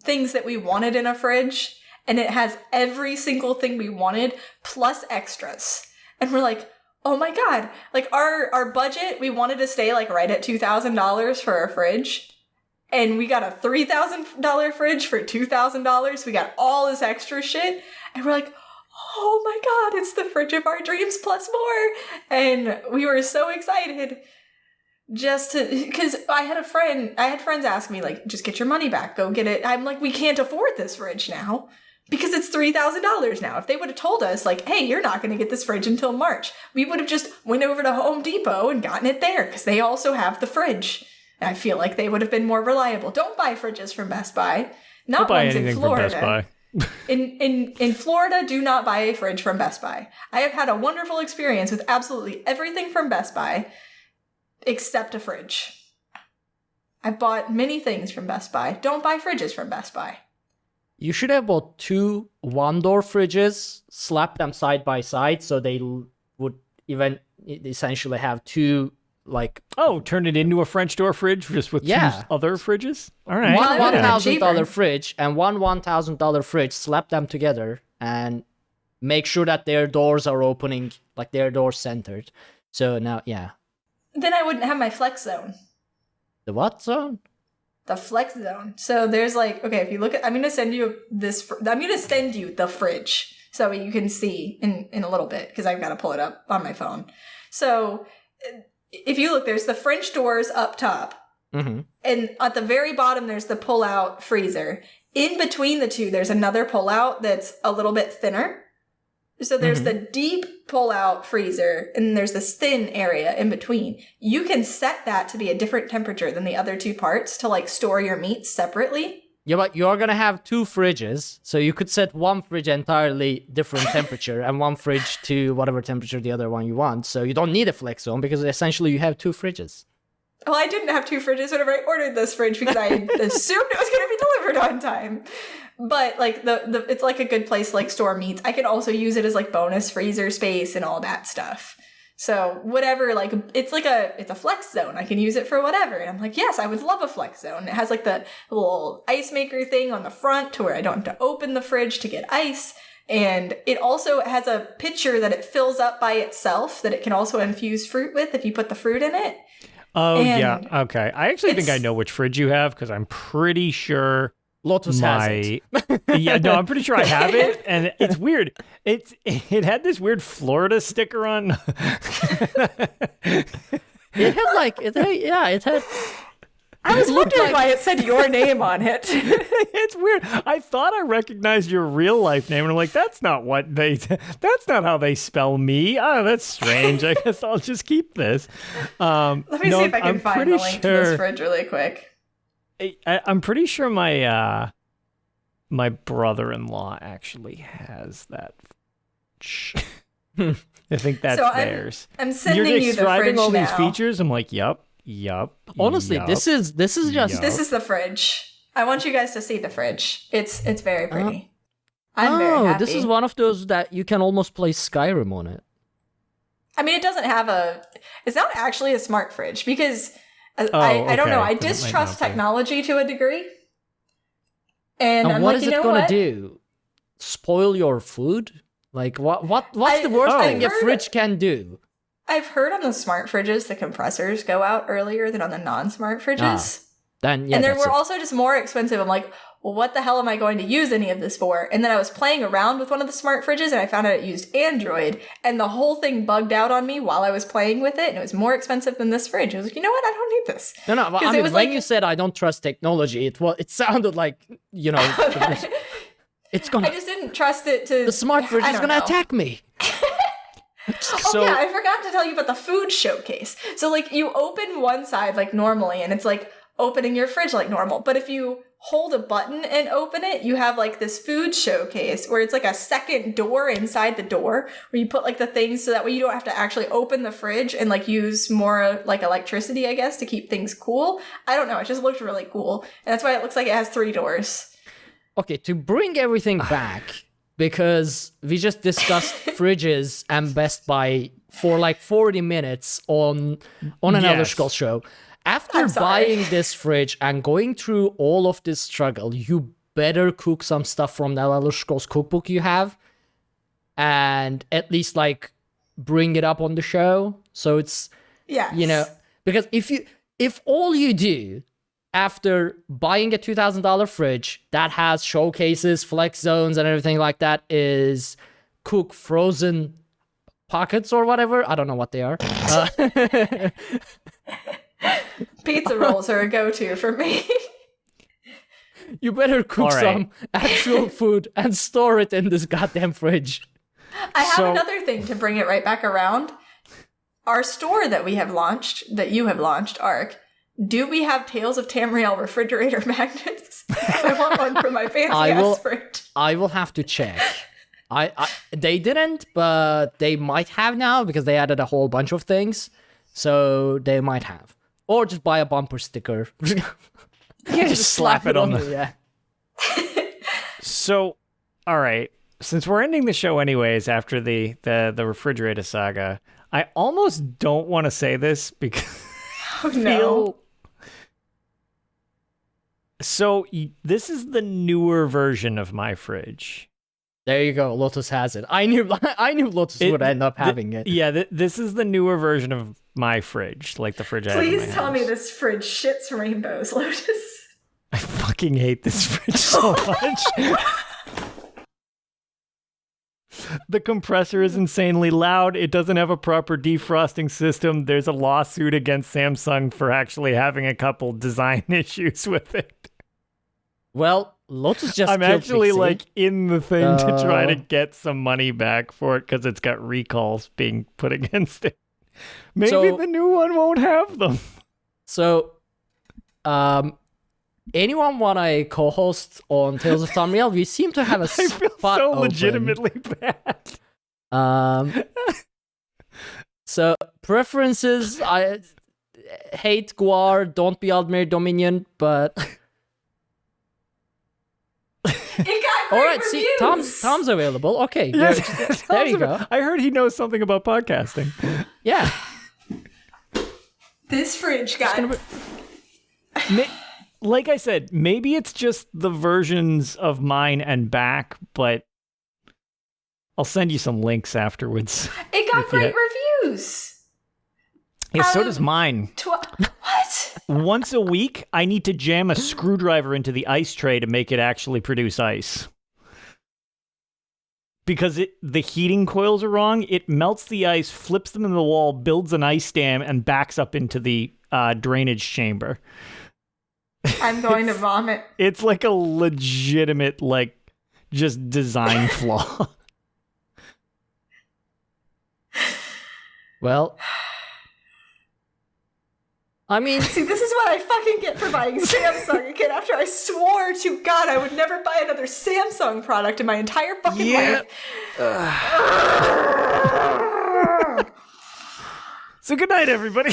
things that we wanted in a fridge, and it has every single thing we wanted, plus extras. And we're like, oh my god. Like, our budget, we wanted to stay like right at $2,000 for a fridge. And we got a $3,000 fridge for $2,000. We got all this extra shit. And we're like, oh my god, it's the fridge of our dreams plus more. And we were so excited just to, because I had friends ask me, like, just get your money back, go get it. I'm like, we can't afford this fridge now because it's $3,000 now. If they would have told us, like, hey, you're not going to get this fridge until March, we would have just went over to Home Depot and gotten it there because they also have the fridge. I feel like they would have been more reliable. Don't buy fridges from Best Buy. Not ones in Florida. From Best Buy. In Florida, do not buy a fridge from Best Buy. I have had a wonderful experience with absolutely everything from Best Buy except a fridge. I've bought many things from Best Buy. Don't buy fridges from Best Buy. You should have bought 2 one-door fridges, slap them side by side, so they would essentially have 2. Like, turn it into a French door fridge just with 2 other fridges? All right. One $1,000 fridge and one $1,000 fridge, slap them together and make sure that their doors are opening, like their doors centered. So now, yeah. Then I wouldn't have my flex zone. The what zone? The flex zone. So there's like, okay, if you look at, I'm going to send you the fridge so you can see in a little bit because I've got to pull it up on my phone. So if you look, there's the French doors up top. Mm-hmm. And at the very bottom, there's the pull-out freezer. in between the two, there's another pullout that's a little bit thinner. So there's the deep pull-out freezer, and there's this thin area in between. You can set that to be a different temperature than the other two parts to, like, store your meats separately. Yeah, but you're gonna have 2 fridges, so you could set one fridge entirely different temperature and one fridge to whatever temperature the other one you want. So you don't need a flex zone because essentially you have 2 fridges. Well, I didn't have 2 fridges whenever I ordered this fridge because I assumed it was going to be delivered on time. But, like, it's like a good place to, like, store meats. I can also use it as, like, bonus freezer space and all that stuff. So whatever, like, it's a flex zone. I can use it for whatever. And I'm like, yes, I would love a flex zone. It has, like, the little ice maker thing on the front to where I don't have to open the fridge to get ice. And it also has a pitcher that it fills up by itself that it can also infuse fruit with if you put the fruit in it. Oh, yeah. Okay. I actually think I know which fridge you have because I'm pretty sure Lotus has it. Yeah, no, I'm pretty sure I have it, and it's weird. It had this weird Florida sticker on. It had. I was wondering why it said your name on it. It's weird. I thought I recognized your real life name, and I'm like, that's not how they spell me. Oh, that's strange. I guess I'll just keep this. Let me see if I can find the link to this fridge really quick. I'm pretty sure my my brother-in-law actually has that. I think that's theirs. I'm sending you the fridge now. You're describing all these features. I'm like, yup. Honestly, this is just this is the fridge. I want you guys to see the fridge. It's very pretty. I'm very happy. This is one of those that you can almost play Skyrim on it. I mean, it doesn't have it's not actually a smart fridge because I don't know. I distrust technology to a degree. And I'm what like, is it gonna do? Spoil your food? Like what's the worst thing a fridge can do? I've heard on the smart fridges the compressors go out earlier than on the non-smart fridges. And they were also just more expensive. I'm like, well, what the hell am I going to use any of this for? And then I was playing around with one of the smart fridges and I found out it used Android and the whole thing bugged out on me while I was playing with it and it was more expensive than this fridge. I was like, you know what? I don't need this. No, I mean, when you said I don't trust technology, it sounded like, it's gonna... I just didn't trust it to... The smart fridge is gonna attack me. Yeah, I forgot to tell you about the food showcase. So, like, you open one side, like, normally, and it's, like, opening your fridge like normal. But if you hold a button and open it, you have, like, this food showcase where it's, like, a second door inside the door where you put, like, the things so that way you don't have to actually open the fridge and, like, use more, like, electricity, I guess, to keep things cool. I don't know. It just looked really cool. And that's why it looks like it has 3 doors. Okay, to bring everything back... Because we just discussed fridges and Best Buy for like 40 minutes on an Elder Scrolls show. After buying this fridge and going through all of this struggle, you better cook some stuff from the Elder Scrolls cookbook you have and at least like bring it up on the show. So it's, because if all you do after buying a $2,000 fridge that has showcases, flex zones, and everything like that is cook frozen pockets or whatever. I don't know what they are. Pizza rolls are a go-to for me. You better cook some actual food and store it in this goddamn fridge. I have another thing to bring it right back around. Our store that we have launched, that you have launched, Ark, do we have Tales of Tamriel refrigerator magnets? I want one for my fancy-ass fridge. I will have to check. They didn't, but they might have now because they added a whole bunch of things. So they might have. Or just buy a bumper sticker. just slap it on the... Yeah. So, all right. Since we're ending the show anyways after the refrigerator saga, I almost don't want to say this because... Oh, no. So this is the newer version of my fridge. There you go. Lotus has it. I knew Lotus would end up having it. Yeah, this is the newer version of my fridge, like the fridge I have in my house. Please tell me this fridge shits rainbows, Lotus. I fucking hate this fridge so much. The compressor is insanely loud. It doesn't have a proper defrosting system. There's a lawsuit against Samsung for actually having a couple design issues with it. Well, Lotus just I'm killed actually Pixie. like in the thing to try to get some money back for it because it's got recalls being put against it. Maybe the new one won't have them. So, anyone want a co-host on Tales of Tamriel? We seem to have a I feel spot so open. legitimately bad. So preferences, I hate Guar, don't be Aldmeri Dominion, but It got great all right. reviews. See, Tom's available. Okay, Yes, there you go. I heard he knows something about podcasting. Yeah, This fridge got... Like I said, maybe it's just the versions of mine and back, but I'll send you some links afterwards. It got great reviews. Yeah, so does mine. What? Once a week, I need to jam a screwdriver into the ice tray to make it actually produce ice. Because the heating coils are wrong, it melts the ice, flips them in the wall, builds an ice dam, and backs up into the drainage chamber. I'm going to vomit. It's like a legitimate, like, just design flaw. well, I mean, See, this is what I fucking get for buying Samsung again after I swore to God I would never buy another Samsung product in my entire fucking life. So good night, everybody.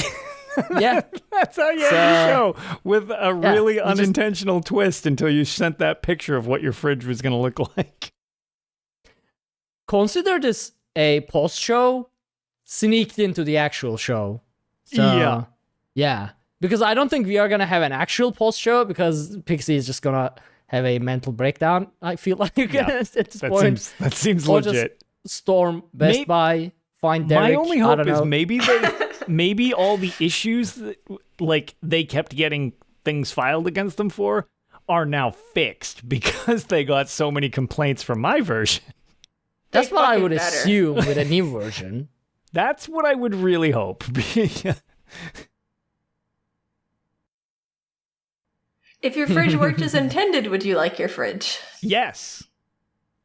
yeah. That's how you end the show, with a really unintentional twist until you sent that picture of what your fridge was going to look like. Consider this a post-show sneaked into the actual show. So, yeah. Because I don't think we are going to have an actual post-show because Pixie is just going to have a mental breakdown, I feel like, at this point. That seems Or legit. Just storm Best Buy, find Derek. My only hope is know. maybe all the issues that, like, they kept getting things filed against them for are now fixed because they got so many complaints from my version. That's what I would better. assume with a new version. That's what I would really hope. If your fridge worked as intended, would you like your fridge? Yes.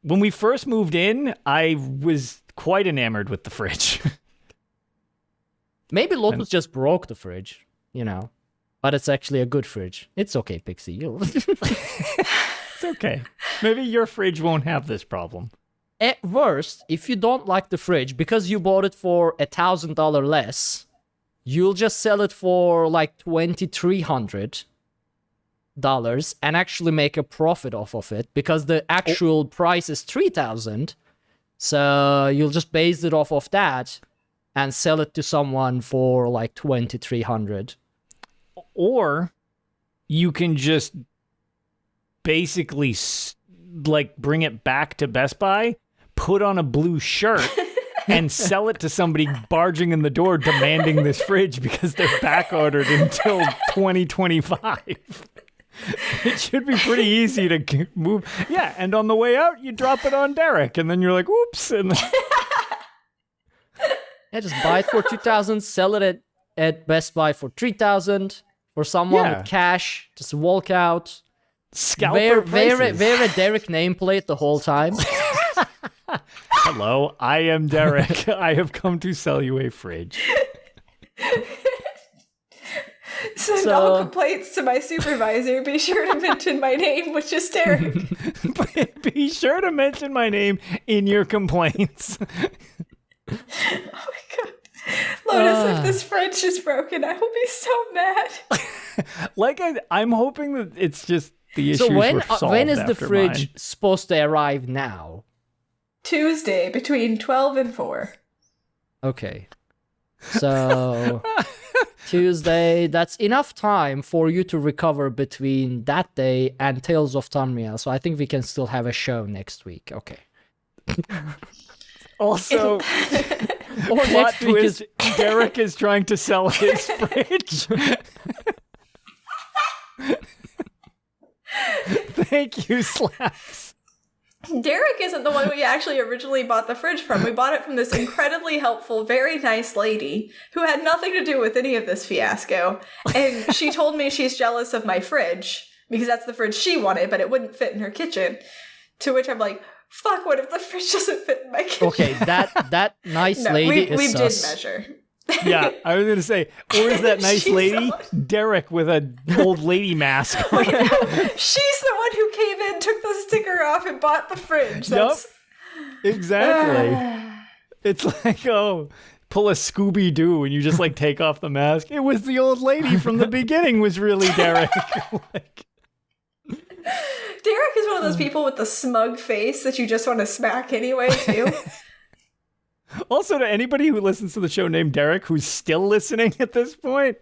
When we first moved in, I was quite enamored with the fridge. Maybe Lotus just broke the fridge, you know. But it's actually a good fridge. It's okay, Pixie. It's okay. Maybe your fridge won't have this problem. At worst, if you don't like the fridge, because you bought it for $1,000 less, you'll just sell it for like $2,300 and actually make a profit off of it because the actual price is $3,000. So you'll just base it off of that and sell it to someone for like $2,300. Or you can just basically like bring it back to Best Buy, put on a blue shirt, and sell it to somebody barging in the door demanding this fridge because they're back ordered until 2025. It should be pretty easy to move. Yeah, and on the way out, you drop it on Derek, and then you're like, "Oops!" And yeah, just buy it for $2,000, sell it at Best Buy for $3,000 for someone with cash. Just walk out. Scalper wear a Derek nameplate the whole time. Hello, I am Derek. I have come to sell you a fridge. Send all complaints to my supervisor. Be sure to mention my name, which is Derek. Be sure to mention my name in your complaints. Oh my god. Lotus, if this fridge is broken, I will be so mad. I'm hoping that it's just the issues So were solved when is the after fridge mine. supposed to arrive now? Tuesday between 12 and 4. Okay. So Tuesday, that's enough time for you to recover between that day and Tales of Tamriel. So I think we can still have a show next week. Okay. Also, Or next week is Derek is trying to sell his fridge. Thank you, Slaps. Derek isn't the one we actually originally bought the fridge from. We bought it from this incredibly helpful, very nice lady who had nothing to do with any of this fiasco. And she told me she's jealous of my fridge because that's the fridge she wanted, but it wouldn't fit in her kitchen. To which I'm like, fuck, what if the fridge doesn't fit in my kitchen? Okay, that nice lady is we sus. did measure. Yeah, I was gonna say, or is that nice lady Derek with an old lady mask on? Wait, no, she's the one who came in, took the sticker off, and bought the fridge. That's... Yep, exactly. It's like, oh, pull a Scooby-Doo and you just like take off the mask. It was the old lady from the beginning was really Derek. Like... Derek is one of those people with the smug face that you just want to smack anyway, too. Also, to anybody who listens to the show named Derek, who's still listening at this point,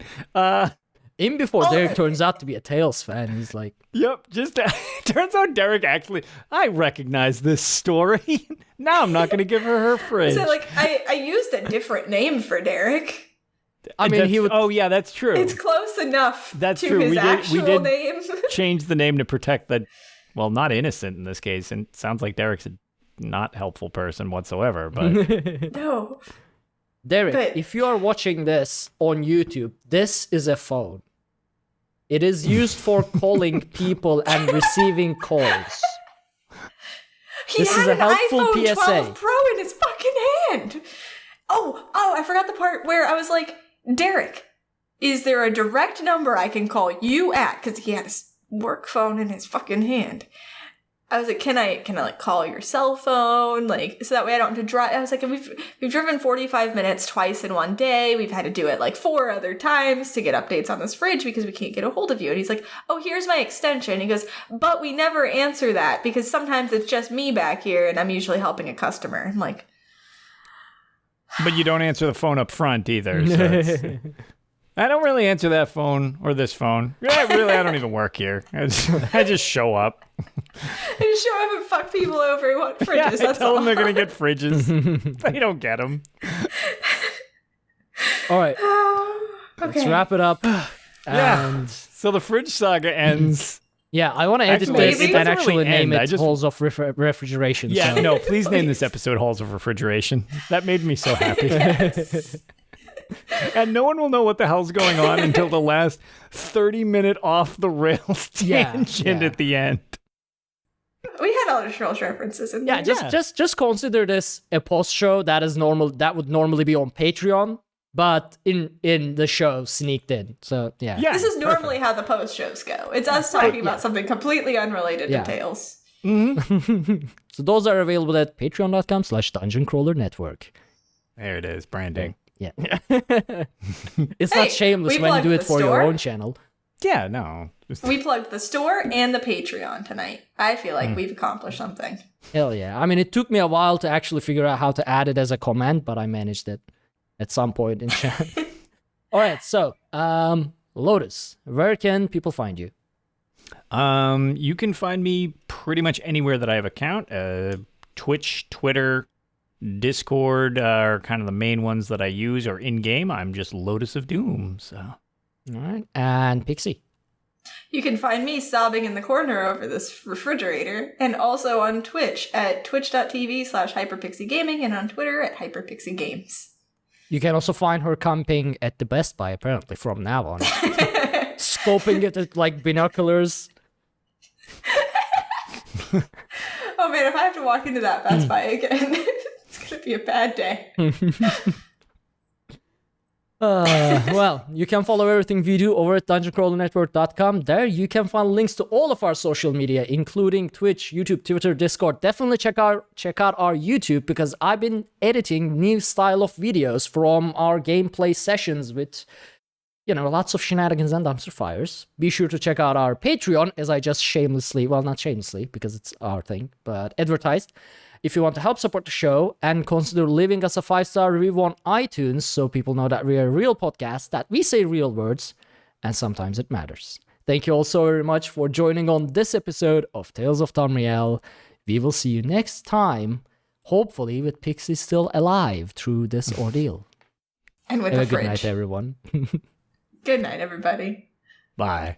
even before Derek turns out to be a Tales fan, he's like, yep, just turns out Derek actually, I recognize this story. Now I'm not going to give her fridge. So, like, I used a different name for Derek. I mean, he would. Oh, yeah, that's true. It's close enough That's to true. his we actual did name. change the name to protect the, well, not innocent in this case. And it sounds like Derek's a not helpful person whatsoever, but No. Derek, if you are watching this on YouTube, this is a phone. It is used for calling people and receiving calls. He This had is a an helpful iPhone PSA. 12 Pro in his fucking hand. Oh, I forgot the part where I was like, Derek, is there a direct number I can call you at? Because he had his work phone in his fucking hand. I was like, can I like call your cell phone? Like, so that way I don't have to drive. I was like, we've driven 45 minutes twice in one day. We've had to do it like 4 other times to get updates on this fridge because we can't get a hold of you. And he's like, oh, here's my extension. He goes, but we never answer that because sometimes it's just me back here and I'm usually helping a customer. I'm like, but you don't answer the phone up front either. So it's, I don't really answer that phone or this phone. Yeah, really, I don't even work here. I just show up. I just show up and fuck people over who want fridges. Yeah, I that's tell all. them they're going to get fridges. They don't get them. All right, Okay. let's wrap it up. Yeah. And So the fridge saga ends. yeah, I want to edit Actually, this it and doesn't actually really name end. I it just- Halls of Refrigeration. Yeah, so. no, please name this episode Halls of Refrigeration. That made me so happy. Yes. And no one will know what the hell's going on until the last 30-minute off-the-rails Yeah, tangent yeah. at the end. We had Elder Scrolls references in there. Yeah, just consider this a post show that is normal. That would normally be on Patreon, but in the show sneaked in. So yeah, Yeah, This is normally how the post shows go. It's us talking about something completely unrelated Yeah. to Tales. So those are available at patreon.com/dungeoncrawlernetwork. There it is, branding. Yeah, it's not Hey, shameless we when you plugged do it the for your store. own channel. Yeah, no. We plugged the store and the Patreon tonight. I feel like we've accomplished something. Hell yeah! I mean, it took me a while to actually figure out how to add it as a command, but I managed it at some point in chat. All right, so Lotus, where can people find you? You can find me pretty much anywhere that I have an account. Twitch, Twitter, Discord are kind of the main ones that I use, or in-game. I'm just LotusOfDoom, so... All right, and Pixie. You can find me sobbing in the corner over this refrigerator, and also on Twitch at twitch.tv/HyperPixie Gaming, and on Twitter at HyperPixie Games. You can also find her camping at the Best Buy, apparently, from now on. Scoping it at, like, binoculars. Oh man, if I have to walk into that Best Buy again, it's gonna be a bad day. Well, you can follow everything we do over at dungeoncrawlernetwork.com. There you can find links to all of our social media, including Twitch, YouTube, Twitter, Discord. Definitely check out our YouTube, because I've been editing new style of videos from our gameplay sessions with, lots of shenanigans and dumpster fires. Be sure to check out our Patreon, as I just shamelessly, well, not shamelessly, because it's our thing, but advertised. If you want to help support the show, and consider leaving us a 5-star review on iTunes so people know that we are a real podcast, that we say real words, and sometimes it matters. Thank you all so very much for joining on this episode of Tales of Tamriel. We will see you next time, hopefully with Pixie still alive through this ordeal. And with Have the a good fridge. night, everyone. Good night, everybody. Bye.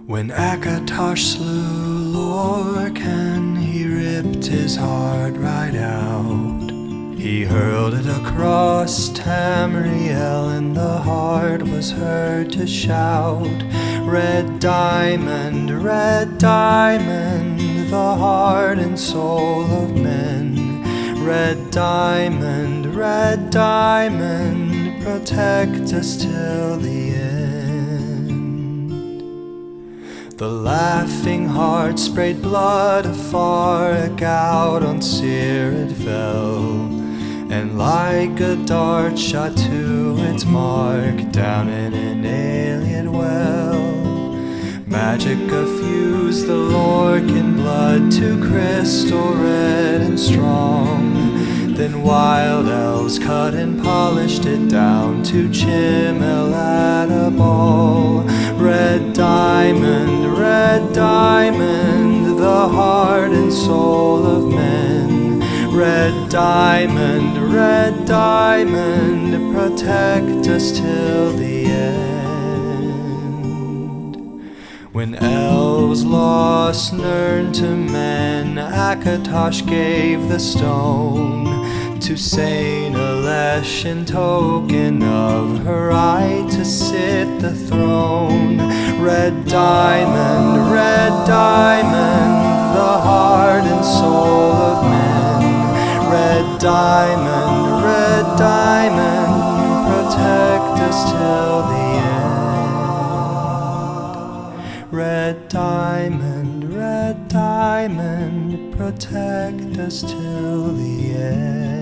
When Akatosh slew Lorcan, he ripped his his heart right out. He hurled it across Tamriel, and the heart was heard to shout, red diamond, the heart and soul of men. Red diamond, protect us till the end. The laughing heart sprayed blood afar, a gout on Seer it fell, and like a dart shot to its mark down in an alien well. Magic effused the Lorcan blood to crystal red and strong. Then wild elves cut and polished it down to chimel at a ball. Red diamond, the heart and soul of men. Red diamond, protect us till the end. When elves lost Nirn to men, Akatosh gave the stone to Saint Alesh in token of her right to sit the throne. Red diamond, the heart and soul of men. Red diamond, protect us till the end. Red diamond, protect us till the end.